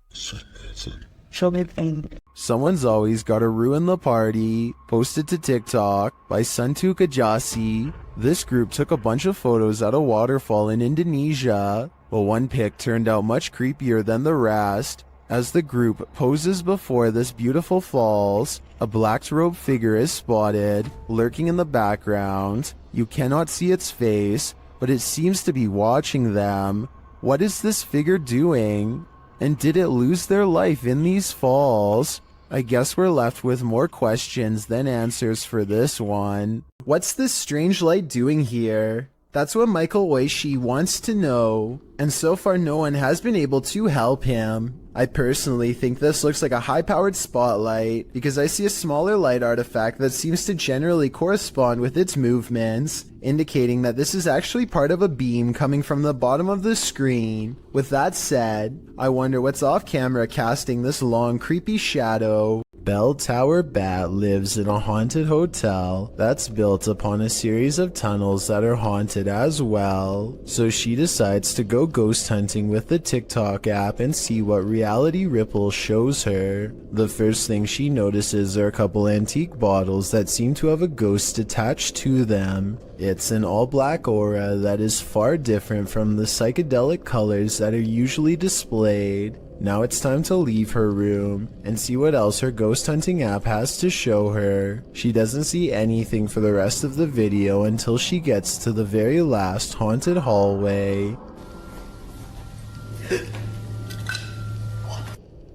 Someone's always gotta ruin the party. Posted to TikTok by Suntu Kajasi. This group took a bunch of photos at a waterfall in Indonesia, but one pic turned out much creepier than the rest. As the group poses before this beautiful falls, a black-robed figure is spotted, lurking in the background. You cannot see its face, but it seems to be watching them. What is this figure doing? And did it lose their life in these falls? I guess we're left with more questions than answers for this one. What's this strange light doing here? That's what Michael Oishi wants to know, and so far no one has been able to help him. I personally think this looks like a high-powered spotlight, because I see a smaller light artifact that seems to generally correspond with its movements, indicating that this is actually part of a beam coming from the bottom of the screen. With that said, I wonder what's off camera casting this long, creepy shadow. Bell Tower Bat lives in a haunted hotel that's built upon a series of tunnels that are haunted as well. So she decides to go ghost hunting with the TikTok app and see what reality ripple shows her. The first thing she notices are a couple antique bottles that seem to have a ghost attached to them. It's an all-black aura that is far different from the psychedelic colors that are usually displayed. Now it's time to leave her room and see what else her ghost hunting app has to show her. She doesn't see anything for the rest of the video until she gets to the very last haunted hallway.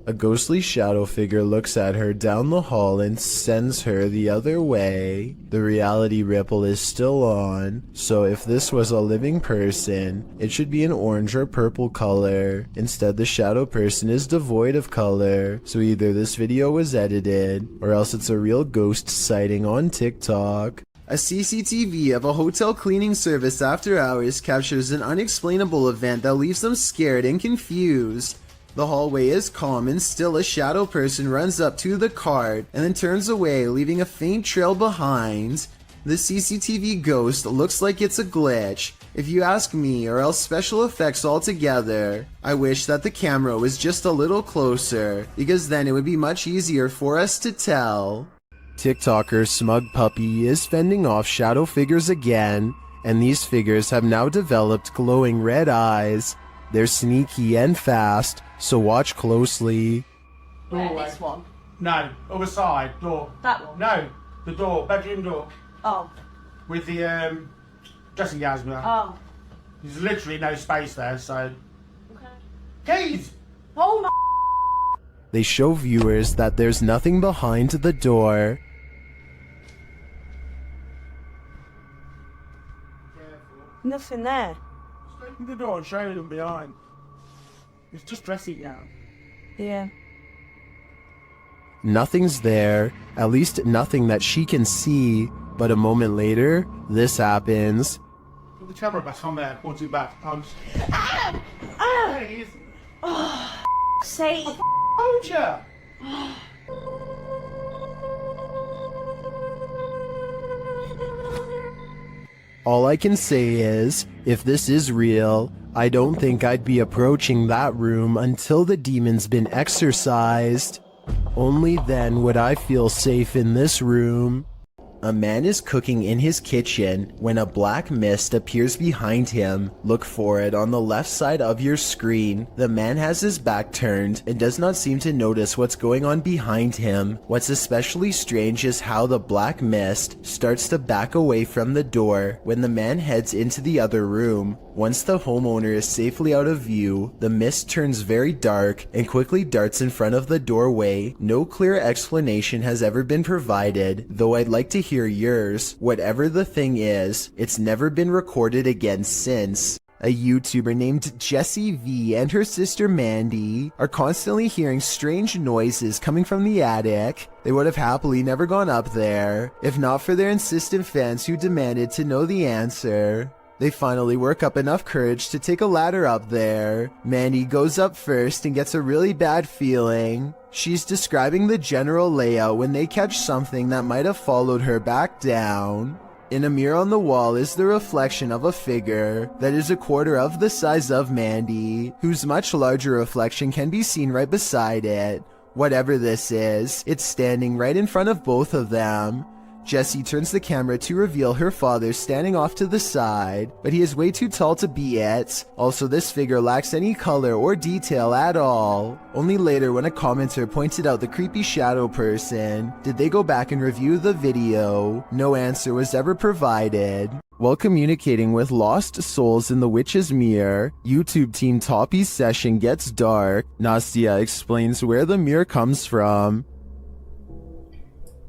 A ghostly shadow figure looks at her down the hall and sends her the other way. The reality ripple is still on, so if this was a living person, it should be an orange or purple color. Instead, the shadow person is devoid of color, so either this video was edited, or else it's a real ghost sighting on TikTok. A CCTV of a hotel cleaning service after hours captures an unexplainable event that leaves them scared and confused. The hallway is calm and still a shadow person runs up to the cart and then turns away, leaving a faint trail behind. The CCTV ghost looks like it's a glitch, if you ask me, or else special effects altogether. I wish that the camera was just a little closer, because then it would be much easier for us to tell. TikToker Smug Puppy is fending off shadow figures again, and these figures have now developed glowing red eyes. They're sneaky and fast, so watch closely. Doorway. This one? No, other side, door. That one? No, the door, bedroom door. Oh. With the dressing gowns behind. Oh. There's literally no space there, so... Okay. Keys! Oh my... They show viewers that there's nothing behind the door. Nothing there. Just open the door and show them behind. It's just dressing gown. Yeah. Nothing's there, at least nothing that she can see, but a moment later, this happens. Put the camera back on there, point it back. Please. Oh, say. Told ya. All I can say is, if this is real, I don't think I'd be approaching that room until the demon's been exorcised. Only then would I feel safe in this room. A man is cooking in his kitchen when a black mist appears behind him. Look for it on the left side of your screen. The man has his back turned and does not seem to notice what's going on behind him. What's especially strange is how the black mist starts to back away from the door when the man heads into the other room. Once the homeowner is safely out of view, the mist turns very dark and quickly darts in front of the doorway. No clear explanation has ever been provided, though I'd like to hear yours. Whatever the thing is, it's never been recorded again since. A YouTuber named Jessie V and her sister Mandy are constantly hearing strange noises coming from the attic. They would have happily never gone up there, if not for their insistent fans who demanded to know the answer. They finally work up enough courage to take a ladder up there. Mandy goes up first and gets a really bad feeling. She's describing the general layout when they catch something that might have followed her back down. In a mirror on the wall is the reflection of a figure that is a quarter of the size of Mandy, whose much larger reflection can be seen right beside it. Whatever this is, it's standing right in front of both of them. Jessie turns the camera to reveal her father standing off to the side, but he is way too tall to be it. Also, this figure lacks any color or detail at all. Only later, when a commenter pointed out the creepy shadow person, did they go back and review the video. No answer was ever provided. While communicating with lost souls in the witch's mirror, YouTube team Toppy's session gets dark. Nastia explains where the mirror comes from.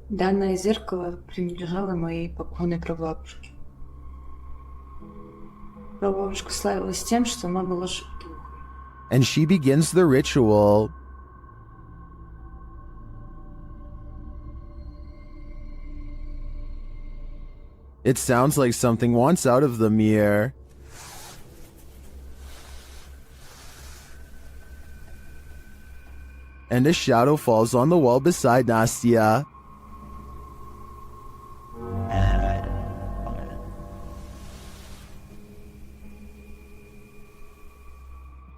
Данное зеркало принадлежало моей покойной прабабушке. Прабабушка славилась тем, что она была шутом. And she begins the ritual. It sounds like something wants out of the mirror. And a shadow falls on the wall beside Nastia.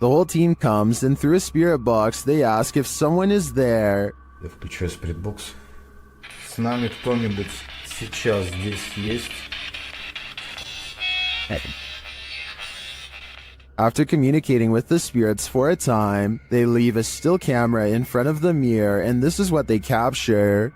The whole team comes, and through a spirit box, they ask if someone is there. Я включаю спиритбокс. С нами кто-нибудь сейчас здесь есть? After communicating with the spirits for a time, they leave a still camera in front of the mirror, and this is what they capture.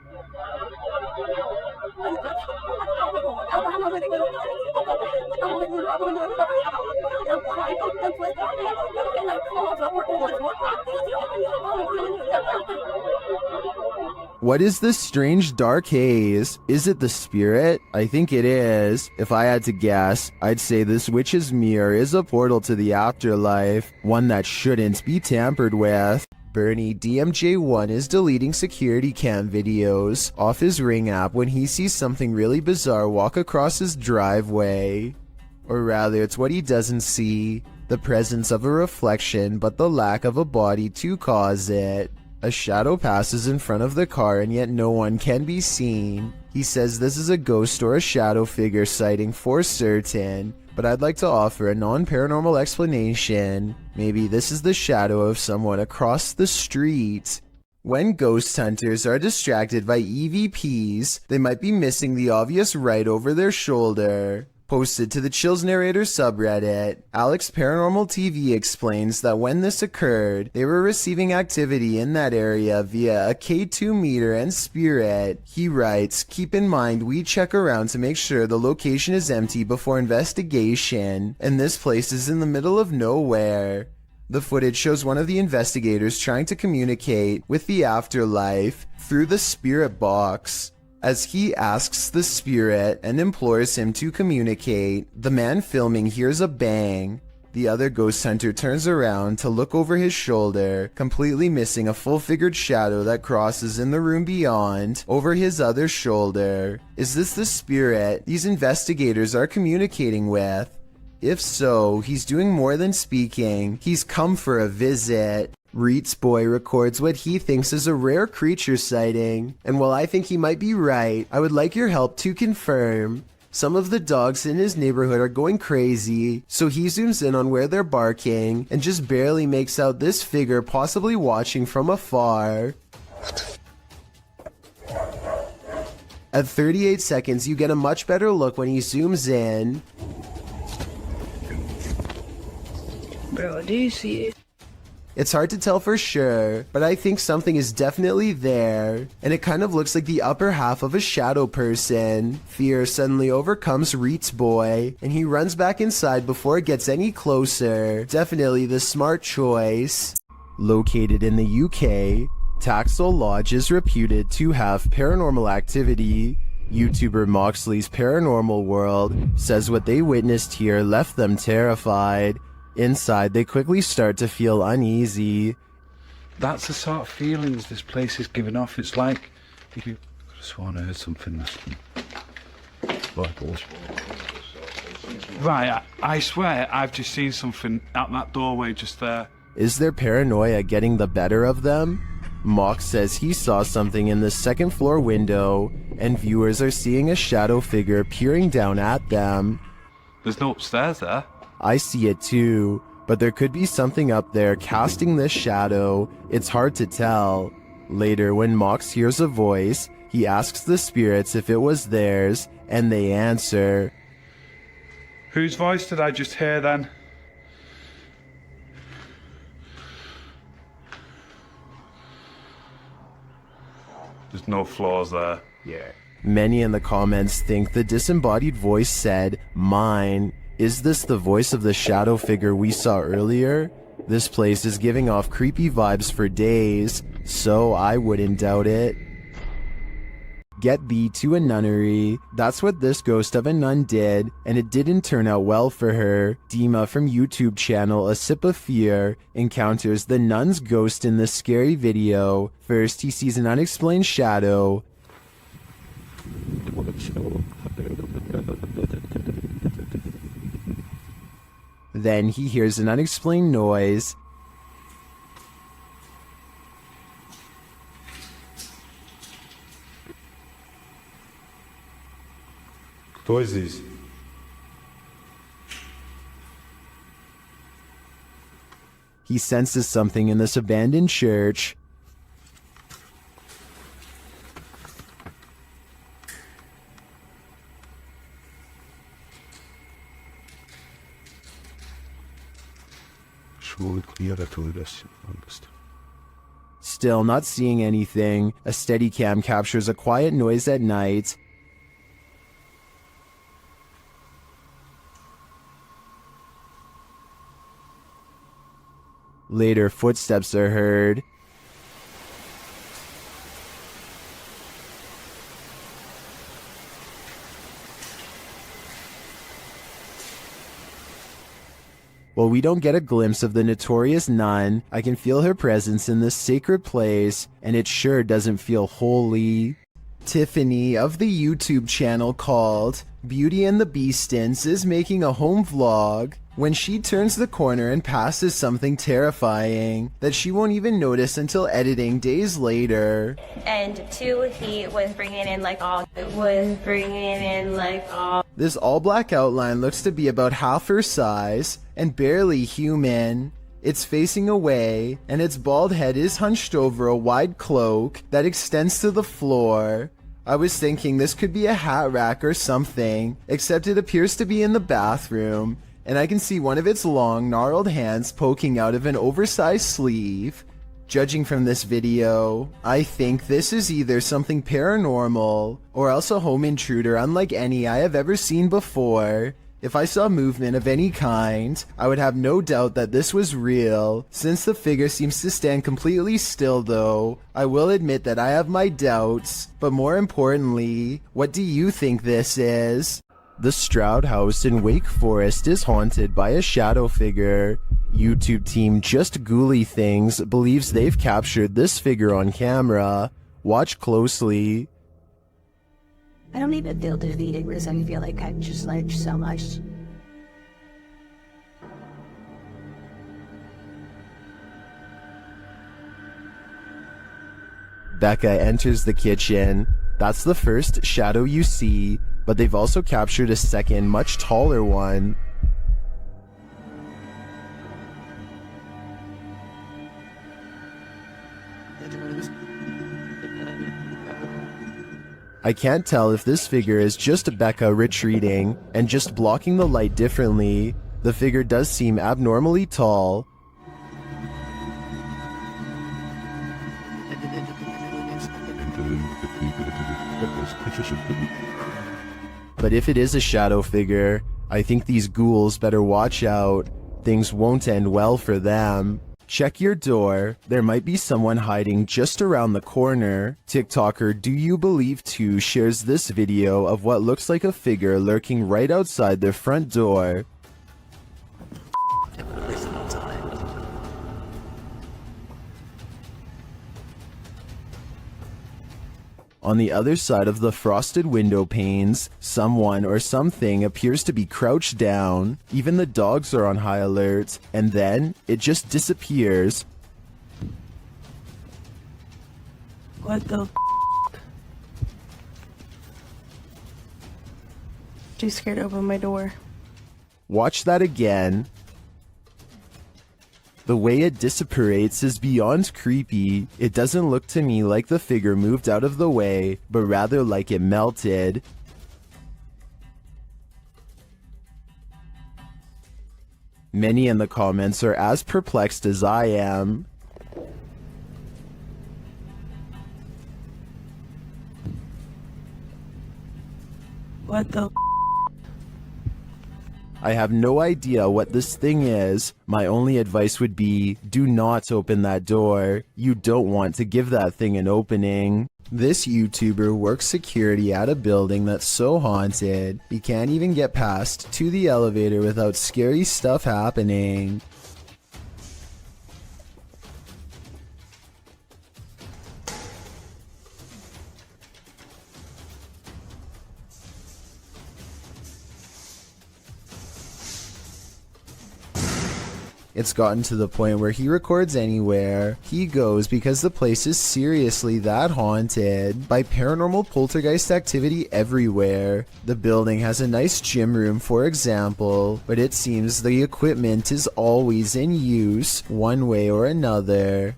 What is this strange dark haze? Is it the spirit? I think it is. If I had to guess, I'd say this witch's mirror is a portal to the afterlife, one that shouldn't be tampered with. Bernie DMJ1 is deleting security cam videos off his Ring app when he sees something really bizarre walk across his driveway. Or rather, it's what he doesn't see. The presence of a reflection, but the lack of a body to cause it. A shadow passes in front of the car and yet no one can be seen. He says this is a ghost or a shadow figure sighting for certain, but I'd like to offer a non-paranormal explanation. Maybe this is the shadow of someone across the street. When ghost hunters are distracted by EVPs, they might be missing the obvious right over their shoulder. Posted to the Chills Narrator subreddit, Alex Paranormal TV explains that when this occurred, they were receiving activity in that area via a K2 meter and spirit. He writes, "Keep in mind we check around to make sure the location is empty before investigation, and this place is in the middle of nowhere." The footage shows one of the investigators trying to communicate with the afterlife through the spirit box. As he asks the spirit and implores him to communicate, the man filming hears a bang. The other ghost hunter turns around to look over his shoulder, completely missing a full-figured shadow that crosses in the room beyond, over his other shoulder. Is this the spirit these investigators are communicating with? If so, he's doing more than speaking. He's come for a visit. Reets Boy records what he thinks is a rare creature sighting, and while I think he might be right, I would like your help to confirm. Some of the dogs in his neighborhood are going crazy, so he zooms in on where they're barking and just barely makes out this figure possibly watching from afar. At 38 seconds, you get a much better look when he zooms in. Bro, do you see it? It's hard to tell for sure, but I think something is definitely there, and it kind of looks like the upper half of a shadow person. Fear suddenly overcomes Reets Boy, and he runs back inside before it gets any closer. Definitely the smart choice. Located in the UK, Taxel Lodge is reputed to have paranormal activity. YouTuber Moxley's Paranormal World says what they witnessed here left them terrified. Inside, they quickly start to feel uneasy. That's the sort of feelings this place is giving off. It's like if you could have sworn I heard something. Right, I swear I've just seen something out that doorway just there. Is their paranoia getting the better of them? Mox says he saw something in the second floor window, and viewers are seeing a shadow figure peering down at them. There's no upstairs there. I see it too, but there could be something up there casting this shadow. It's hard to tell. Later, when Mox hears a voice, he asks the spirits if it was theirs, and they answer. Whose voice did I just hear then? There's no floors there. Yeah. Many in the comments think the disembodied voice said, "Mine." Is this the voice of the shadow figure we saw earlier? This place is giving off creepy vibes for days, so I wouldn't doubt it. Get thee to a nunnery. That's what this ghost of a nun did, and it didn't turn out well for her. Dima from YouTube channel A Sip of Fear encounters the nun's ghost in this scary video. First, he sees an unexplained shadow. Then he hears an unexplained noise. Кто здесь? He senses something in this abandoned church. Still not seeing anything, a Steadicam captures a quiet noise at night. Later, footsteps are heard. While we don't get a glimpse of the notorious nun, I can feel her presence in this sacred place, and it sure doesn't feel holy. Tiffany of the YouTube channel called Beauty and the Beastins is making a home vlog when she turns the corner and passes something terrifying that she won't even notice until editing days later. And two, he was bringing in like all. This all-black outline looks to be about half her size and barely human. It's facing away, and its bald head is hunched over a wide cloak that extends to the floor. I was thinking this could be a hat rack or something, except it appears to be in the bathroom, and I can see one of its long, gnarled hands poking out of an oversized sleeve. Judging from this video, I think this is either something paranormal, or else a home intruder unlike any I have ever seen before. If I saw movement of any kind, I would have no doubt that this was real. Since the figure seems to stand completely still though, I will admit that I have my doubts. But more importantly, what do you think this is? The Stroud House in Wake Forest is haunted by a shadow figure. YouTube team Just Ghouly Things believes they've captured this figure on camera. Watch closely. I don't even feel defeated because I feel like I've just learned so much. Becca enters the kitchen. That's the first shadow you see, but they've also captured a second, much taller one. I can't tell if this figure is just Becca retreating and just blocking the light differently. The figure does seem abnormally tall. But if it is a shadow figure, I think these ghouls better watch out. Things won't end well for them. Check your door. There might be someone hiding just around the corner. TikToker Do You Believe 2 shares this video of what looks like a figure lurking right outside their front door. On the other side of the frosted window panes, someone or something appears to be crouched down. Even the dogs are on high alert, and then it just disappears. What the Too scared to open my door. Watch that again. The way it disapparates is beyond creepy. It doesn't look to me like the figure moved out of the way, but rather like it melted. Many in the comments are as perplexed as I am. What the I have no idea what this thing is. My only advice would be, do not open that door. You don't want to give that thing an opening. This YouTuber works security at a building that's so haunted, he can't even get past to the elevator without scary stuff happening. It's gotten to the point where he records anywhere he goes because the place is seriously that haunted by paranormal poltergeist activity everywhere. The building has a nice gym room, for example, but it seems the equipment is always in use one way or another.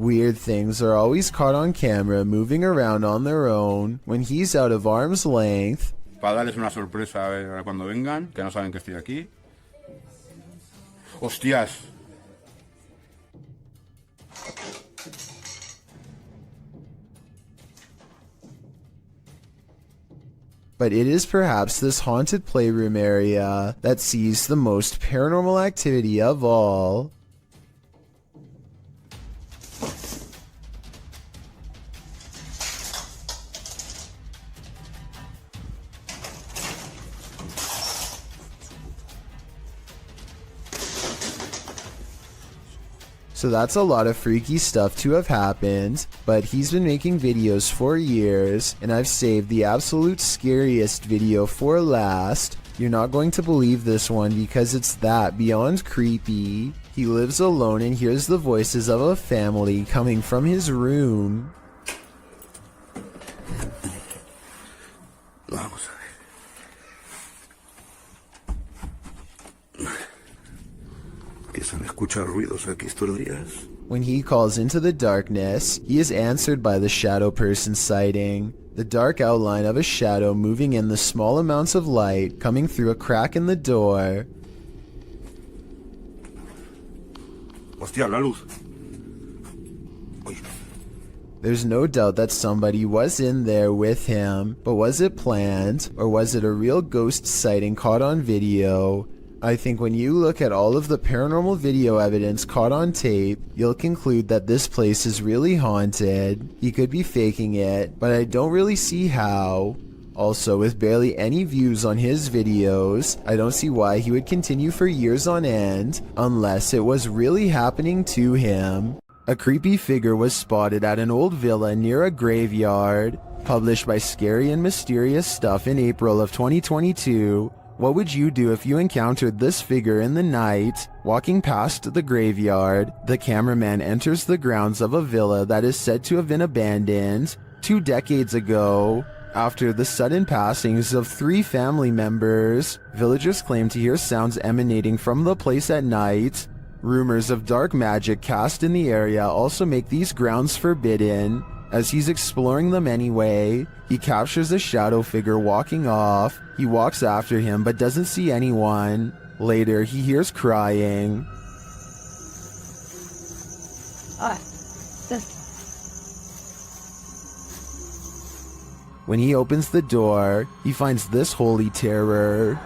Weird things are always caught on camera moving around on their own when he's out of arm's length. Para darles una sorpresa a ver cuando vengan, que no saben que estoy aquí. ¡Hostias! but it is perhaps this haunted playroom area that sees the most paranormal activity of all. So that's a lot of freaky stuff to have happened, but he's been making videos for years, and I've saved the absolute scariest video for last. You're not going to believe this one because it's that beyond creepy. He lives alone and hears the voices of a family coming from his room. Vamos a ver. Que se han escuchado ruidos aquí estos días. When he calls into the darkness, he is answered by the shadow person sighting. The dark outline of a shadow moving in the small amounts of light coming through a crack in the door. Hostia, la luz. There's no doubt that somebody was in there with him, but was it planned, or was it a real ghost sighting caught on video? I think when you look at all of the paranormal video evidence caught on tape, you'll conclude that this place is really haunted. He could be faking it, but I don't really see how. Also, with barely any views on his videos, I don't see why he would continue for years on end, unless it was really happening to him. A creepy figure was spotted at an old villa near a graveyard, published by Scary and Mysterious Stuff in April of 2022. What would you do if you encountered this figure in the night? Walking past the graveyard, the cameraman enters the grounds of a villa that is said to have been abandoned 2 decades ago. After the sudden passings of 3 family members, villagers claim to hear sounds emanating from the place at night. Rumors of dark magic cast in the area also make these grounds forbidden. As he's exploring them anyway, he captures a shadow figure walking off. He walks after him but doesn't see anyone. Later, he hears crying. When he opens the door, he finds this holy terror.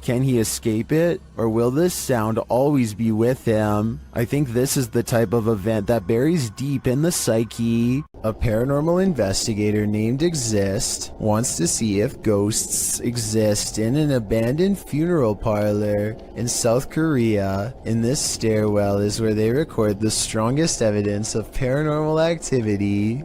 Can he escape it, or will this sound always be with him? I think this is the type of event that buries deep in the psyche. A paranormal investigator named Exist wants to see if ghosts exist in an abandoned funeral parlor in South Korea. In this stairwell is where they record the strongest evidence of paranormal activity.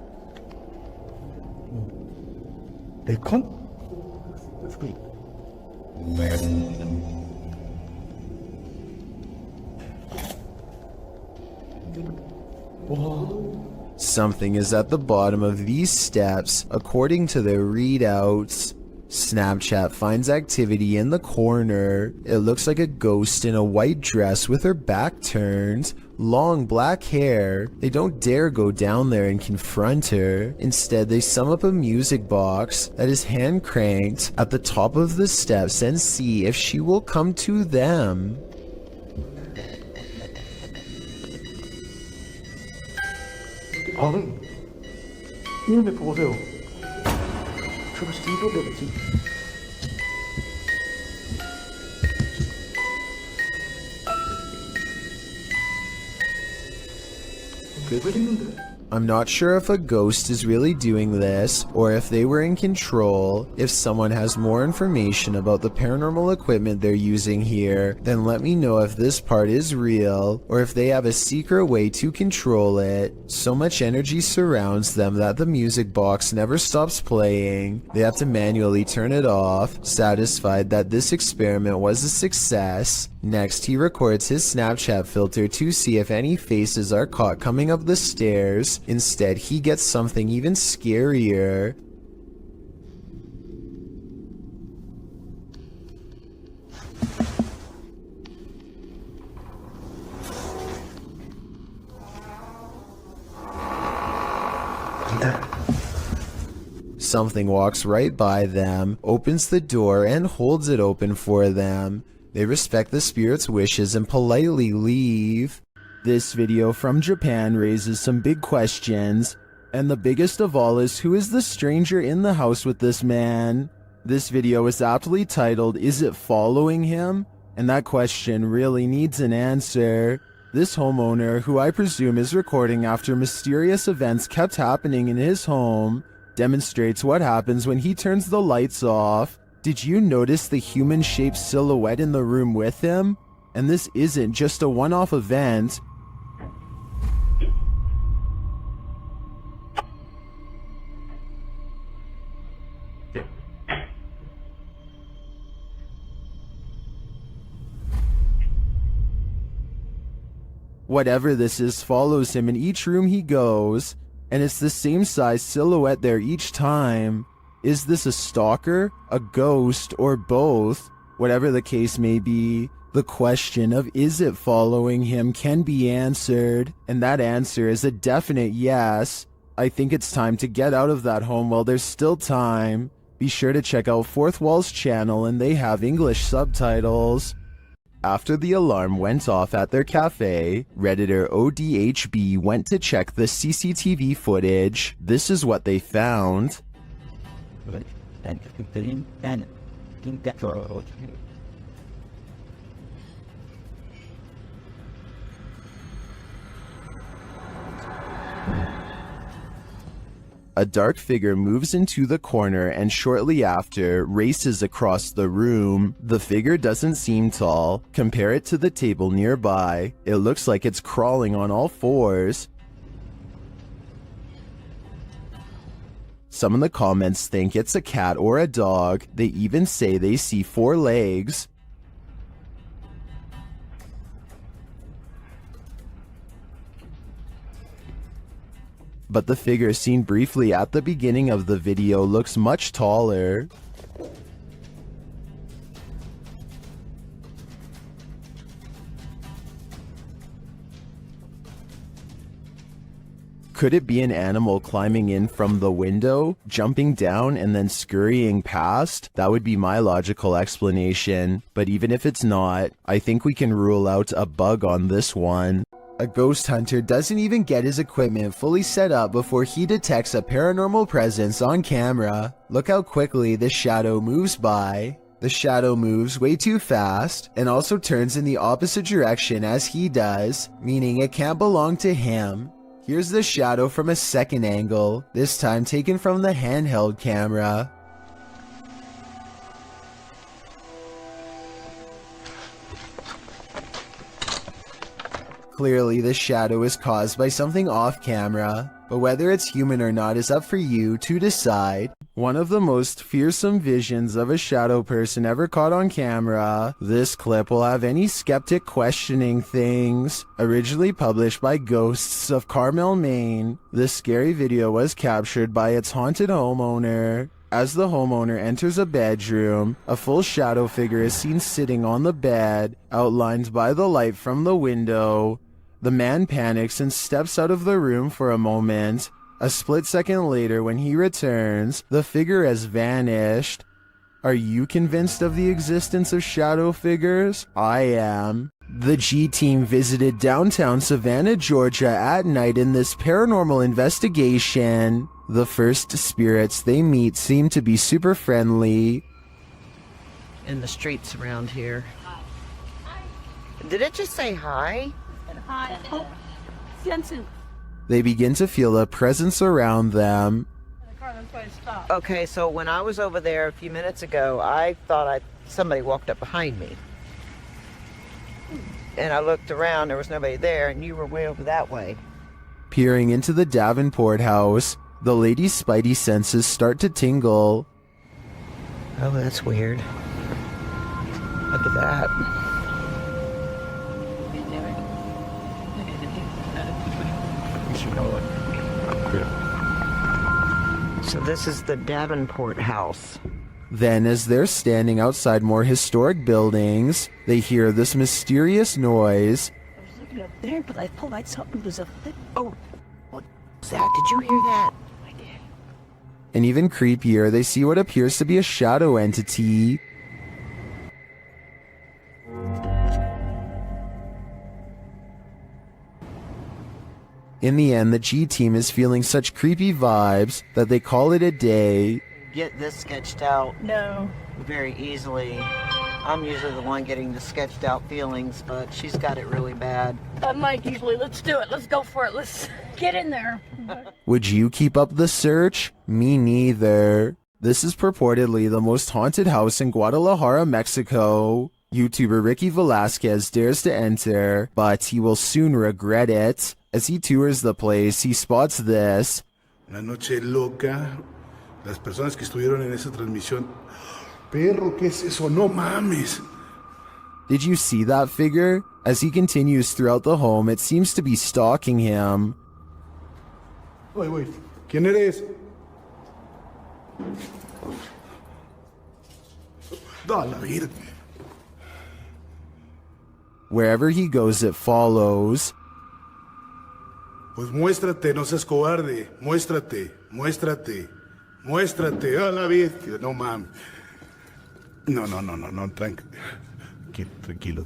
Something is at the bottom of these steps, according to their readouts. Snapchat finds activity in the corner. It looks like a ghost in a white dress with her back turned, long black hair. They don't dare go down there and confront her. Instead, they sum up a music box that is hand cranked at the top of the steps and see if she will come to them. I'm not sure if a ghost is really doing this, or if they were in control. If someone has more information about the paranormal equipment they're using here, then let me know if this part is real, or if they have a secret way to control it. So much energy surrounds them that the music box never stops playing. They have to manually turn it off, satisfied that this experiment was a success. Next, he records his Snapchat filter to see if any faces are caught coming up the stairs. Instead, he gets something even scarier. Something walks right by them, opens the door, and holds it open for them. They respect the spirit's wishes and politely leave. This video from Japan raises some big questions, and the biggest of all is, who is the stranger in the house with this man? This video is aptly titled, "Is it following him?" And that question really needs an answer. This homeowner, who I presume is recording after mysterious events kept happening in his home, demonstrates what happens when he turns the lights off. Did you notice the human-shaped silhouette in the room with him? And this isn't just a one-off event. Whatever this is follows him in each room he goes, and it's the same size silhouette there each time. Is this a stalker, a ghost, or both? Whatever the case may be, the question of is it following him can be answered, and that answer is a definite yes. I think it's time to get out of that home while there's still time. Be sure to check out Fourth Wall's channel, and they have English subtitles. After the alarm went off at their cafe, Redditor ODHB went to check the CCTV footage. This is what they found. A dark figure moves into the corner and shortly after races across the room. The figure doesn't seem tall. Compare it to the table nearby. It looks like it's crawling on all fours. Some in the comments think it's a cat or a dog. They even say they see 4 legs. But the figure seen briefly at the beginning of the video looks much taller. Could it be an animal climbing in from the window, jumping down, and then scurrying past? That would be my logical explanation. But even if it's not, I think we can rule out a bug on this one. A ghost hunter doesn't even get his equipment fully set up before he detects a paranormal presence on camera. Look how quickly the shadow moves by. The shadow moves way too fast and also turns in the opposite direction as he does, meaning it can't belong to him. Here's the shadow from a second angle, this time taken from the handheld camera. Clearly, the shadow is caused by something off camera, but whether it's human or not is up for you to decide. One of the most fearsome visions of a shadow person ever caught on camera. This clip will have any skeptic questioning things. Originally published by Ghosts of Carmel, Maine, this scary video was captured by its haunted homeowner. As the homeowner enters a bedroom, a full shadow figure is seen sitting on the bed, outlined by the light from the window. The man panics and steps out of the room for a moment. A split second later, when he returns, the figure has vanished. Are you convinced of the existence of shadow figures? I am. The G-Team visited downtown Savannah, Georgia at night in this paranormal investigation. The first spirits they meet seem to be super friendly. In the streets around here. Did it just say hi? Hi. Oh, Jensen. They begin to feel a presence around them. Okay, so when I was over there a few minutes ago, I thought somebody walked up behind me. And I looked around, there was nobody there, and you were way over that way. Peering into the Davenport house, the lady's spidey senses start to tingle. Oh, that's weird. Look at that. So this is the Davenport house. Then, as they're standing outside more historic buildings, they hear this mysterious noise. I was looking up there, but I thought I saw it was a thing. Oh, what was that? Did you hear that? I did. And even creepier, they see what appears to be a shadow entity. In the end, the G team is feeling such creepy vibes that they call it a day. Get this sketched out No. very easily. I'm usually the one getting the sketched out feelings, but she's got it really bad. Unlike usually, let's do it. Let's go for it. Let's get in there. Would you keep up the search? Me neither. This is purportedly the most haunted house in Guadalajara, Mexico. YouTuber Ricky Velasquez dares to enter, but he will soon regret it. As he tours the place, he spots this. Una noche loca. Las personas que estuvieron en esa transmisión. Perro, ¿qué es eso? No mames. Did you see that figure? As he continues throughout the home, it seems to be stalking him. Wait. ¿Quién eres? Da la vida. Wherever he goes, it follows. Pues muéstrate, no seas cobarde. Muéstrate. A la bestia. No mames. No. Tranquilo.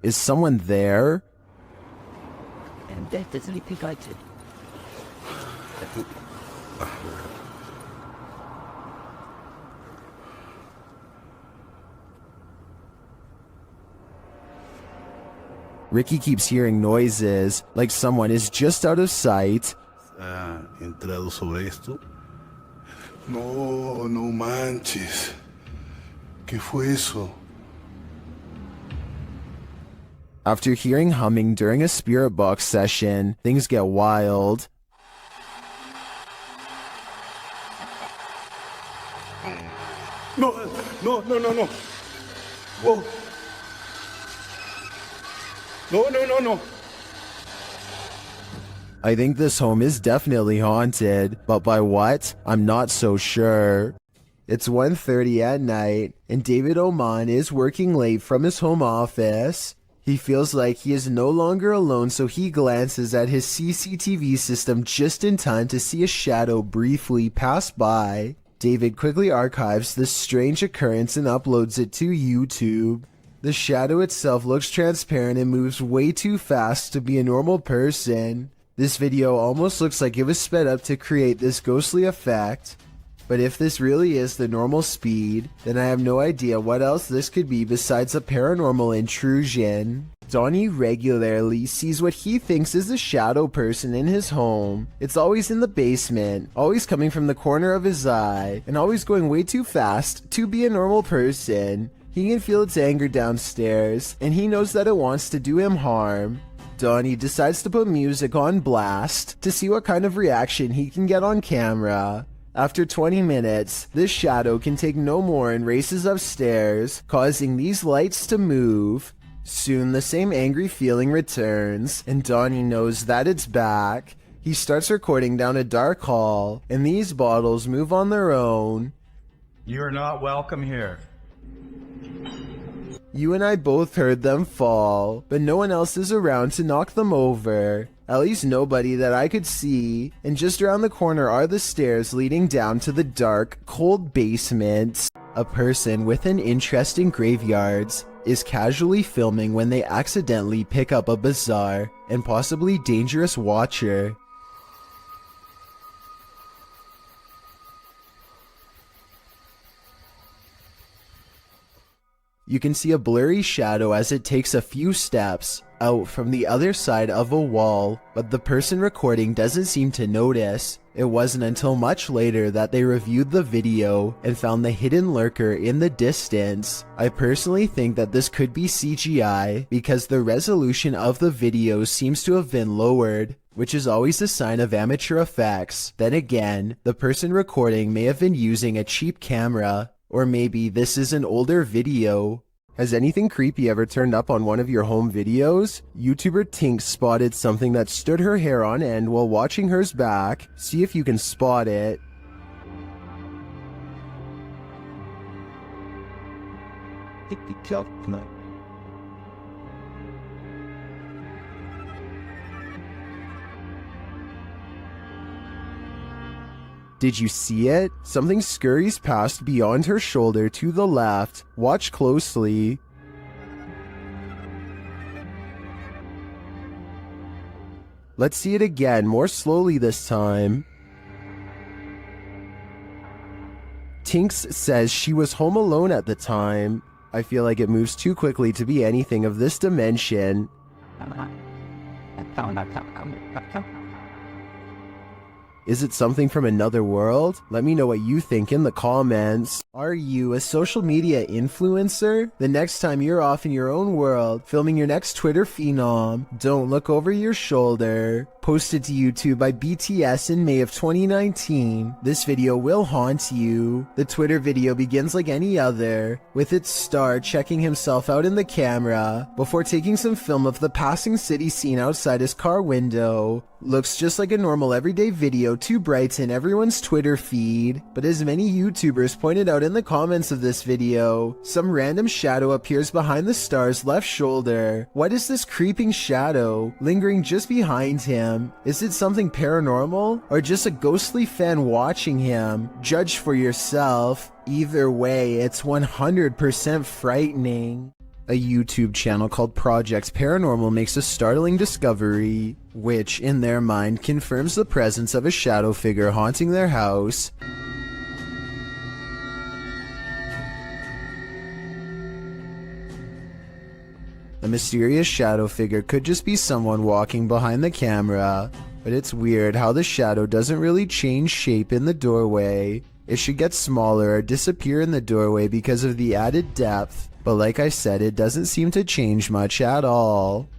Is someone there? And that doesn't think I did. Ricky keeps hearing noises, like someone is just out of sight. ¿Ha entrado sobre esto? No manches. ¿Qué fue eso? After hearing humming during a spirit box session, things get wild. No. Whoa. No. I think this home is definitely haunted, but by what? I'm not so sure. It's 1:30 at night, and David Oman is working late from his home office. He feels like he is no longer alone, so he glances at his CCTV system just in time to see a shadow briefly pass by. David quickly archives this strange occurrence and uploads it to YouTube. The shadow itself looks transparent and moves way too fast to be a normal person. This video almost looks like it was sped up to create this ghostly effect. But if this really is the normal speed, then I have no idea what else this could be besides a paranormal intrusion. Donnie regularly sees what he thinks is a shadow person in his home. It's always in the basement, always coming from the corner of his eye, and always going way too fast to be a normal person. He can feel its anger downstairs, and he knows that it wants to do him harm. Donnie decides to put music on blast to see what kind of reaction he can get on camera. After 20 minutes, this shadow can take no more and races upstairs, causing these lights to move. Soon the same angry feeling returns, and Donnie knows that it's back. He starts recording down a dark hall, and these bottles move on their own. You're not welcome here. You and I both heard them fall, but no one else is around to knock them over. At least nobody that I could see, and just around the corner are the stairs leading down to the dark, cold basement. A person with an interest in graveyards is casually filming when they accidentally pick up a bizarre and possibly dangerous watcher. You can see a blurry shadow as it takes a few steps out from the other side of a wall, but the person recording doesn't seem to notice. It wasn't until much later that they reviewed the video and found the hidden lurker in the distance. I personally think that this could be CGI because the resolution of the video seems to have been lowered, which is always a sign of amateur effects. Then again, the person recording may have been using a cheap camera. Or maybe this is an older video. Has anything creepy ever turned up on one of your home videos? YouTuber Tink spotted something that stood her hair on end while watching hers back. See if you can spot it. Did you see it? Something scurries past beyond her shoulder to the left. Watch closely. Let's see it again, more slowly this time. Tinks says she was home alone at the time. I feel like it moves too quickly to be anything of this dimension. Is it something from another world? Let me know what you think in the comments. Are you a social media influencer? The next time you're off in your own world, filming your next Twitter phenom, don't look over your shoulder. Posted to YouTube by BTS in May of 2019, this video will haunt you. The Twitter video begins like any other, with its star checking himself out in the camera, before taking some film of the passing city scene outside his car window. Looks just like a normal everyday video to brighten everyone's Twitter feed, but as many YouTubers pointed out in the comments of this video, some random shadow appears behind the star's left shoulder. What is this creeping shadow lingering just behind him? Is it something paranormal, or just a ghostly fan watching him? Judge for yourself. Either way, it's 100% frightening. A YouTube channel called Projects Paranormal makes a startling discovery, which, in their mind, confirms the presence of a shadow figure haunting their house. The mysterious shadow figure could just be someone walking behind the camera, but it's weird how the shadow doesn't really change shape in the doorway. It should get smaller or disappear in the doorway because of the added depth, but like I said, it doesn't seem to change much at all.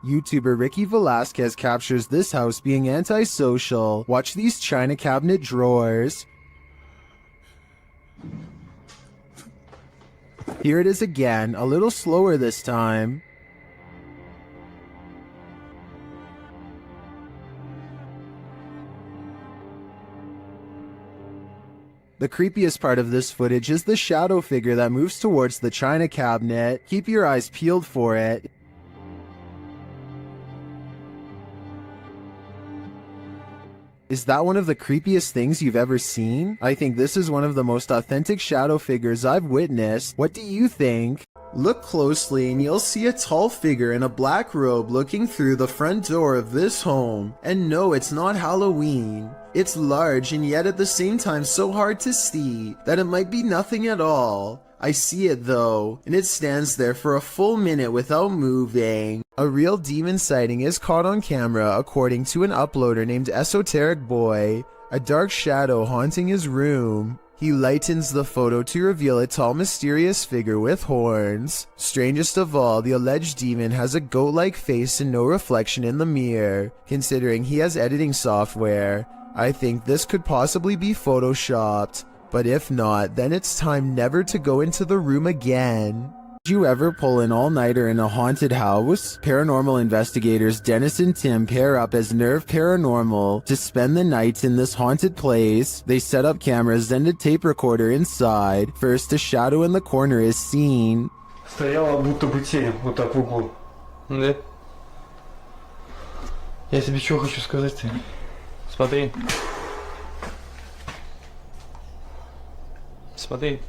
YouTuber Ricky Velasquez captures this house being antisocial. Watch these china cabinet drawers. Here it is again, a little slower this time. The creepiest part of this footage is the shadow figure that moves towards the china cabinet. Keep your eyes peeled for it. Is that one of the creepiest things you've ever seen? I think this is one of the most authentic shadow figures I've witnessed. What do you think? Look closely and you'll see a tall figure in a black robe looking through the front door of this home. And no, it's not Halloween. It's large and yet at the same time so hard to see that it might be nothing at all. I see it though, and it stands there for a full minute without moving. A real demon sighting is caught on camera according to an uploader named Esoteric Boy, a dark shadow haunting his room. He lightens the photo to reveal a tall mysterious figure with horns. Strangest of all, the alleged demon has a goat-like face and no reflection in the mirror. Considering he has editing software, I think this could possibly be photoshopped. But if not, then it's time never to go into the room again. Did you ever pull an all-nighter in a haunted house? Paranormal investigators Dennis and Tim pair up as Nerve Paranormal to spend the night in this haunted place. They set up cameras and a tape recorder inside. First, a shadow in the corner is seen. Стояла будто бы тень, вот так в углу. Да? Я тебе что хочу сказать-то? Смотри. Смотри.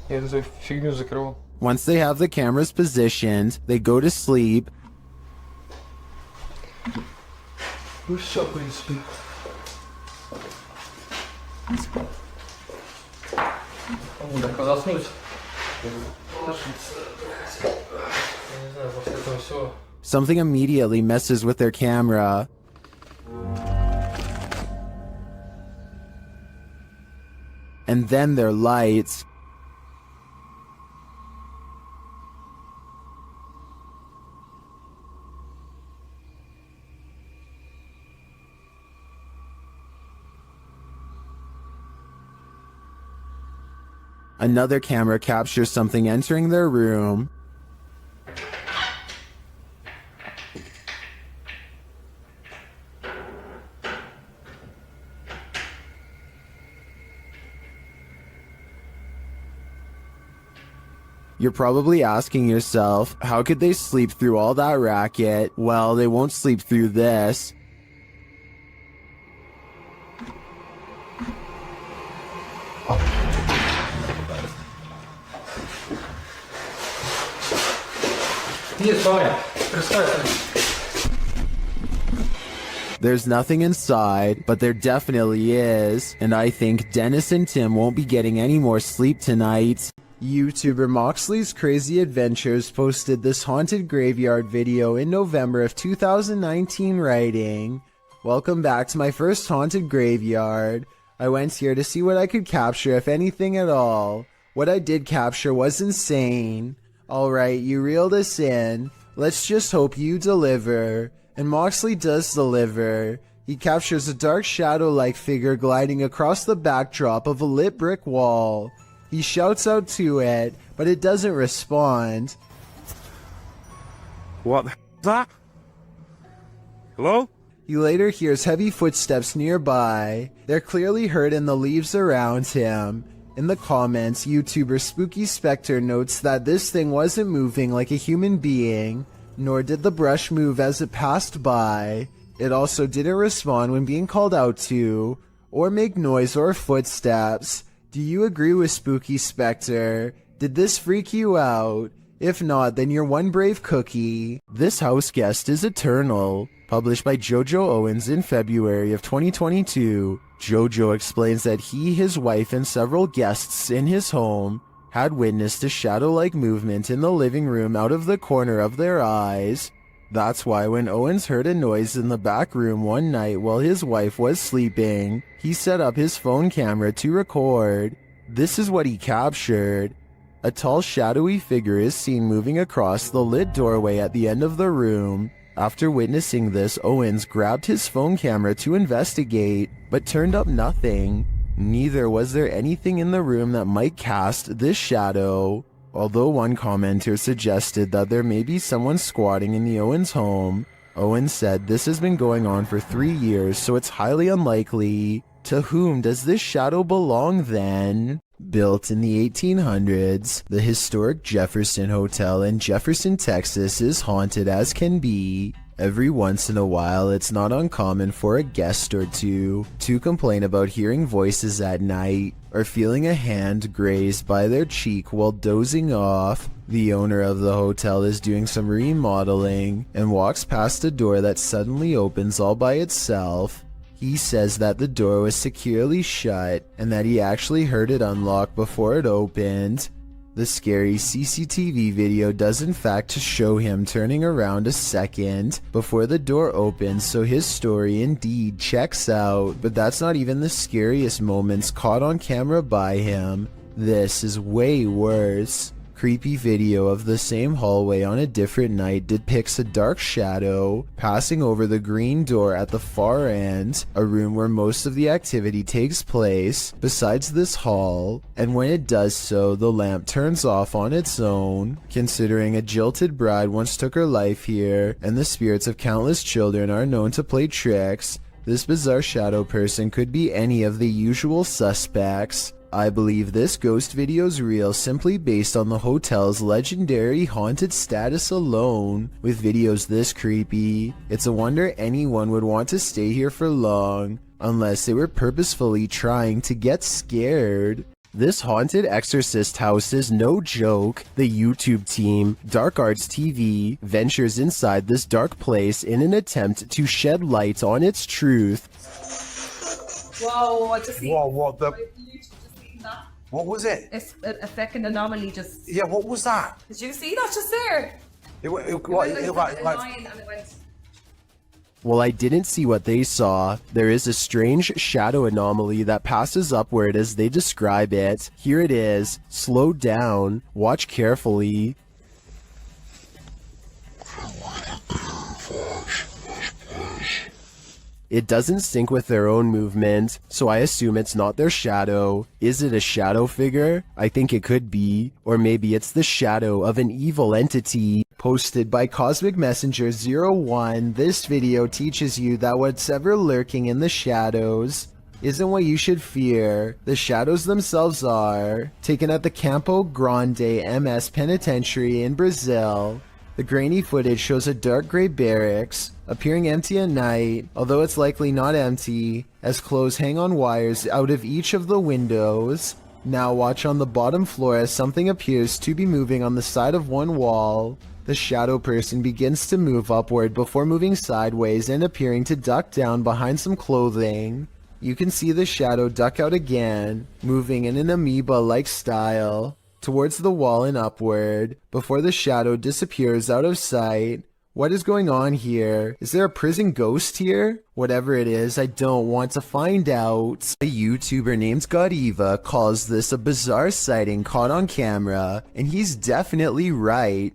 Я эту фигню закрывал. Once they have the cameras positioned, they go to sleep. Ну все, в принципе. Так, заснуть. Я не знаю, после этого всего. Something immediately messes with their camera. And then their lights. Another camera captures something entering their room. You're probably asking yourself, how could they sleep through all that racket? Well, they won't sleep through this. Нет, Ваня, красавица. There's nothing inside, but there definitely is, and I think Dennis and Tim won't be getting any more sleep tonight. YouTuber Moxley's Crazy Adventures posted this haunted graveyard video in November of 2019, writing, "Welcome back to my first haunted graveyard. I went here to see what I could capture, if anything at all. What I did capture was insane. Alright, you reeled us in. Let's just hope you deliver." And Moxley does deliver. He captures a dark shadow-like figure gliding across the backdrop of a lit brick wall. He shouts out to it, but it doesn't respond. What the is that? Hello? He later hears heavy footsteps nearby. They're clearly heard in the leaves around him. In the comments, YouTuber Spooky Spectre notes that this thing wasn't moving like a human being, nor did the brush move as it passed by. It also didn't respond when being called out to, or make noise or footsteps. Do you agree with Spooky Spectre? Did this freak you out? If not, then you're one brave cookie. This house guest is eternal. Published by JoJo Owens in February of 2022. JoJo explains that he, his wife, and several guests in his home had witnessed a shadow-like movement in the living room out of the corner of their eyes. That's why when Owens heard a noise in the back room one night while his wife was sleeping, he set up his phone camera to record. This is what he captured. A tall shadowy figure is seen moving across the lit doorway at the end of the room. After witnessing this, Owens grabbed his phone camera to investigate, but turned up nothing. Neither was there anything in the room that might cast this shadow. Although one commenter suggested that there may be someone squatting in the Owens home, Owens said this has been going on for 3 years, so it's highly unlikely. To whom does this shadow belong then? Built in the 1800s, the historic Jefferson Hotel in Jefferson, Texas is haunted as can be. Every once in a while, it's not uncommon for a guest or two to complain about hearing voices at night or feeling a hand grazed by their cheek while dozing off. The owner of the hotel is doing some remodeling and walks past a door that suddenly opens all by itself. He says that the door was securely shut and that he actually heard it unlock before it opened. The scary CCTV video does in fact show him turning around a second before the door opens, so his story indeed checks out, but that's not even the scariest moments caught on camera by him. This is way worse. Creepy video of the same hallway on a different night depicts a dark shadow passing over the green door at the far end, a room where most of the activity takes place, besides this hall, and when it does so, the lamp turns off on its own. Considering a jilted bride once took her life here, and the spirits of countless children are known to play tricks, this bizarre shadow person could be any of the usual suspects. I believe this ghost video's real simply based on the hotel's legendary haunted status alone. With videos this creepy, it's a wonder anyone would want to stay here for long, unless they were purposefully trying to get scared. This haunted exorcist house is no joke. The YouTube team, Dark Arts TV, ventures inside this dark place in an attempt to shed light on its truth. Whoa, I just Whoa, what the? that. What was it? It's a fucking anomaly just. Yeah, what was that? Did you see that just there? It went It like, a line and it went. Well, I didn't see what they saw. There is a strange shadow anomaly that passes upward as they describe it. Here it is. Slow down. Watch carefully. It doesn't sync with their own movement, so I assume it's not their shadow. Is it a shadow figure? I think it could be. Or maybe it's the shadow of an evil entity. Posted by Cosmic Messenger 01, this video teaches you that what's ever lurking in the shadows isn't what you should fear. The shadows themselves are. Taken at the Campo Grande MS Penitentiary in Brazil. The grainy footage shows a dark gray barracks, appearing empty at night, although it's likely not empty, as clothes hang on wires out of each of the windows. Now watch on the bottom floor as something appears to be moving on the side of one wall. The shadow person begins to move upward before moving sideways and appearing to duck down behind some clothing. You can see the shadow duck out again, moving in an amoeba-like style, towards the wall and upward, before the shadow disappears out of sight. What is going on here? Is there a prison ghost here? Whatever it is, I don't want to find out. A YouTuber named Godiva calls this a bizarre sighting caught on camera, and he's definitely right.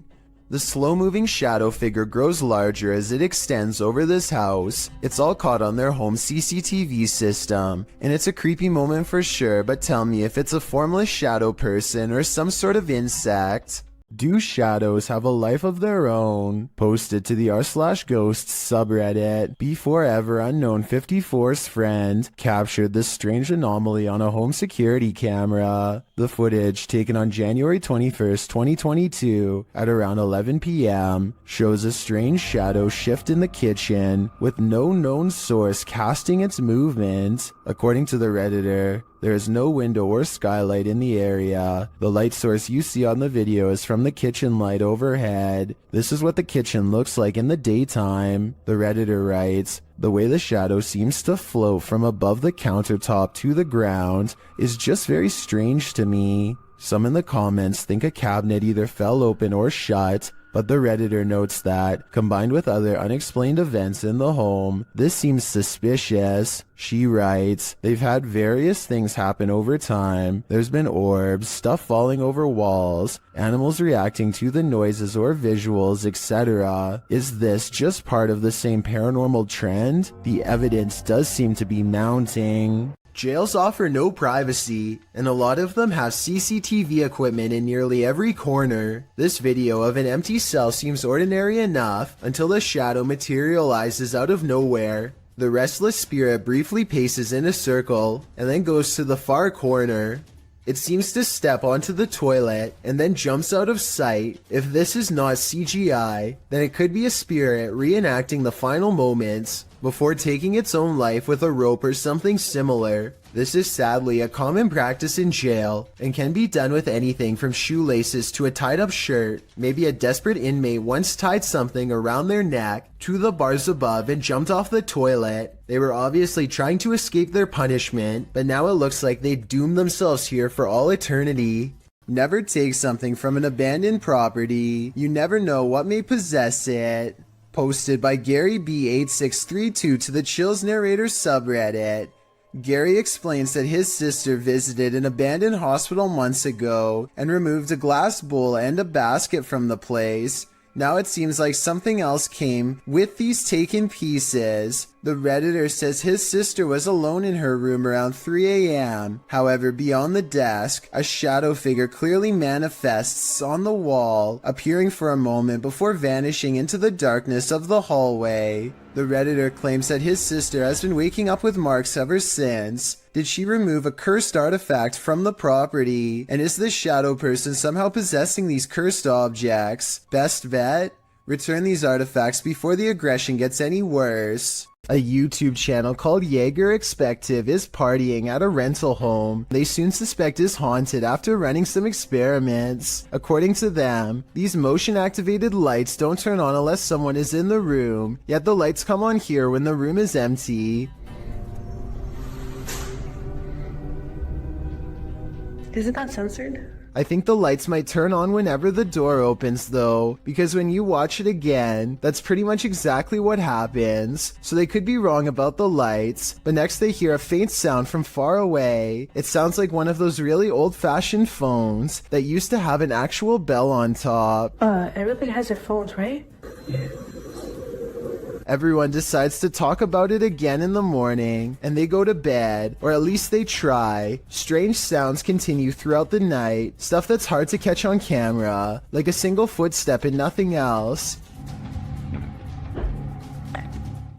The slow-moving shadow figure grows larger as it extends over this house. It's all caught on their home CCTV system, and it's a creepy moment for sure, but tell me if it's a formless shadow person or some sort of insect. Do shadows have a life of their own? Posted to the r/ghosts subreddit. Before Unknown 54's friend captured this strange anomaly on a home security camera. The footage, taken on January 21st, 2022 at around 11 p.m., shows a strange shadow shift in the kitchen with no known source casting its movement. According to the Redditor, there is no window or skylight in the area. The light source you see on the video is from the kitchen light overhead. This is what the kitchen looks like in the daytime. The Redditor writes, "The way the shadow seems to float from above the countertop to the ground is just very strange to me." Some in the comments think a cabinet either fell open or shut, but the Redditor notes that, combined with other unexplained events in the home, this seems suspicious. She writes, "They've had various things happen over time. There's been orbs, stuff falling over walls, animals reacting to the noises or visuals, etc. Is this just part of the same paranormal trend? The evidence does seem to be mounting." Jails offer no privacy, and a lot of them have CCTV equipment in nearly every corner. This video of an empty cell seems ordinary enough until the shadow materializes out of nowhere. The restless spirit briefly paces in a circle and then goes to the far corner. It seems to step onto the toilet and then jumps out of sight. If this is not CGI, then it could be a spirit reenacting the final moments before taking its own life with a rope or something similar. This is sadly a common practice in jail and can be done with anything from shoelaces to a tied up shirt. Maybe a desperate inmate once tied something around their neck to the bars above and jumped off the toilet. They were obviously trying to escape their punishment, but now it looks like they doomed themselves here for all eternity. Never take something from an abandoned property. You never know what may possess it. Posted by Gary B8632 to the Chills Narrator subreddit. Gary explains that his sister visited an abandoned hospital months ago and removed a glass bowl and a basket from the place. Now it seems like something else came with these taken pieces. The Redditor says his sister was alone in her room around 3 a.m. However, beyond the desk, a shadow figure clearly manifests on the wall, appearing for a moment before vanishing into the darkness of the hallway. The Redditor claims that his sister has been waking up with marks ever since. Did she remove a cursed artifact from the property? And is this shadow person somehow possessing these cursed objects? Best bet? Return these artifacts before the aggression gets any worse. A YouTube channel called Jaeger Expective is partying at a rental home. They soon suspect is haunted after running some experiments. According to them, these motion-activated lights don't turn on unless someone is in the room, yet the lights come on here when the room is empty. Isn't that censored? I think the lights might turn on whenever the door opens though, because when you watch it again, that's pretty much exactly what happens. So they could be wrong about the lights, but next they hear a faint sound from far away. It sounds like one of those really old-fashioned phones that used to have an actual bell on top. Everybody has their phones, right? Everyone decides to talk about it again in the morning, and they go to bed, or at least they try. Strange sounds continue throughout the night, stuff that's hard to catch on camera, like a single footstep and nothing else.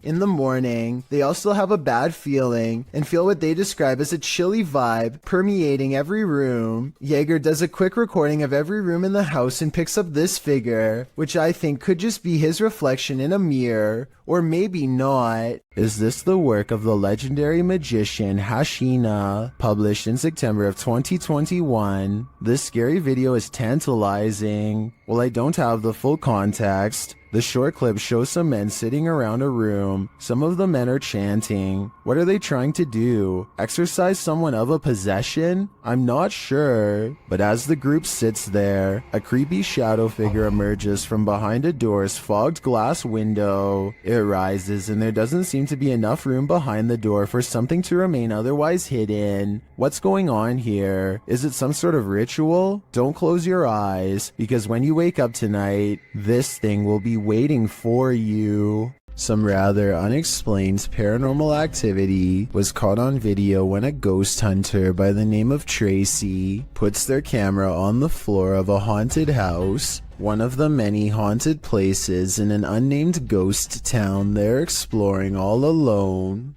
In the morning, they also have a bad feeling and feel what they describe as a chilly vibe permeating every room. Jaeger does a quick recording of every room in the house and picks up this figure, which I think could just be his reflection in a mirror, or maybe not. Is this the work of the legendary magician Hashina, published in September of 2021? This scary video is tantalizing. While I don't have the full context, the short clip shows some men sitting around a room. Some of the men are chanting. What are they trying to do? Exorcise someone of a possession? I'm not sure. But as the group sits there, a creepy shadow figure emerges from behind a door's fogged glass window. It rises, and there doesn't seem to be enough room behind the door for something to remain otherwise hidden. What's going on here? Is it some sort of ritual? Don't close your eyes, because when you wake up tonight, this thing will be waiting for you. Some rather unexplained paranormal activity was caught on video when a ghost hunter by the name of Tracy puts their camera on the floor of a haunted house, one of the many haunted places in an unnamed ghost town they're exploring all alone.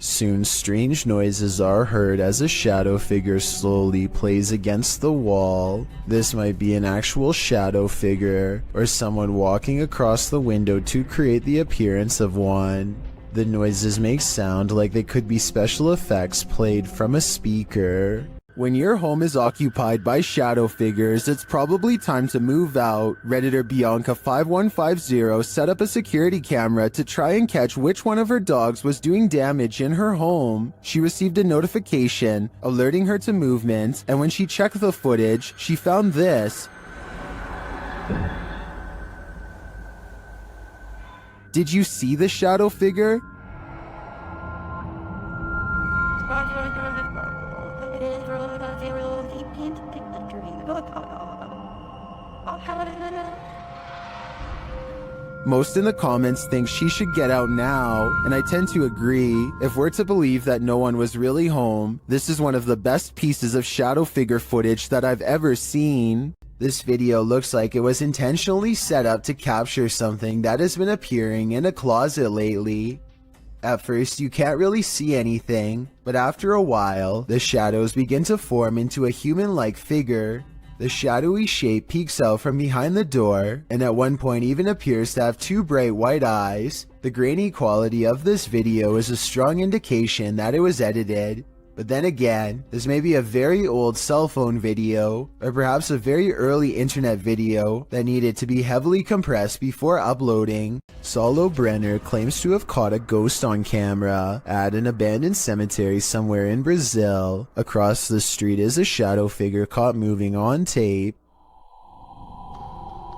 Soon strange noises are heard as a shadow figure slowly plays against the wall. This might be an actual shadow figure, or someone walking across the window to create the appearance of one. The noises make sound like they could be special effects played from a speaker. When your home is occupied by shadow figures, it's probably time to move out. Redditor Bianca5150 set up a security camera to try and catch which one of her dogs was doing damage in her home. She received a notification alerting her to movement, and when she checked the footage, she found this. Did you see the shadow figure? Most in the comments think she should get out now, and I tend to agree. If we're to believe that no one was really home, this is one of the best pieces of shadow figure footage that I've ever seen. This video looks like it was intentionally set up to capture something that has been appearing in a closet lately. At first, you can't really see anything, but after a while, the shadows begin to form into a human-like figure. The shadowy shape peeks out from behind the door, and at one point even appears to have two bright white eyes. The grainy quality of this video is a strong indication that it was edited. But then again, this may be a very old cell phone video, or perhaps a very early internet video that needed to be heavily compressed before uploading. Saulo Brenner claims to have caught a ghost on camera at an abandoned cemetery somewhere in Brazil. Across the street is a shadow figure caught moving on tape.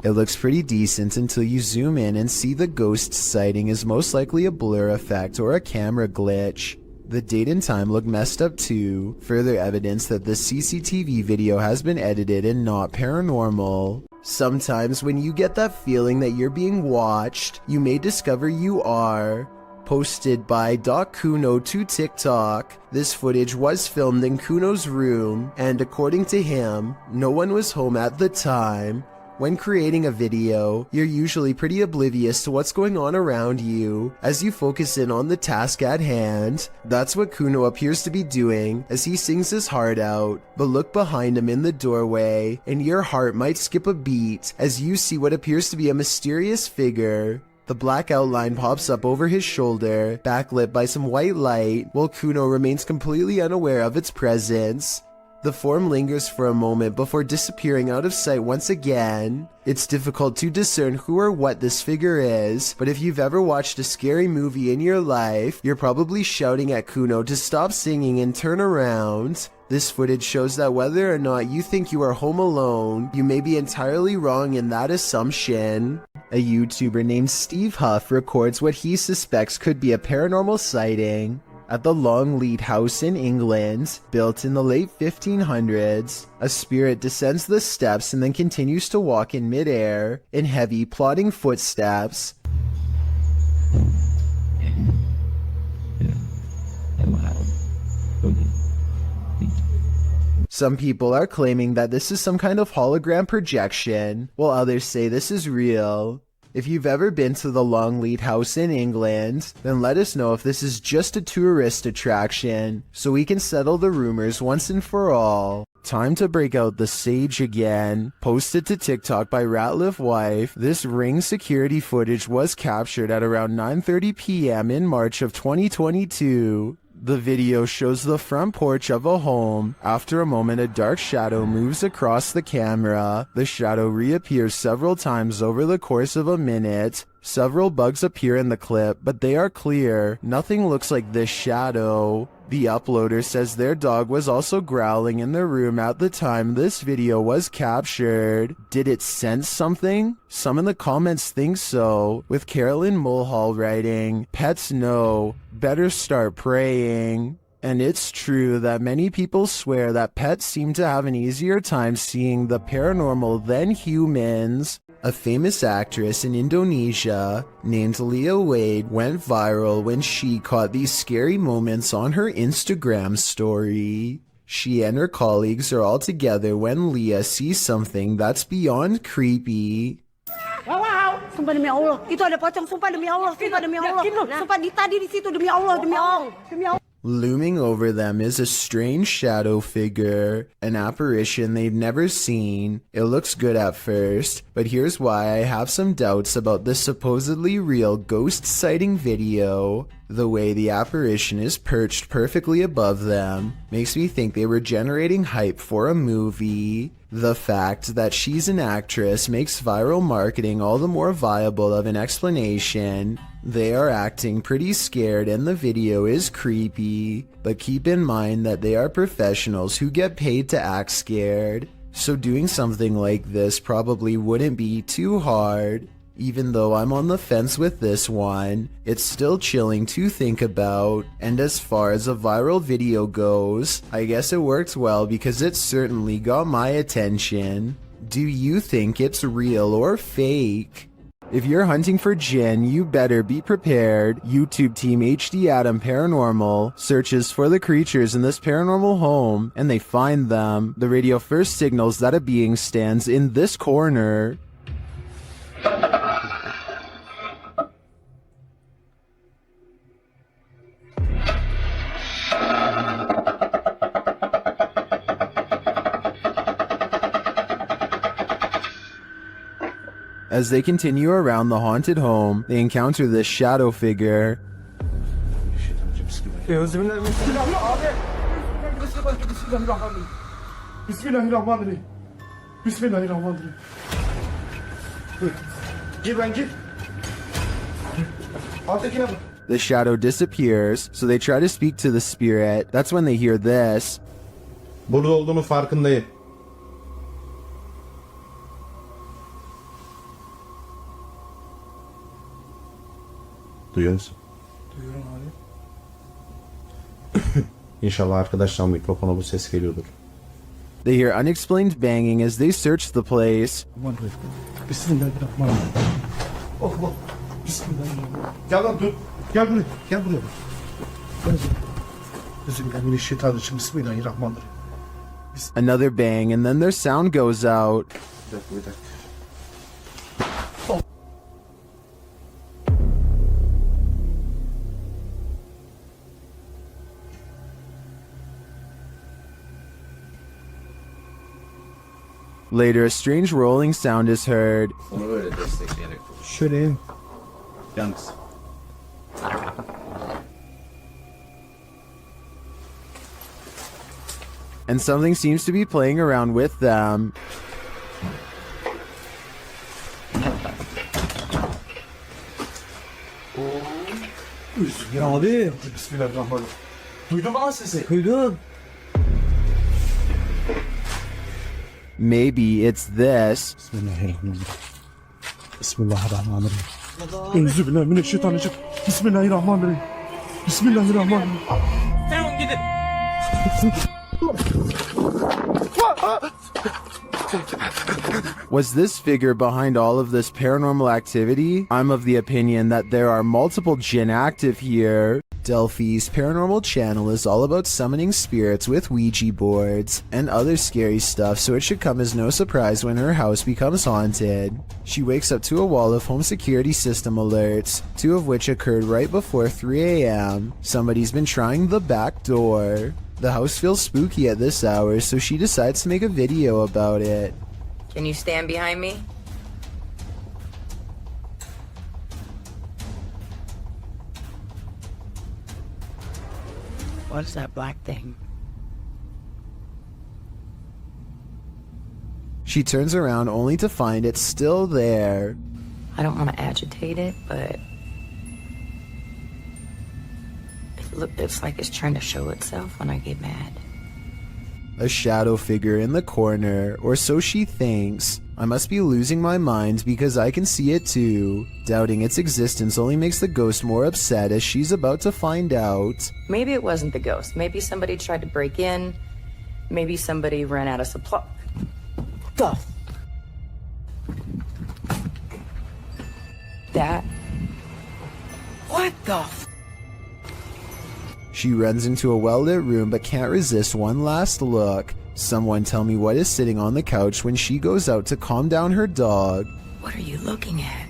It looks pretty decent until you zoom in and see the ghost sighting is most likely a blur effect or a camera glitch. The date and time look messed up too, further evidence that the CCTV video has been edited and not paranormal. Sometimes when you get that feeling that you're being watched, you may discover you are. Posted by Kuno to TikTok, this footage was filmed in Kuno's room, and according to him, no one was home at the time. When creating a video, you're usually pretty oblivious to what's going on around you as you focus in on the task at hand. That's what Kuno appears to be doing as he sings his heart out. But look behind him in the doorway, and your heart might skip a beat as you see what appears to be a mysterious figure. The black outline pops up over his shoulder, backlit by some white light, while Kuno remains completely unaware of its presence. The form lingers for a moment before disappearing out of sight once again. It's difficult to discern who or what this figure is, but if you've ever watched a scary movie in your life, you're probably shouting at Kuno to stop singing and turn around. This footage shows that whether or not you think you are home alone, you may be entirely wrong in that assumption. A YouTuber named Steve Huff records what he suspects could be a paranormal sighting. At the Longleat House in England, built in the late 1500s, a spirit descends the steps and then continues to walk in midair in heavy, plodding footsteps. Some people are claiming that this is some kind of hologram projection, while others say this is real. If you've ever been to the Longleat House in England, then let us know if this is just a tourist attraction, so we can settle the rumors once and for all. Time to break out the sage again. Posted to TikTok by Ratliff Wife, this Ring security footage was captured at around 9:30 p.m. in March of 2022. The video shows the front porch of a home. After a moment, a dark shadow moves across the camera. The shadow reappears several times over the course of a minute. Several bugs appear in the clip, but they are clear. Nothing looks like this shadow. The uploader says their dog was also growling in the room at the time this video was captured. Did it sense something? Some in the comments think so, with Carolyn Mulhall writing, "Pets know, better start praying." And it's true that many people swear that pets seem to have an easier time seeing the paranormal than humans. A famous actress in Indonesia named Leah Wade went viral when she caught these scary moments on her Instagram story. She and her colleagues are all together when Leah sees something that's beyond creepy. Wow, sumpah demi Allah, itu ada pocong, sumpah demi Allah, sumpah demi Allah, sumpah tadi di situ demi Allah, demi Allah, demi Allah. Looming over them is a strange shadow figure, an apparition they've never seen. It looks good at first, but here's why I have some doubts about this supposedly real ghost sighting video. The way the apparition is perched perfectly above them makes me think they were generating hype for a movie. The fact that she's an actress makes viral marketing all the more viable of an explanation. They are acting pretty scared and the video is creepy, but keep in mind that they are professionals who get paid to act scared, so doing something like this probably wouldn't be too hard. Even though I'm on the fence with this one, it's still chilling to think about, and as far as a viral video goes, I guess it worked well because it certainly got my attention. Do you think it's real or fake? If you're hunting for Jinn, you better be prepared. YouTube team HD Adam Paranormal searches for the creatures in this paranormal home, and they find them. The radio first signals that a being stands in this corner. As they continue around the haunted home, they encounter this shadow figure. The shadow disappears, so they try to speak to the spirit. That's when they hear this. Burada olduğunu farkındayım. Duyuyor musun? Duyuyorum abi. İnşallah arkadaşlar mikrofona bu ses geliyordur. They hear unexplained banging as they search the place. Bismillahirrahmanirrahim. Allah. Bismillahirrahmanirrahim. Gel lan dur. Gel buraya. Gel buraya. Bismillahirrahmanirrahim. Bismillahirrahmanirrahim. Another bang, and then their sound goes out. Bir dakika. Later, a strange rolling sound is heard. Onu böyle destekleyerek. Şöyle. Yalnız. And something seems to be playing around with them. Ya abi. Bismillahirrahmanirrahim. Duydun mu lan sesi? Duydum. Maybe it's this. Bismillahirrahmanirrahim. Bismillahirrahmanirrahim. Euzubillahimineşşeytanirracim. Bismillahirrahmanirrahim. Bismillahirrahmanirrahim. Sen gidin. Was this figure behind all of this paranormal activity? I'm of the opinion that there are multiple jinn active here. Delphi's paranormal channel is all about summoning spirits with Ouija boards and other scary stuff, so it should come as no surprise when her house becomes haunted. She wakes up to a wall of home security system alerts, 2 of which occurred right before 3 a.m. Somebody's been trying the back door. The house feels spooky at this hour, so she decides to make a video about it. Can you stand behind me? What is that black thing? She turns around only to find it still there. I don't want to agitate it, but it's like it's trying to show itself when I get mad. A shadow figure in the corner, or so she thinks. I must be losing my mind because I can see it too. Doubting its existence only makes the ghost more upset as she's about to find out. Maybe it wasn't the ghost. Maybe somebody tried to break in. Maybe somebody ran out of supply. Stuff. That. What the She runs into a well-lit room but can't resist one last look. Someone tell me what is sitting on the couch when she goes out to calm down her dog. What are you looking at?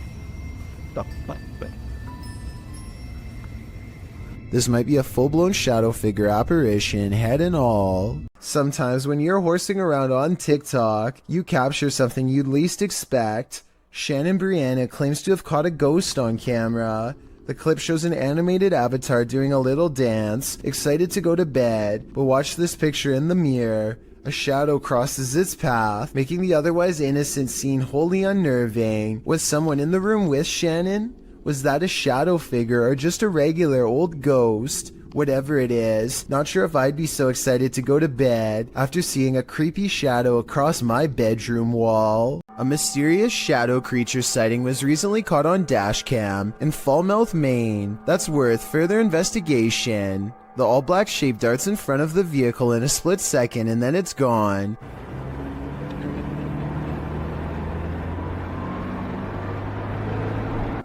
This might be a full-blown shadow figure apparition, head and all. Sometimes when you're horsing around on TikTok, you capture something you'd least expect. Shannon Brianna claims to have caught a ghost on camera. The clip shows an animated avatar doing a little dance, excited to go to bed, but watch this picture in the mirror. A shadow crosses its path, making the otherwise innocent scene wholly unnerving. Was someone in the room with Shannon? Was that a shadow figure or just a regular old ghost? Whatever it is, not sure if I'd be so excited to go to bed after seeing a creepy shadow across my bedroom wall. A mysterious shadow creature sighting was recently caught on dashcam in Falmouth, Maine. That's worth further investigation. The all-black shape darts in front of the vehicle in a split second and then it's gone.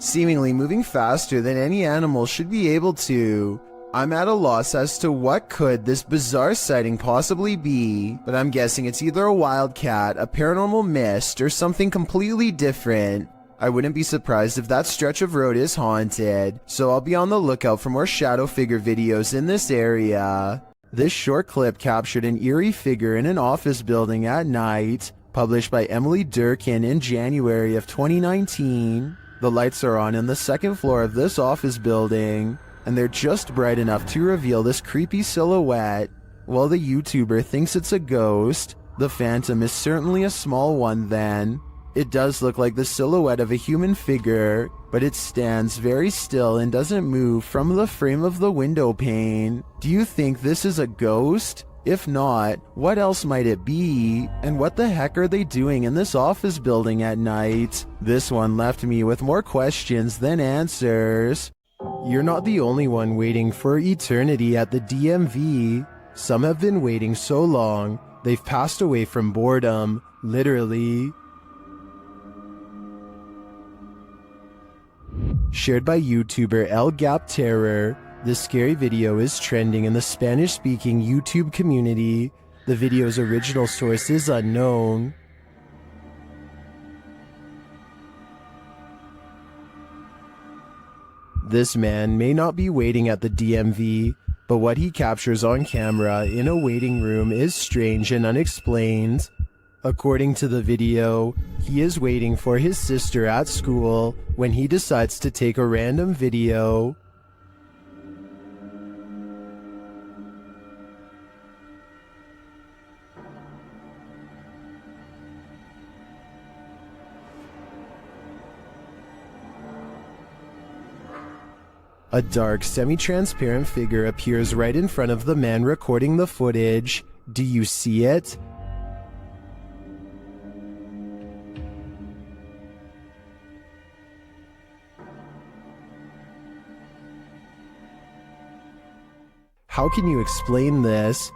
Seemingly moving faster than any animal should be able to. I'm at a loss as to what could this bizarre sighting possibly be, but I'm guessing it's either a wildcat, a paranormal mist, or something completely different. I wouldn't be surprised if that stretch of road is haunted, so I'll be on the lookout for more shadow figure videos in this area. This short clip captured an eerie figure in an office building at night, published by Emily Durkin in January of 2019. The lights are on in the second floor of this office building, and they're just bright enough to reveal this creepy silhouette. While the YouTuber thinks it's a ghost, the phantom is certainly a small one then. It does look like the silhouette of a human figure, but it stands very still and doesn't move from the frame of the window pane. Do you think this is a ghost? If not, what else might it be? And what the heck are they doing in this office building at night? This one left me with more questions than answers. You're not the only one waiting for eternity at the DMV. Some have been waiting so long, they've passed away from boredom, literally. Shared by YouTuber El Gap Terror, this scary video is trending in the Spanish-speaking YouTube community. The video's original source is unknown. This man may not be waiting at the DMV, but what he captures on camera in a waiting room is strange and unexplained. According to the video, he is waiting for his sister at school when he decides to take a random video. A dark, semi-transparent figure appears right in front of the man recording the footage. Do you see it? How can you explain this?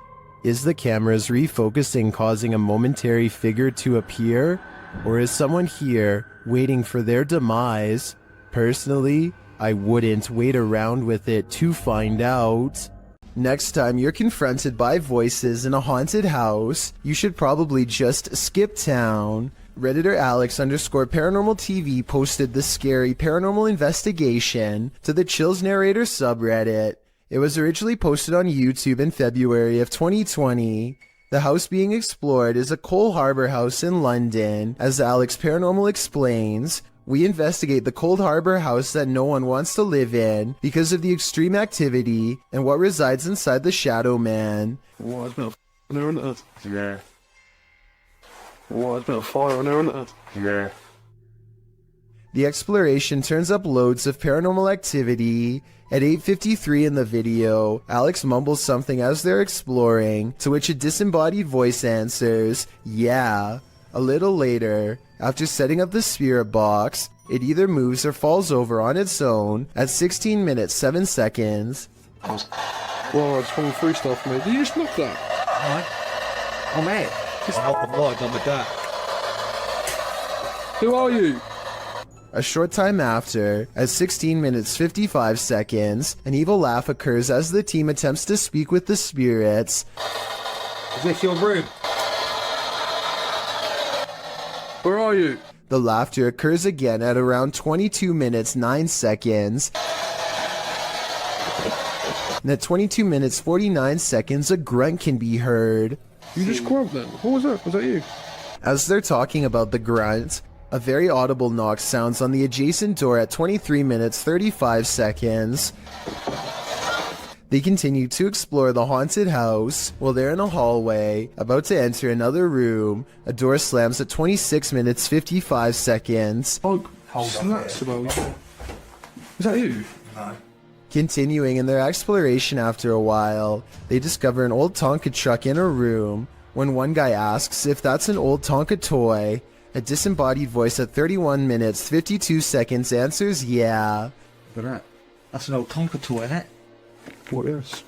Is the camera's refocusing causing a momentary figure to appear? Or is someone here waiting for their demise? Personally, I wouldn't wait around with it to find out. Next time you're confronted by voices in a haunted house, you should probably just skip town. Redditor Alex_paranormal TV posted the scary paranormal investigation to the Chills Narrator subreddit. It was originally posted on YouTube in February of 2020. The house being explored is a Coal Harbour house in London. As Alex Paranormal explains, we investigate the Cold Harbour house that no one wants to live in because of the extreme activity and what resides inside the Shadow Man. What, there's been a f***ing there, isn't it? Yeah. What, there's been a fire in there, isn't it? Yeah. The exploration turns up loads of paranormal activity. At 8:53 in the video, Alex mumbles something as they're exploring, to which a disembodied voice answers, "Yeah." A little later, after setting up the spirit box, it either moves or falls over on its own at 16 minutes 7 seconds. Well, I just went through stuff, mate. Did you just knock that? What? Oh, mate. I'm lying on the deck. Who are you? A short time after, at 16 minutes 55 seconds, an evil laugh occurs as the team attempts to speak with the spirits. Is this your room? Where are you? The laughter occurs again at around 22 minutes 9 seconds. And at 22 minutes 49 seconds, a grunt can be heard. You just grunt then? What was that? Was that you? As they're talking about the grunt, a very audible knock sounds on the adjacent door at 23 minutes 35 seconds. They continue to explore the haunted house. While they're in a hallway, about to enter another room, a door slams at 26 minutes 55 seconds. Oh, that's about... Is that you? No. Continuing in their exploration after a while, they discover an old Tonka truck in a room. When one guy asks if that's an old Tonka toy, a disembodied voice at 31 minutes 52 seconds answers yeah. Look at that. That's an old Tonka toy, isn't it? What is?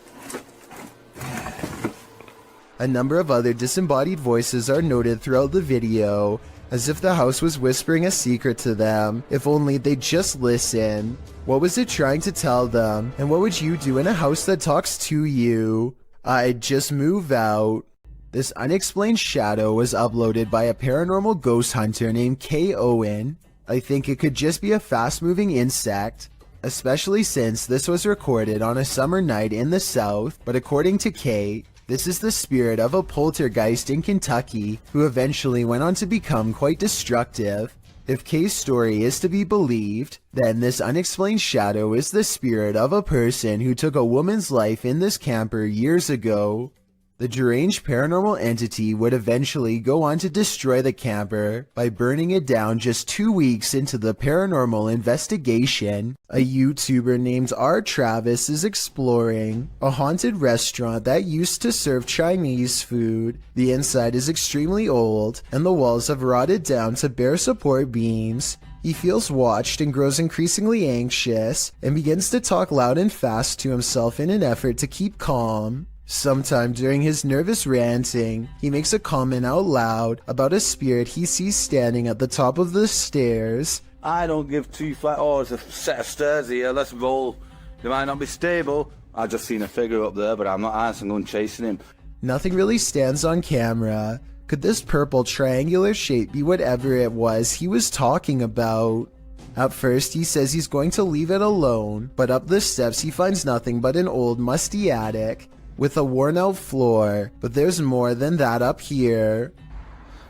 A number of other disembodied voices are noted throughout the video, as if the house was whispering a secret to them, if only they'd just listen. What was it trying to tell them, and what would you do in a house that talks to you? I'd just move out. This unexplained shadow was uploaded by a paranormal ghost hunter named K. Owen. I think it could just be a fast-moving insect, especially since this was recorded on a summer night in the South, but according to K, this is the spirit of a poltergeist in Kentucky who eventually went on to become quite destructive. If K's story is to be believed, then this unexplained shadow is the spirit of a person who took a woman's life in this camper years ago. The deranged paranormal entity would eventually go on to destroy the camper by burning it down just 2 weeks into the paranormal investigation. A YouTuber named R. Travis is exploring a haunted restaurant that used to serve Chinese food. The inside is extremely old, and the walls have rotted down to bare support beams. He feels watched and grows increasingly anxious, and begins to talk loud and fast to himself in an effort to keep calm. Sometime during his nervous ranting, he makes a comment out loud about a spirit he sees standing at the top of the stairs. I don't give two flat. Oh, there's a set of stairs here. Let's roll. They might not be stable. I just seen a figure up there, but I'm not answering going chasing him. Nothing really stands on camera. Could this purple triangular shape be whatever it was he was talking about? At first, he says he's going to leave it alone, but up the steps he finds nothing but an old musty attic with a worn-out floor, but there's more than that up here.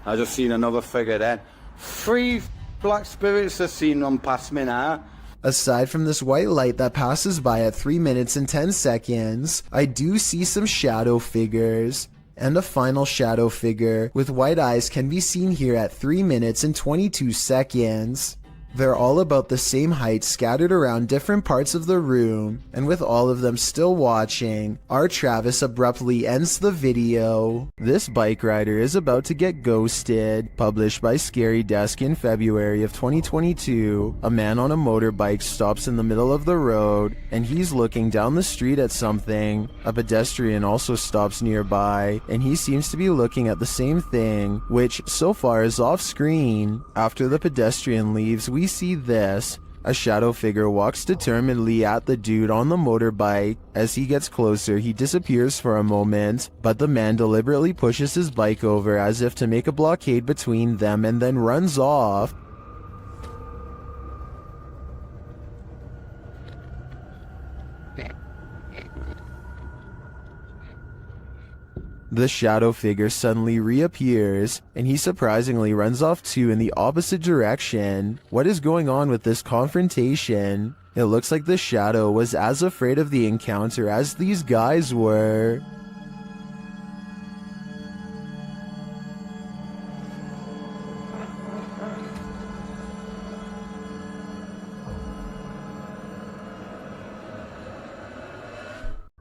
I just seen another figure then. 3 black spirits have seen them pass me now. Aside from this white light that passes by at 3 minutes and 10 seconds, I do see some shadow figures. And a final shadow figure with white eyes can be seen here at 3 minutes and 22 seconds. They're all about the same height, scattered around different parts of the room, and with all of them still watching, our Travis abruptly ends the video. This bike rider is about to get ghosted. Published by Scary Desk in February of 2022, a man on a motorbike stops in the middle of the road, and he's looking down the street at something. A pedestrian also stops nearby, and he seems to be looking at the same thing, which so far is off screen. After the pedestrian leaves, we see this. A shadow figure walks determinedly at the dude on the motorbike. As he gets closer, he disappears for a moment, but the man deliberately pushes his bike over as if to make a blockade between them and then runs off. The shadow figure suddenly reappears, and he surprisingly runs off too in the opposite direction. What is going on with this confrontation? It looks like the shadow was as afraid of the encounter as these guys were.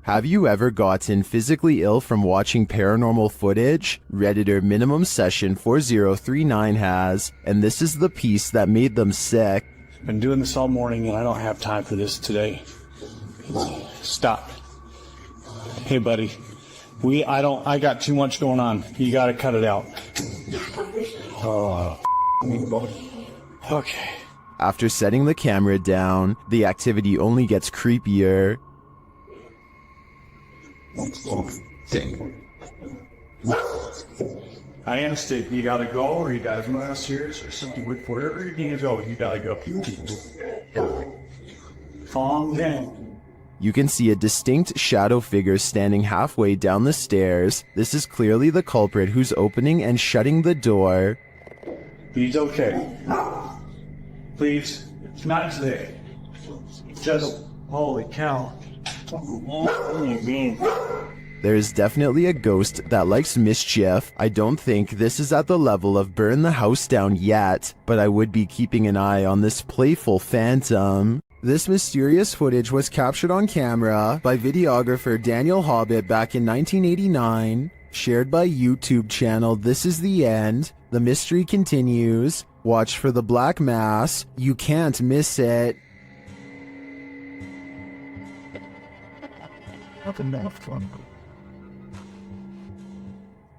Have you ever gotten physically ill from watching paranormal footage? Redditor Minimum Session 4039 has, and this is the piece that made them sick. Been doing this all morning and I don't have time for this today. Stop. Hey buddy, I got too much going on. You gotta cut it out. Oh, okay. After setting the camera down, the activity only gets creepier. I understand. You gotta go, or you gotta come out serious, or something. Wherever you need to go, you gotta go. Calm down. You can see a distinct shadow figure standing halfway down the stairs. This is clearly the culprit who's opening and shutting the door. He's okay. Please, it's not today. Just, holy cow. There is definitely a ghost that likes mischief. I don't think this is at the level of burn the house down yet, but I would be keeping an eye on this playful phantom. This mysterious footage was captured on camera by videographer Daniel Hobbit back in 1989, shared by YouTube channel This Is The End. The mystery continues. Watch for the Black Mass. You can't miss it.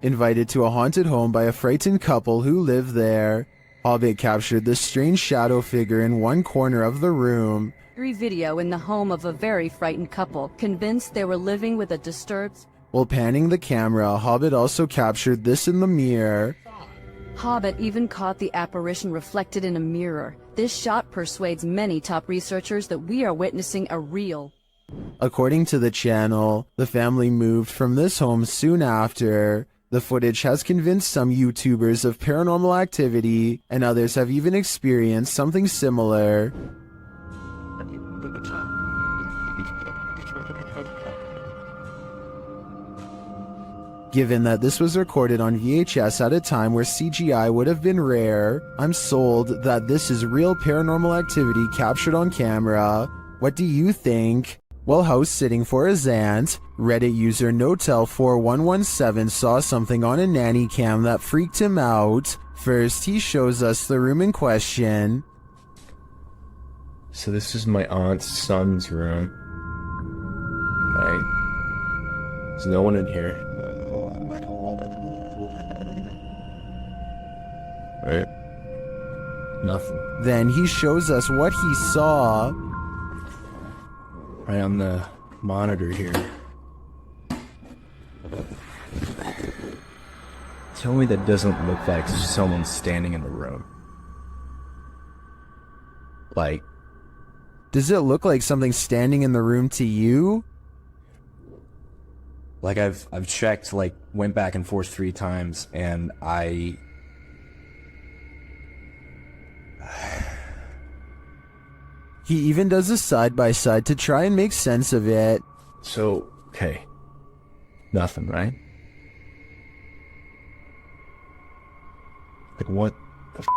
Invited to a haunted home by a frightened couple who live there. Hobbit captured this strange shadow figure in one corner of the room. Video in the home of a very frightened couple, convinced they were living with a disturbed... While panning the camera, Hobbit also captured this in the mirror. Hobbit even caught the apparition reflected in a mirror. This shot persuades many top researchers that we are witnessing a real... According to the channel, the family moved from this home soon after. The footage has convinced some YouTubers of paranormal activity, and others have even experienced something similar. Given that this was recorded on VHS at a time where CGI would have been rare, I'm sold that this is real paranormal activity captured on camera. What do you think? While house sitting for his aunt, Reddit user Notel4117 saw something on a nanny cam that freaked him out. First, he shows us the room in question. So this is my aunt's son's room. Okay. There's no one in here. Right? Nothing. Then he shows us what he saw. Right on the monitor here. Tell me that doesn't look like someone standing in the room. Like... Does it look like something standing in the room to you? Like I've checked, like, went back and forth 3 times, and He even does a side-by-side to try and make sense of it. So, okay. Nothing, right? Like, what the f***?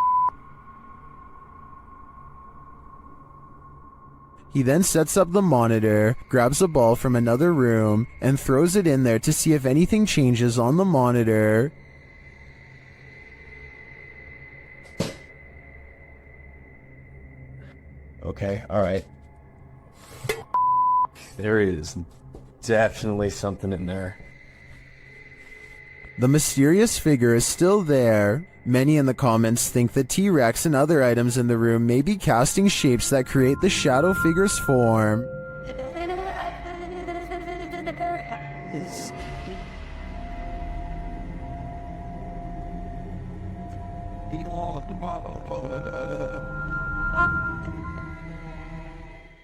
He then sets up the monitor, grabs a ball from another room, and throws it in there to see if anything changes on the monitor. Okay, alright. There is definitely something in there. The mysterious figure is still there. Many in the comments think the T-Rex and other items in the room may be casting shapes that create the shadow figure's form.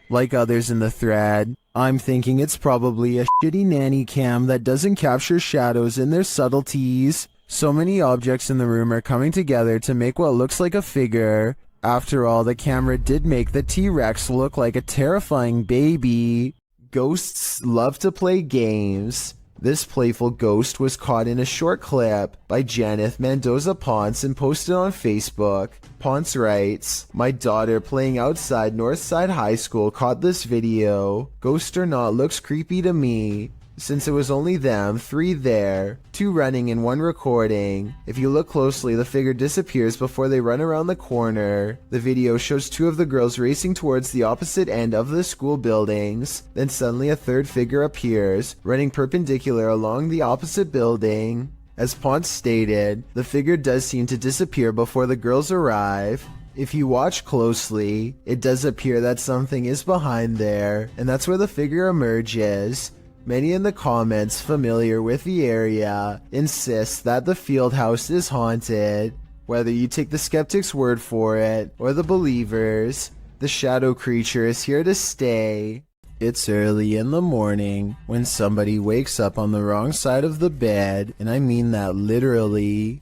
Like others in the thread, I'm thinking it's probably a shitty nanny cam that doesn't capture shadows in their subtleties. So many objects in the room are coming together to make what looks like a figure. After all, the camera did make the T-Rex look like a terrifying baby. Ghosts love to play games. This playful ghost was caught in a short clip by Janeth Mendoza Ponce and posted on Facebook. Ponce writes, "My daughter playing outside Northside High School caught this video. Ghost or not, looks creepy to me. Since it was only them, 3 there, 2 running and 1 recording. If you look closely, the figure disappears before they run around the corner. The video shows 2 of the girls racing towards the opposite end of the school buildings. Then suddenly a 3rd figure appears, running perpendicular along the opposite building. As Ponce stated, the figure does seem to disappear before the girls arrive. If you watch closely, it does appear that something is behind there, and that's where the figure emerges." Many in the comments familiar with the area insist that the field house is haunted. Whether you take the skeptic's word for it or the believer's, the shadow creature is here to stay. It's early in the morning when somebody wakes up on the wrong side of the bed, and I mean that literally.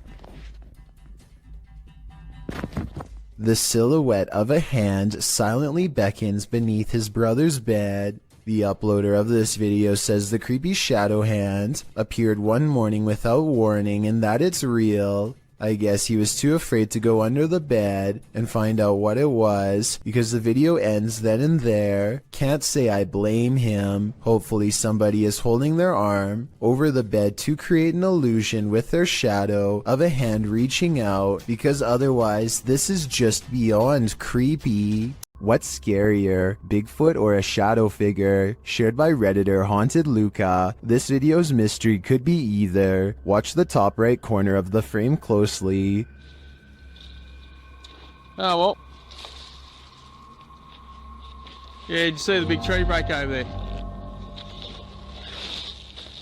The silhouette of a hand silently beckons beneath his brother's bed. The uploader of this video says the creepy shadow hand appeared one morning without warning and that it's real. I guess he was too afraid to go under the bed and find out what it was because the video ends then and there. Can't say I blame him. Hopefully somebody is holding their arm over the bed to create an illusion with their shadow of a hand reaching out, because otherwise this is just beyond creepy. What's scarier, Bigfoot or a shadow figure? Shared by Redditor Haunted Luca. This video's mystery could be either. Watch the top right corner of the frame closely. Oh, well. Yeah, did you see the big tree break over there?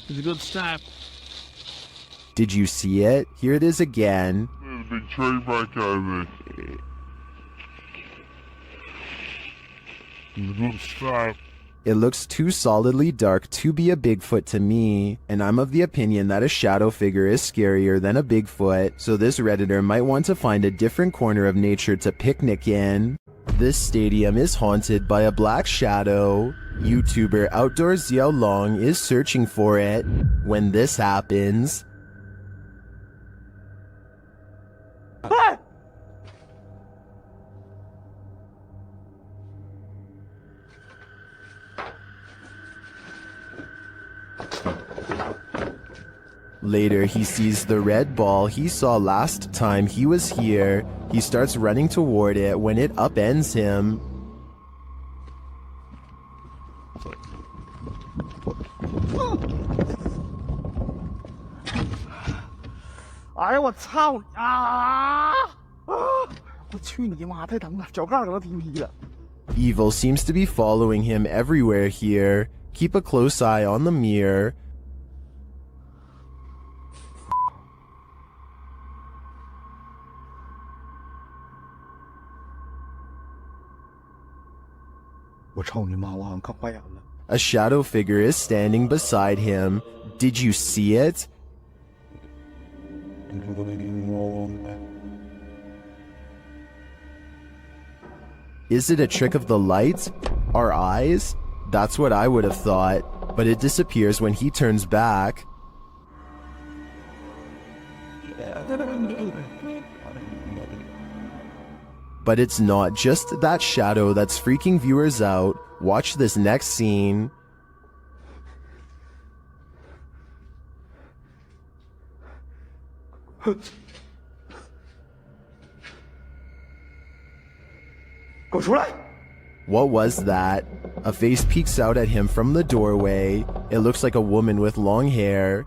It's a good start. Did you see it? Here it is again. There's a big tree break over there. It looks too solidly dark to be a Bigfoot to me, and I'm of the opinion that a shadow figure is scarier than a Bigfoot, so this Redditor might want to find a different corner of nature to picnic in. This stadium is haunted by a black shadow. YouTuber Outdoors Xiao Long is searching for it when this happens. Later, he sees the red ball he saw last time he was here. He starts running toward it when it upends him. Evil seems to be following him everywhere here. Keep a close eye on the mirror. A shadow figure is standing beside him. Did you see it? Is it a trick of the light? Our eyes? That's what I would have thought, but it disappears when he turns back. But it's not just that shadow that's freaking viewers out. Watch this next scene. What was that? A face peeks out at him from the doorway. It looks like a woman with long hair.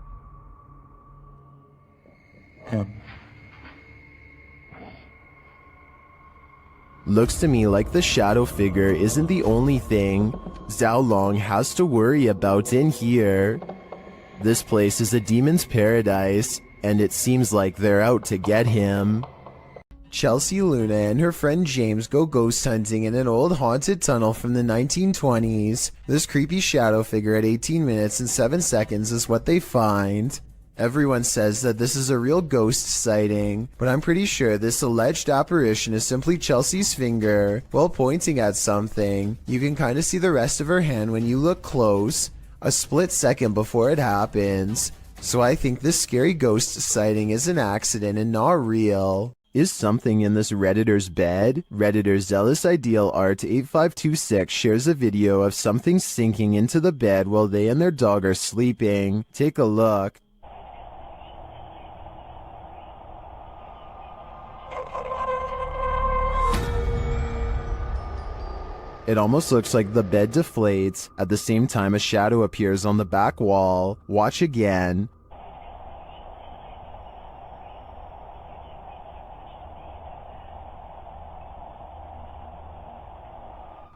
Looks to me like the shadow figure isn't the only thing Zhao Long has to worry about in here. This place is a demon's paradise, and it seems like they're out to get him. Chelsea Luna and her friend James go ghost hunting in an old haunted tunnel from the 1920s. This creepy shadow figure at 18 minutes and 7 seconds is what they find. Everyone says that this is a real ghost sighting, but I'm pretty sure this alleged apparition is simply Chelsea's finger while pointing at something. You can kind of see the rest of her hand when you look close, a split second before it happens. So I think this scary ghost sighting is an accident and not real. Is something in this Redditor's bed? Redditor Zealous Ideal Art 8526 shares a video of something sinking into the bed while they and their dog are sleeping. Take a look. It almost looks like the bed deflates. At the same time, a shadow appears on the back wall. Watch again.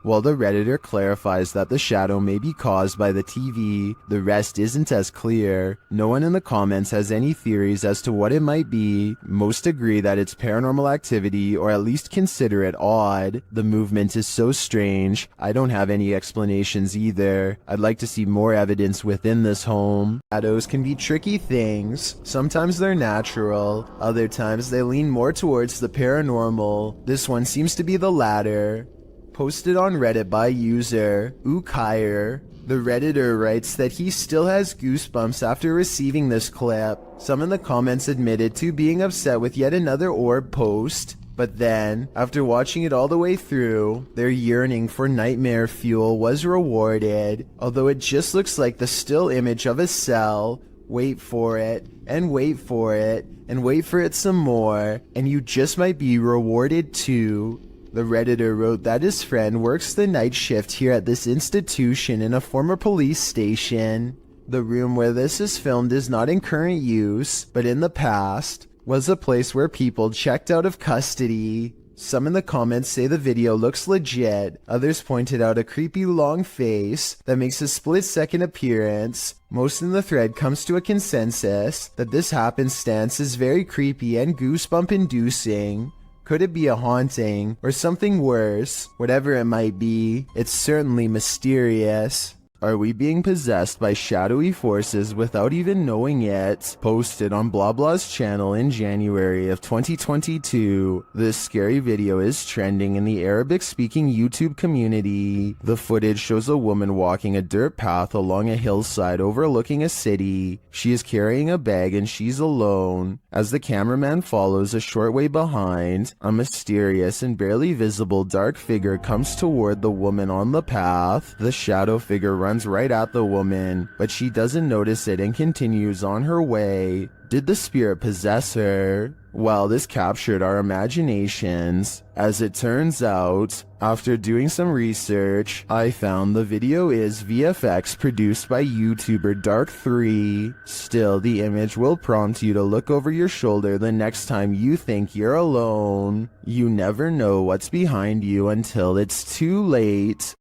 While the Redditor clarifies that the shadow may be caused by the TV, the rest isn't as clear. No one in the comments has any theories as to what it might be. Most agree that it's paranormal activity, or at least consider it odd. The movement is so strange. I don't have any explanations either. I'd like to see more evidence within this home. Shadows can be tricky things. Sometimes they're natural. Other times they lean more towards the paranormal. This one seems to be the latter. Posted on Reddit by user Ukire. The Redditor writes that he still has goosebumps after receiving this clip. Some in the comments admitted to being upset with yet another orb post, but then, after watching it all the way through, their yearning for nightmare fuel was rewarded. Although it just looks like the still image of a cell. Wait for it, and wait for it, and wait for it some more, and you just might be rewarded too. The Redditor wrote that his friend works the night shift here at this institution in a former police station. The room where this is filmed is not in current use, but in the past was a place where people checked out of custody. Some in the comments say the video looks legit. Others pointed out a creepy long face that makes a split-second appearance. Most in the thread comes to a consensus that this happenstance is very creepy and goosebump-inducing. Could it be a haunting, or something worse? Whatever it might be, it's certainly mysterious. Are we being possessed by shadowy forces without even knowing it? Posted on BlaBla's channel in January of 2022. This scary video is trending in the Arabic-speaking YouTube community. The footage shows a woman walking a dirt path along a hillside overlooking a city. She is carrying a bag and she's alone. As the cameraman follows a short way behind, a mysterious and barely visible dark figure comes toward the woman on the path. The shadow figure runs right at the woman, but she doesn't notice it and continues on her way. Did the spirit possess her? Well, this captured our imaginations. As it turns out, after doing some research, I found the video is VFX produced by YouTuber Dark3. Still, the image will prompt you to look over your shoulder the next time you think you're alone. You never know what's behind you until it's too late.